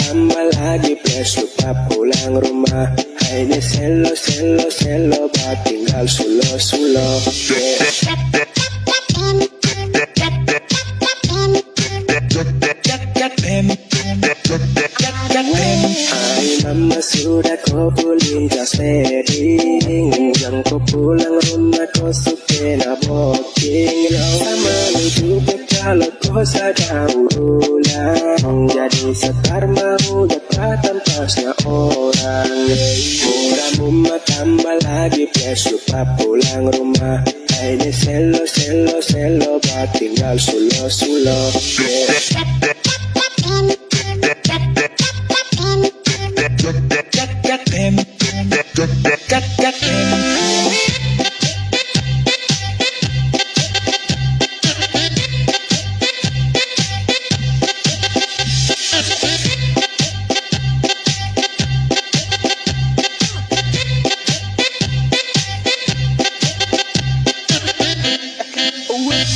Tambah lagi plus lupa pulang rumah. Hai ni selo selo selo bat tinggal sulo sulo. Hai mama sudah kau pulih jas wedding. Yang kau pulang rumah kau suka na booking. Sama lu juga kalau kau sadar ulang. Jadi setar mau dapat tempatnya orang. Murah mumah tambah lagi plus lupa pulang rumah. Hai ni selo selo selo bat tinggal sulo sulo.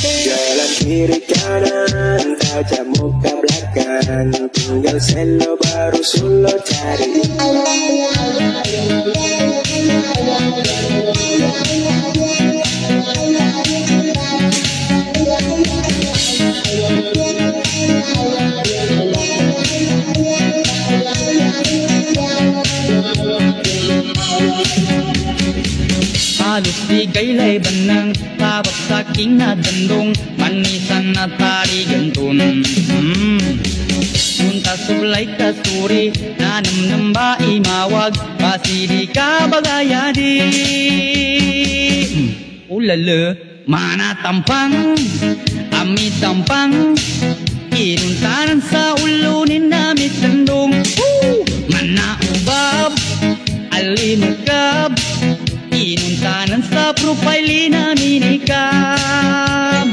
Jalan kiri kanan, tajam muka belakang. Tinggal selo baru sulo cari. Halos di gaylay banang tabak sa aking nagandong manisan na tari gantun. Punta sublay kasuri nanam ba imawag pasidi ka bagayadi. Ulala mana tampang amit tampang inuntanan sa ulunin namit tandong. Mana ubab alinugab inuntanan sa profile na minikab.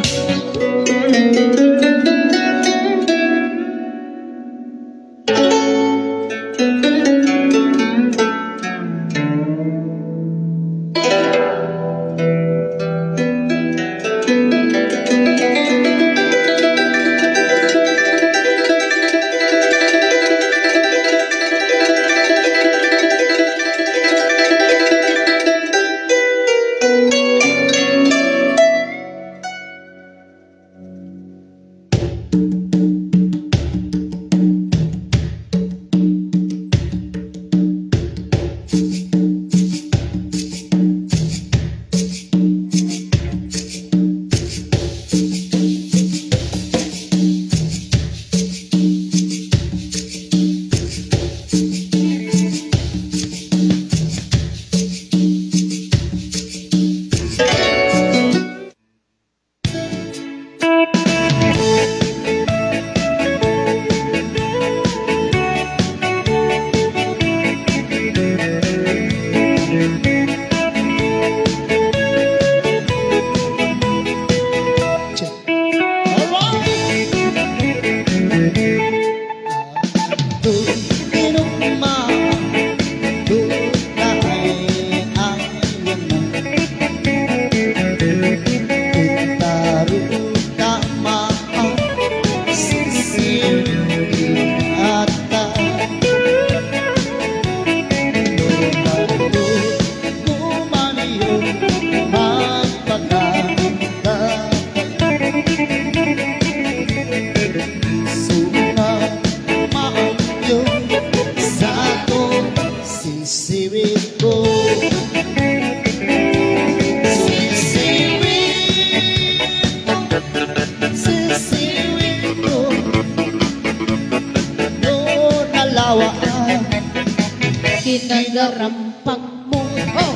nagarampag mo. Oh!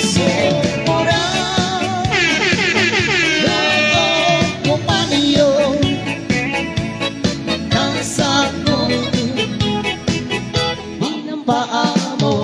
Sobra loob ko maniyo nasa ng paa mo.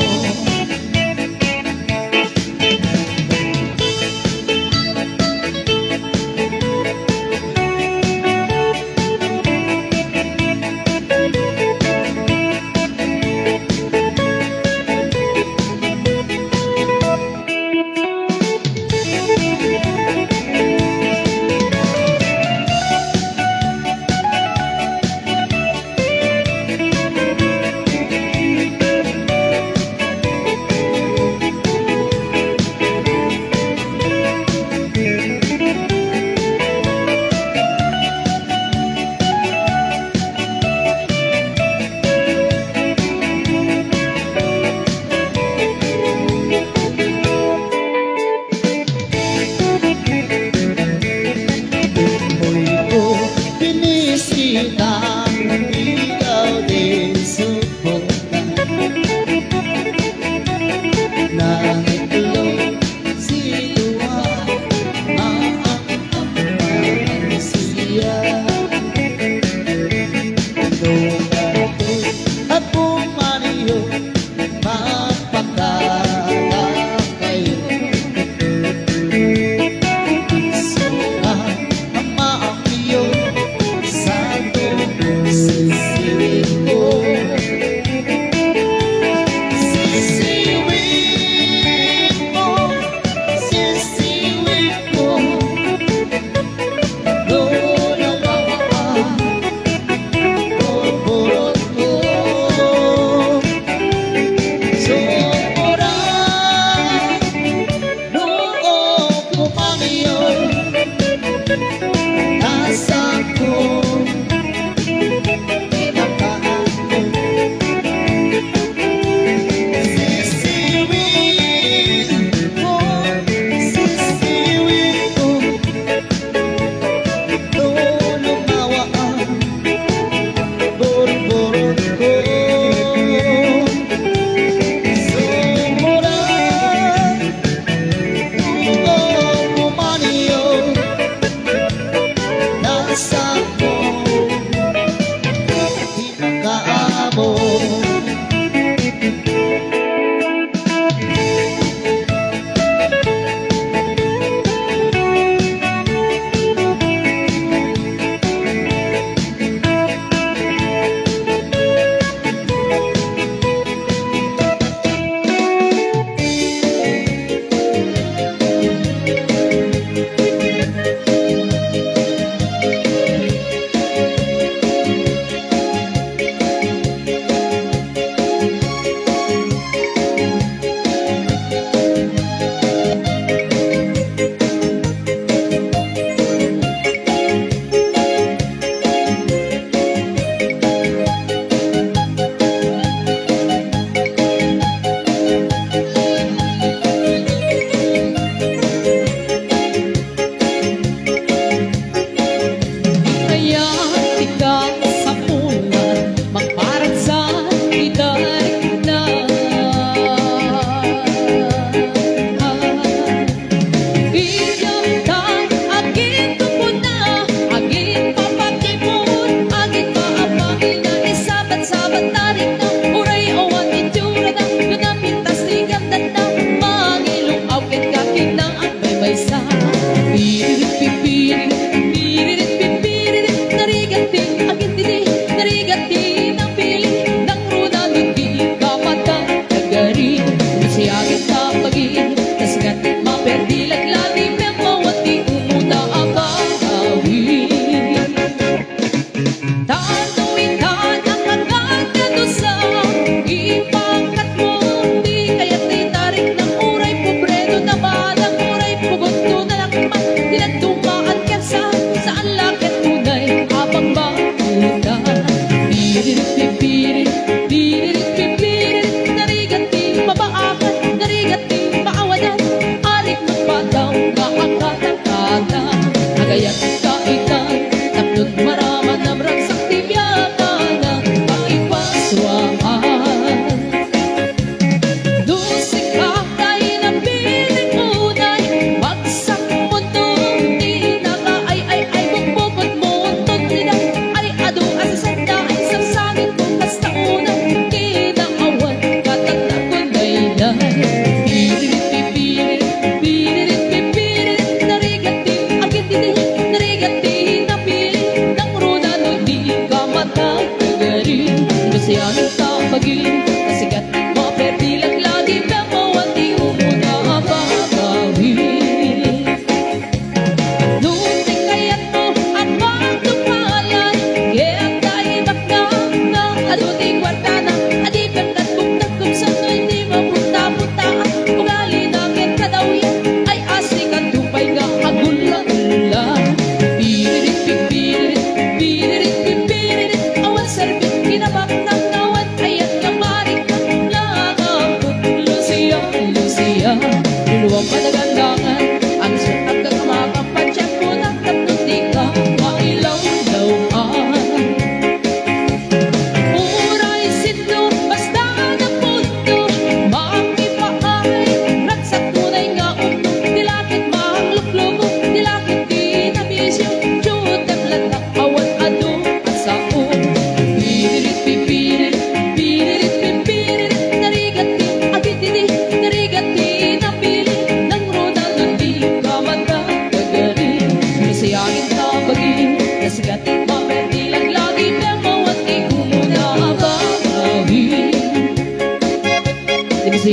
Pugot ko na lang man,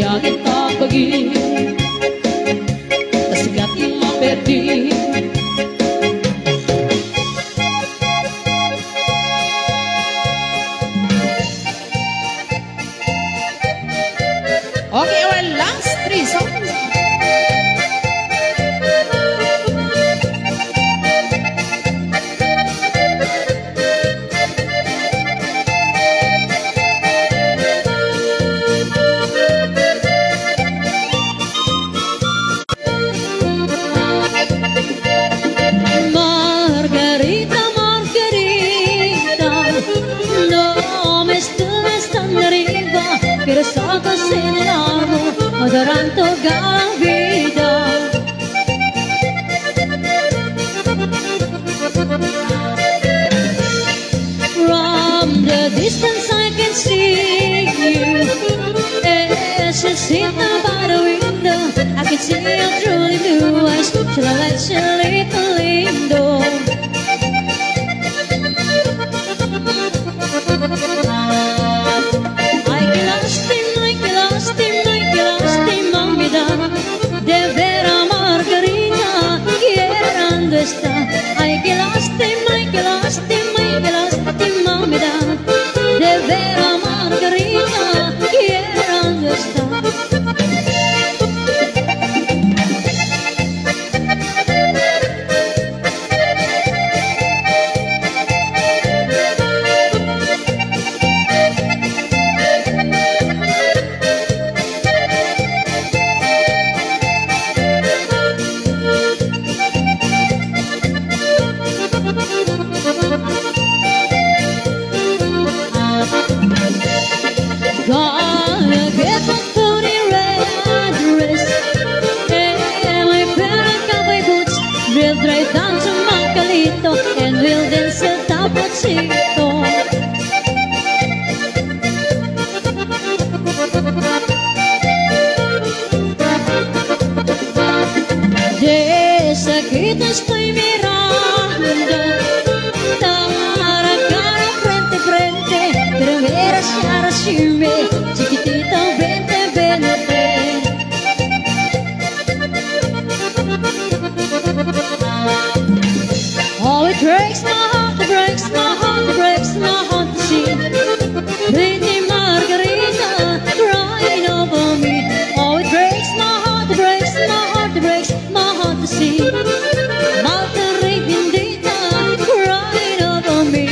Siagin tapagi Kasigat yung maperdi Okay, our last 3 songs. Margarita, Margarita, no me estuves tan arriba, pero sacas en el agua, adoranto la vida. From the distance I can see you, as you sit by the window, I can see your truly blue eyes, shall I let you little window? De vera Margarita, ¿dónde está? Ay, qué lástima, me da. De vera Margarita, ¿dónde está? Gonna get my pony red dress and my pair of cowboy boots. We'll drive down to Macalito and we'll dance el tapachito. Desde aquí te estoy mirando, cara a cara, frente a frente, pero verás cara sin ver, chiquitita, vente, vente. Oh, it breaks my heart, it breaks my heart, it breaks my heart to see pretty Margarita crying over me. Oh, it breaks my heart, it breaks my heart, it breaks my heart to see Margarita bendita crying over me.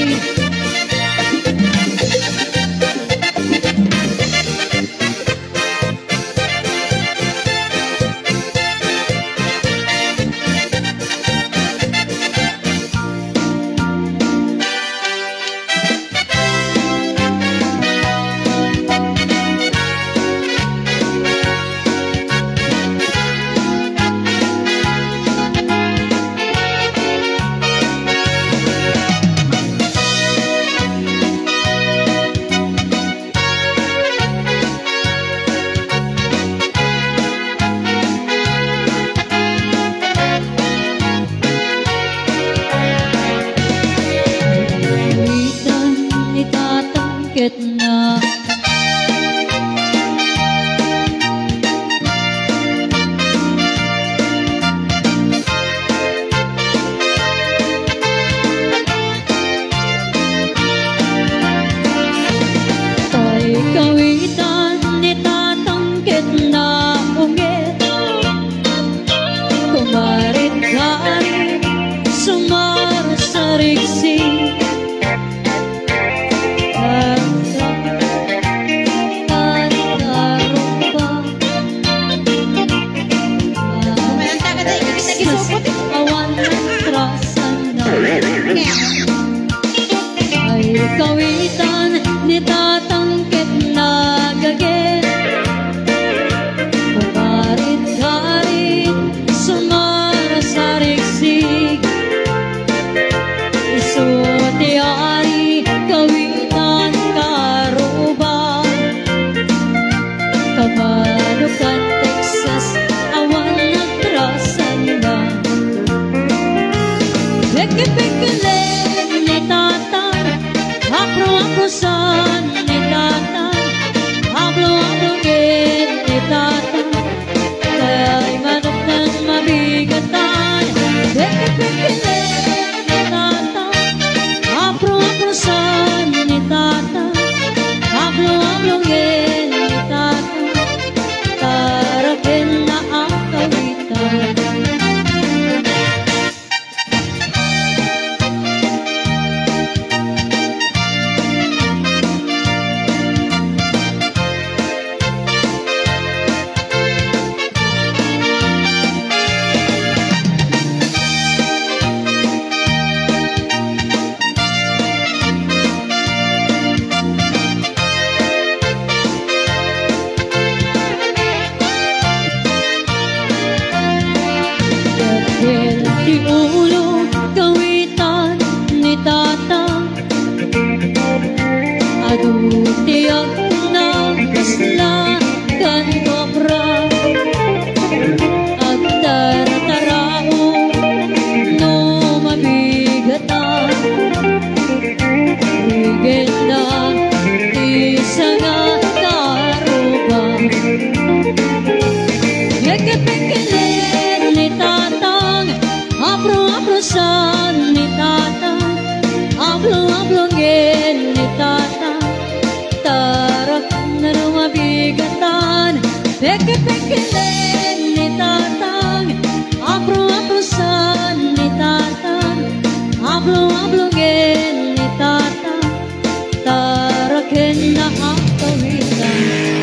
hablusan ni tata, hablong-hablongin ni tata, tarak na lumabigatan, peke-pekinin ni tatang, hablo-hablusan ni tatang, hablong-hablongin ni tata, tarakin na hakawitan.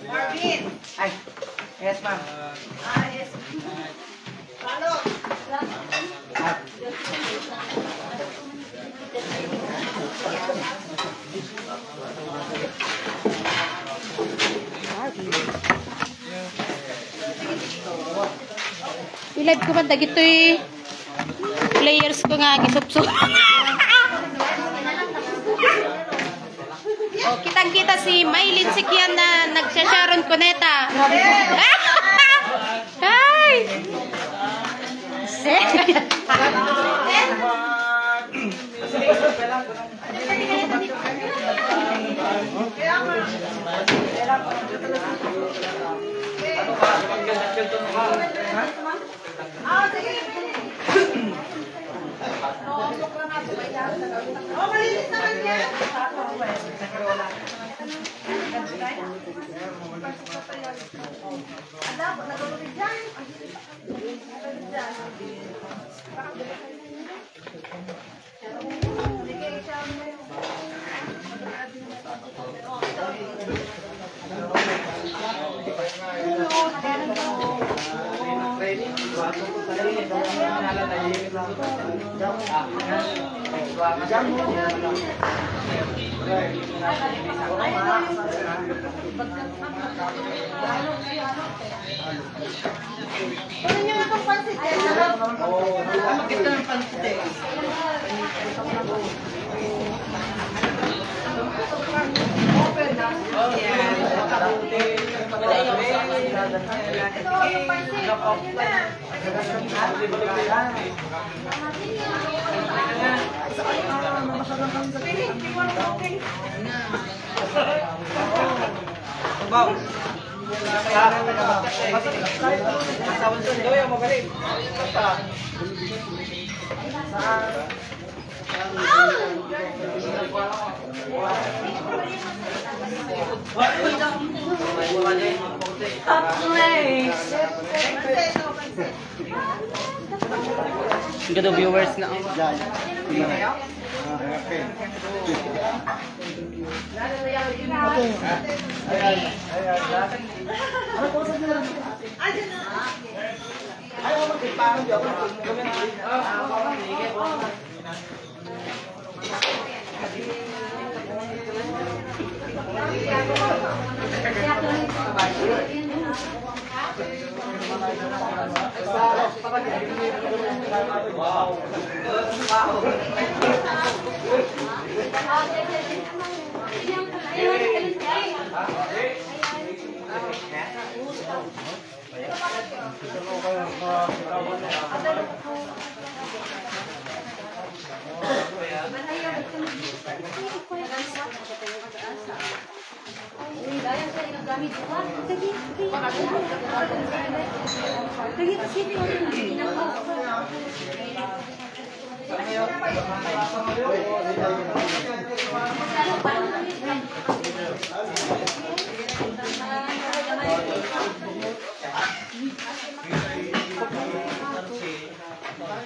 Marvin! Ay, yes ma'am. Yes. Palo! I-live ko man dagitoy players ko nga gisupsup. Oh, kitang-kita si Maylin Sikyan na nagsasharon kuneta. Hi! Oh, malinis naman yan. Ano nyo itong pansit yan? Magkita ng pansit eh. Gado viewers na.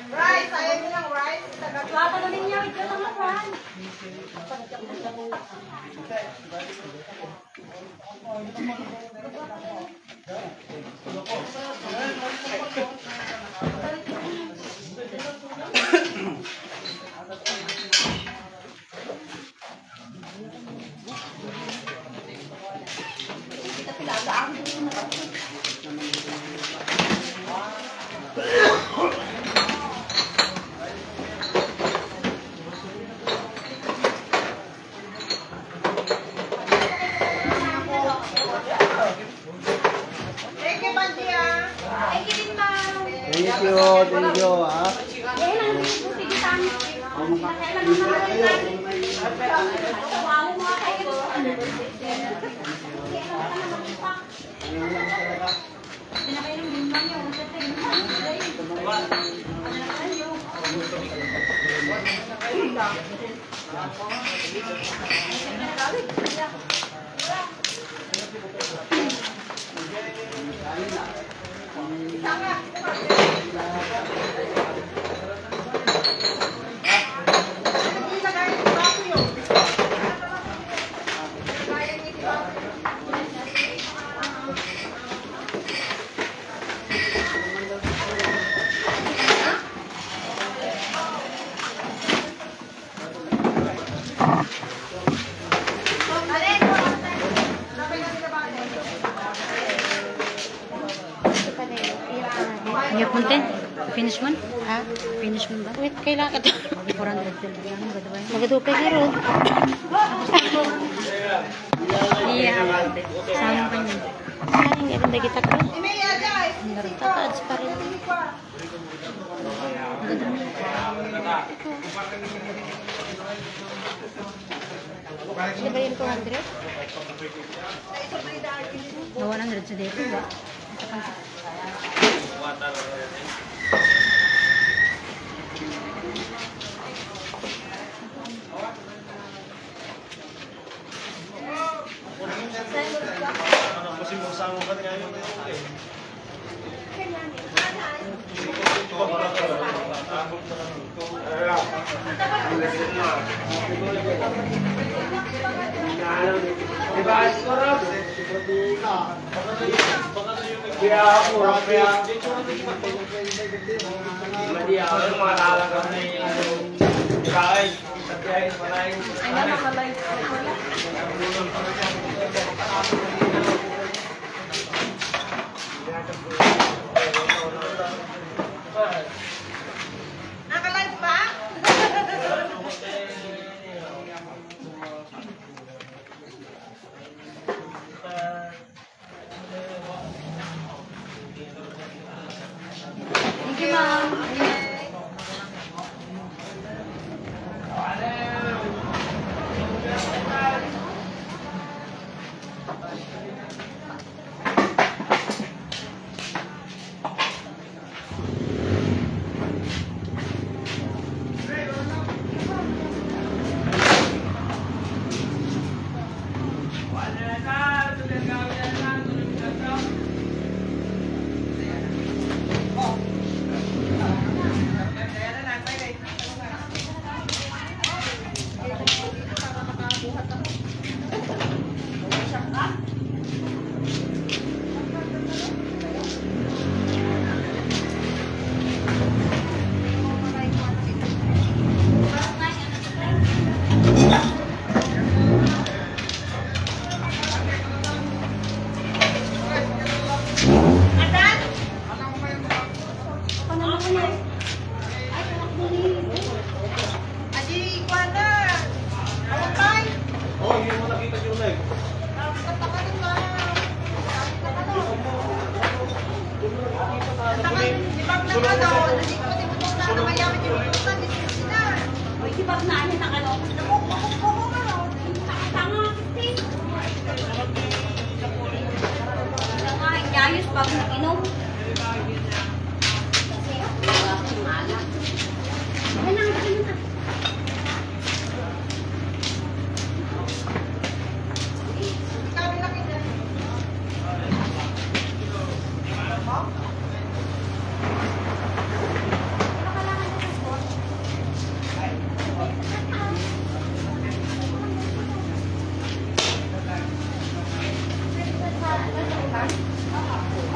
Rice, ayaw mo ng rice. Tagatlata na ninyo, ito lang naman. Thank you, Bandia. Thank you din, ma'am. Thank you, ha. Yan ang sige sa amin. Nakailan mo naman natin. Wow, mga kayo. Yung content? Finish mo? Ha? Finish mo ba? Wait, kailangan ito. 400 sila. Ano ba ito ba? Magadupay ka ron. Iya. Sama ka niya. Ay, hindi ba kita ka? Tatads pa rin. Di ba yung 200? Na 100 sa dito ba? Nakalive ba? Thank you, ma'am. Ayos pag inom.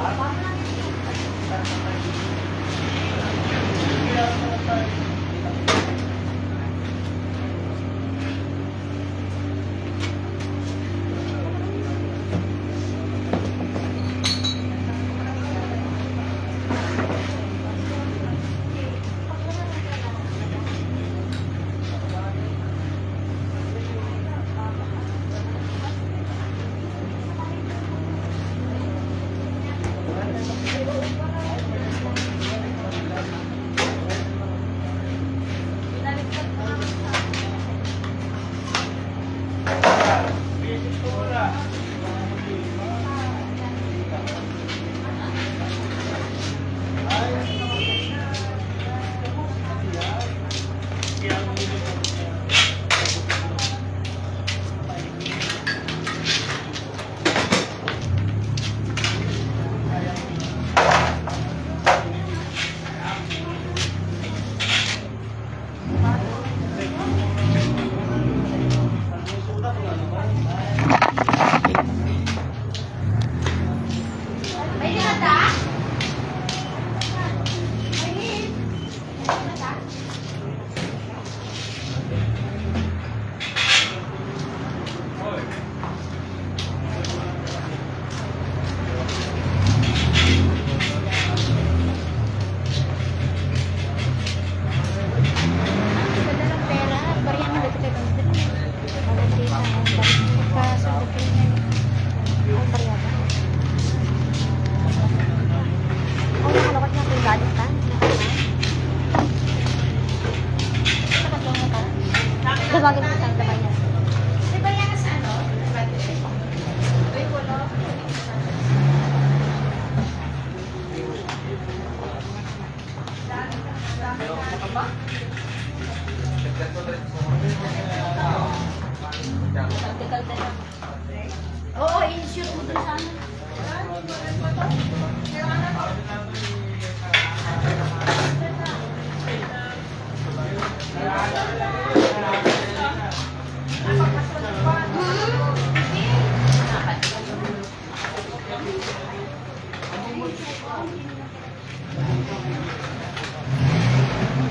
Apa? Oo, in-shoot mo dun sana.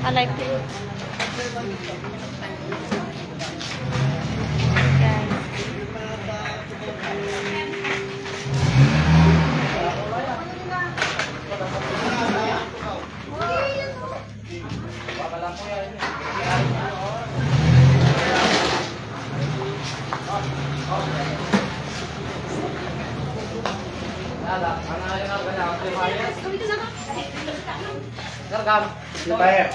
I like it. Rekam. Dibayar.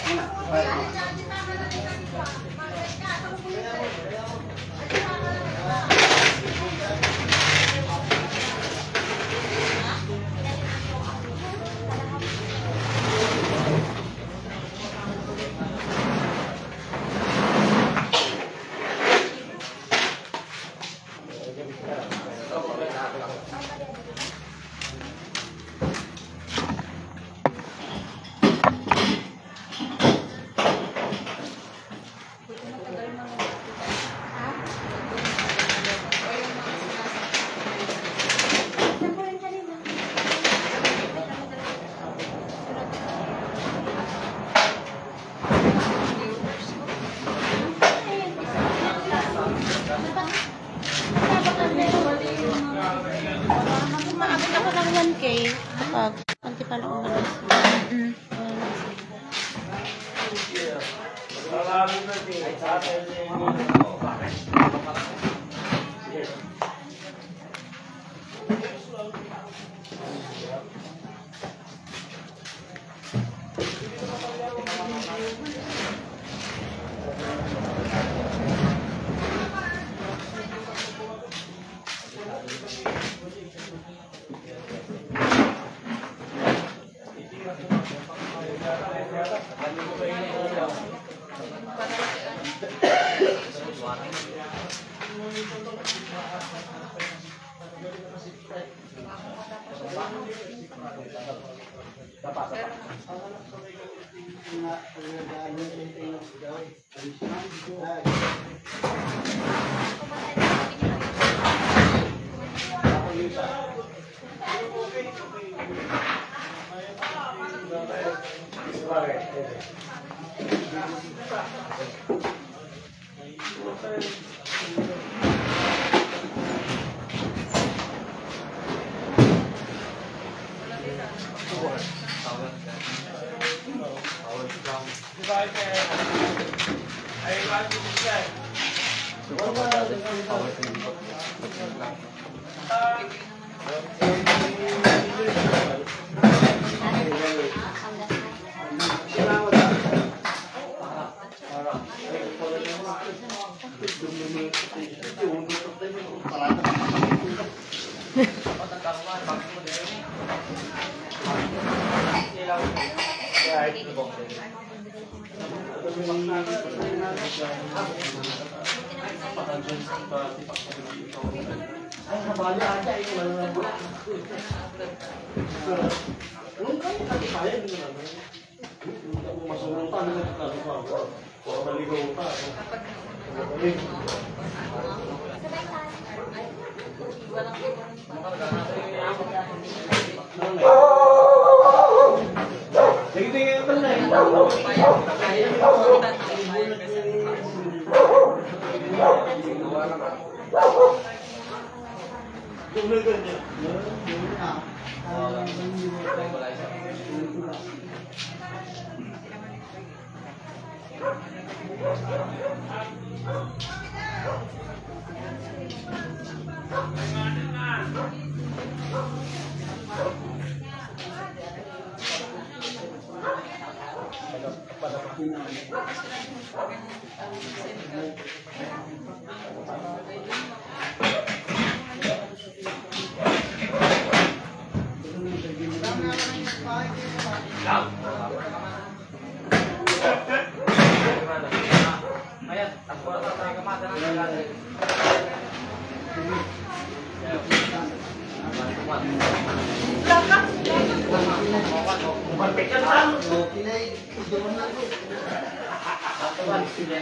Maabot ako ng 1K kapag konti pa lang ang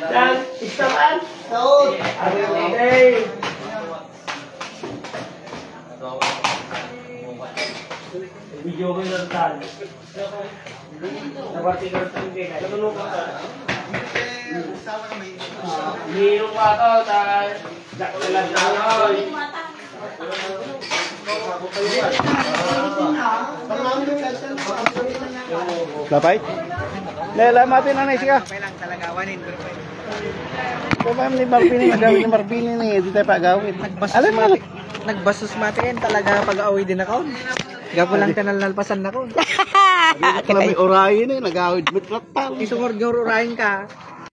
Dan, istaman. Taon. Okay. Video ko yung tal. Nabarti ka rin kayo. Natulog ka. Mayroon pa ito. Jack na lang na. Lapay? Lela, mati na na siya. Kailang talaga, wanin. Kaya ni Marpini, magawin ni Marpini ni, hindi tayo pagawin. Nagbasos mati yan talaga pag-away din ako. Gapo lang kanal-nalpasan na ko. Kaya may orayin eh, nag-awid. Mitrat pa. Isungor-urayin ka.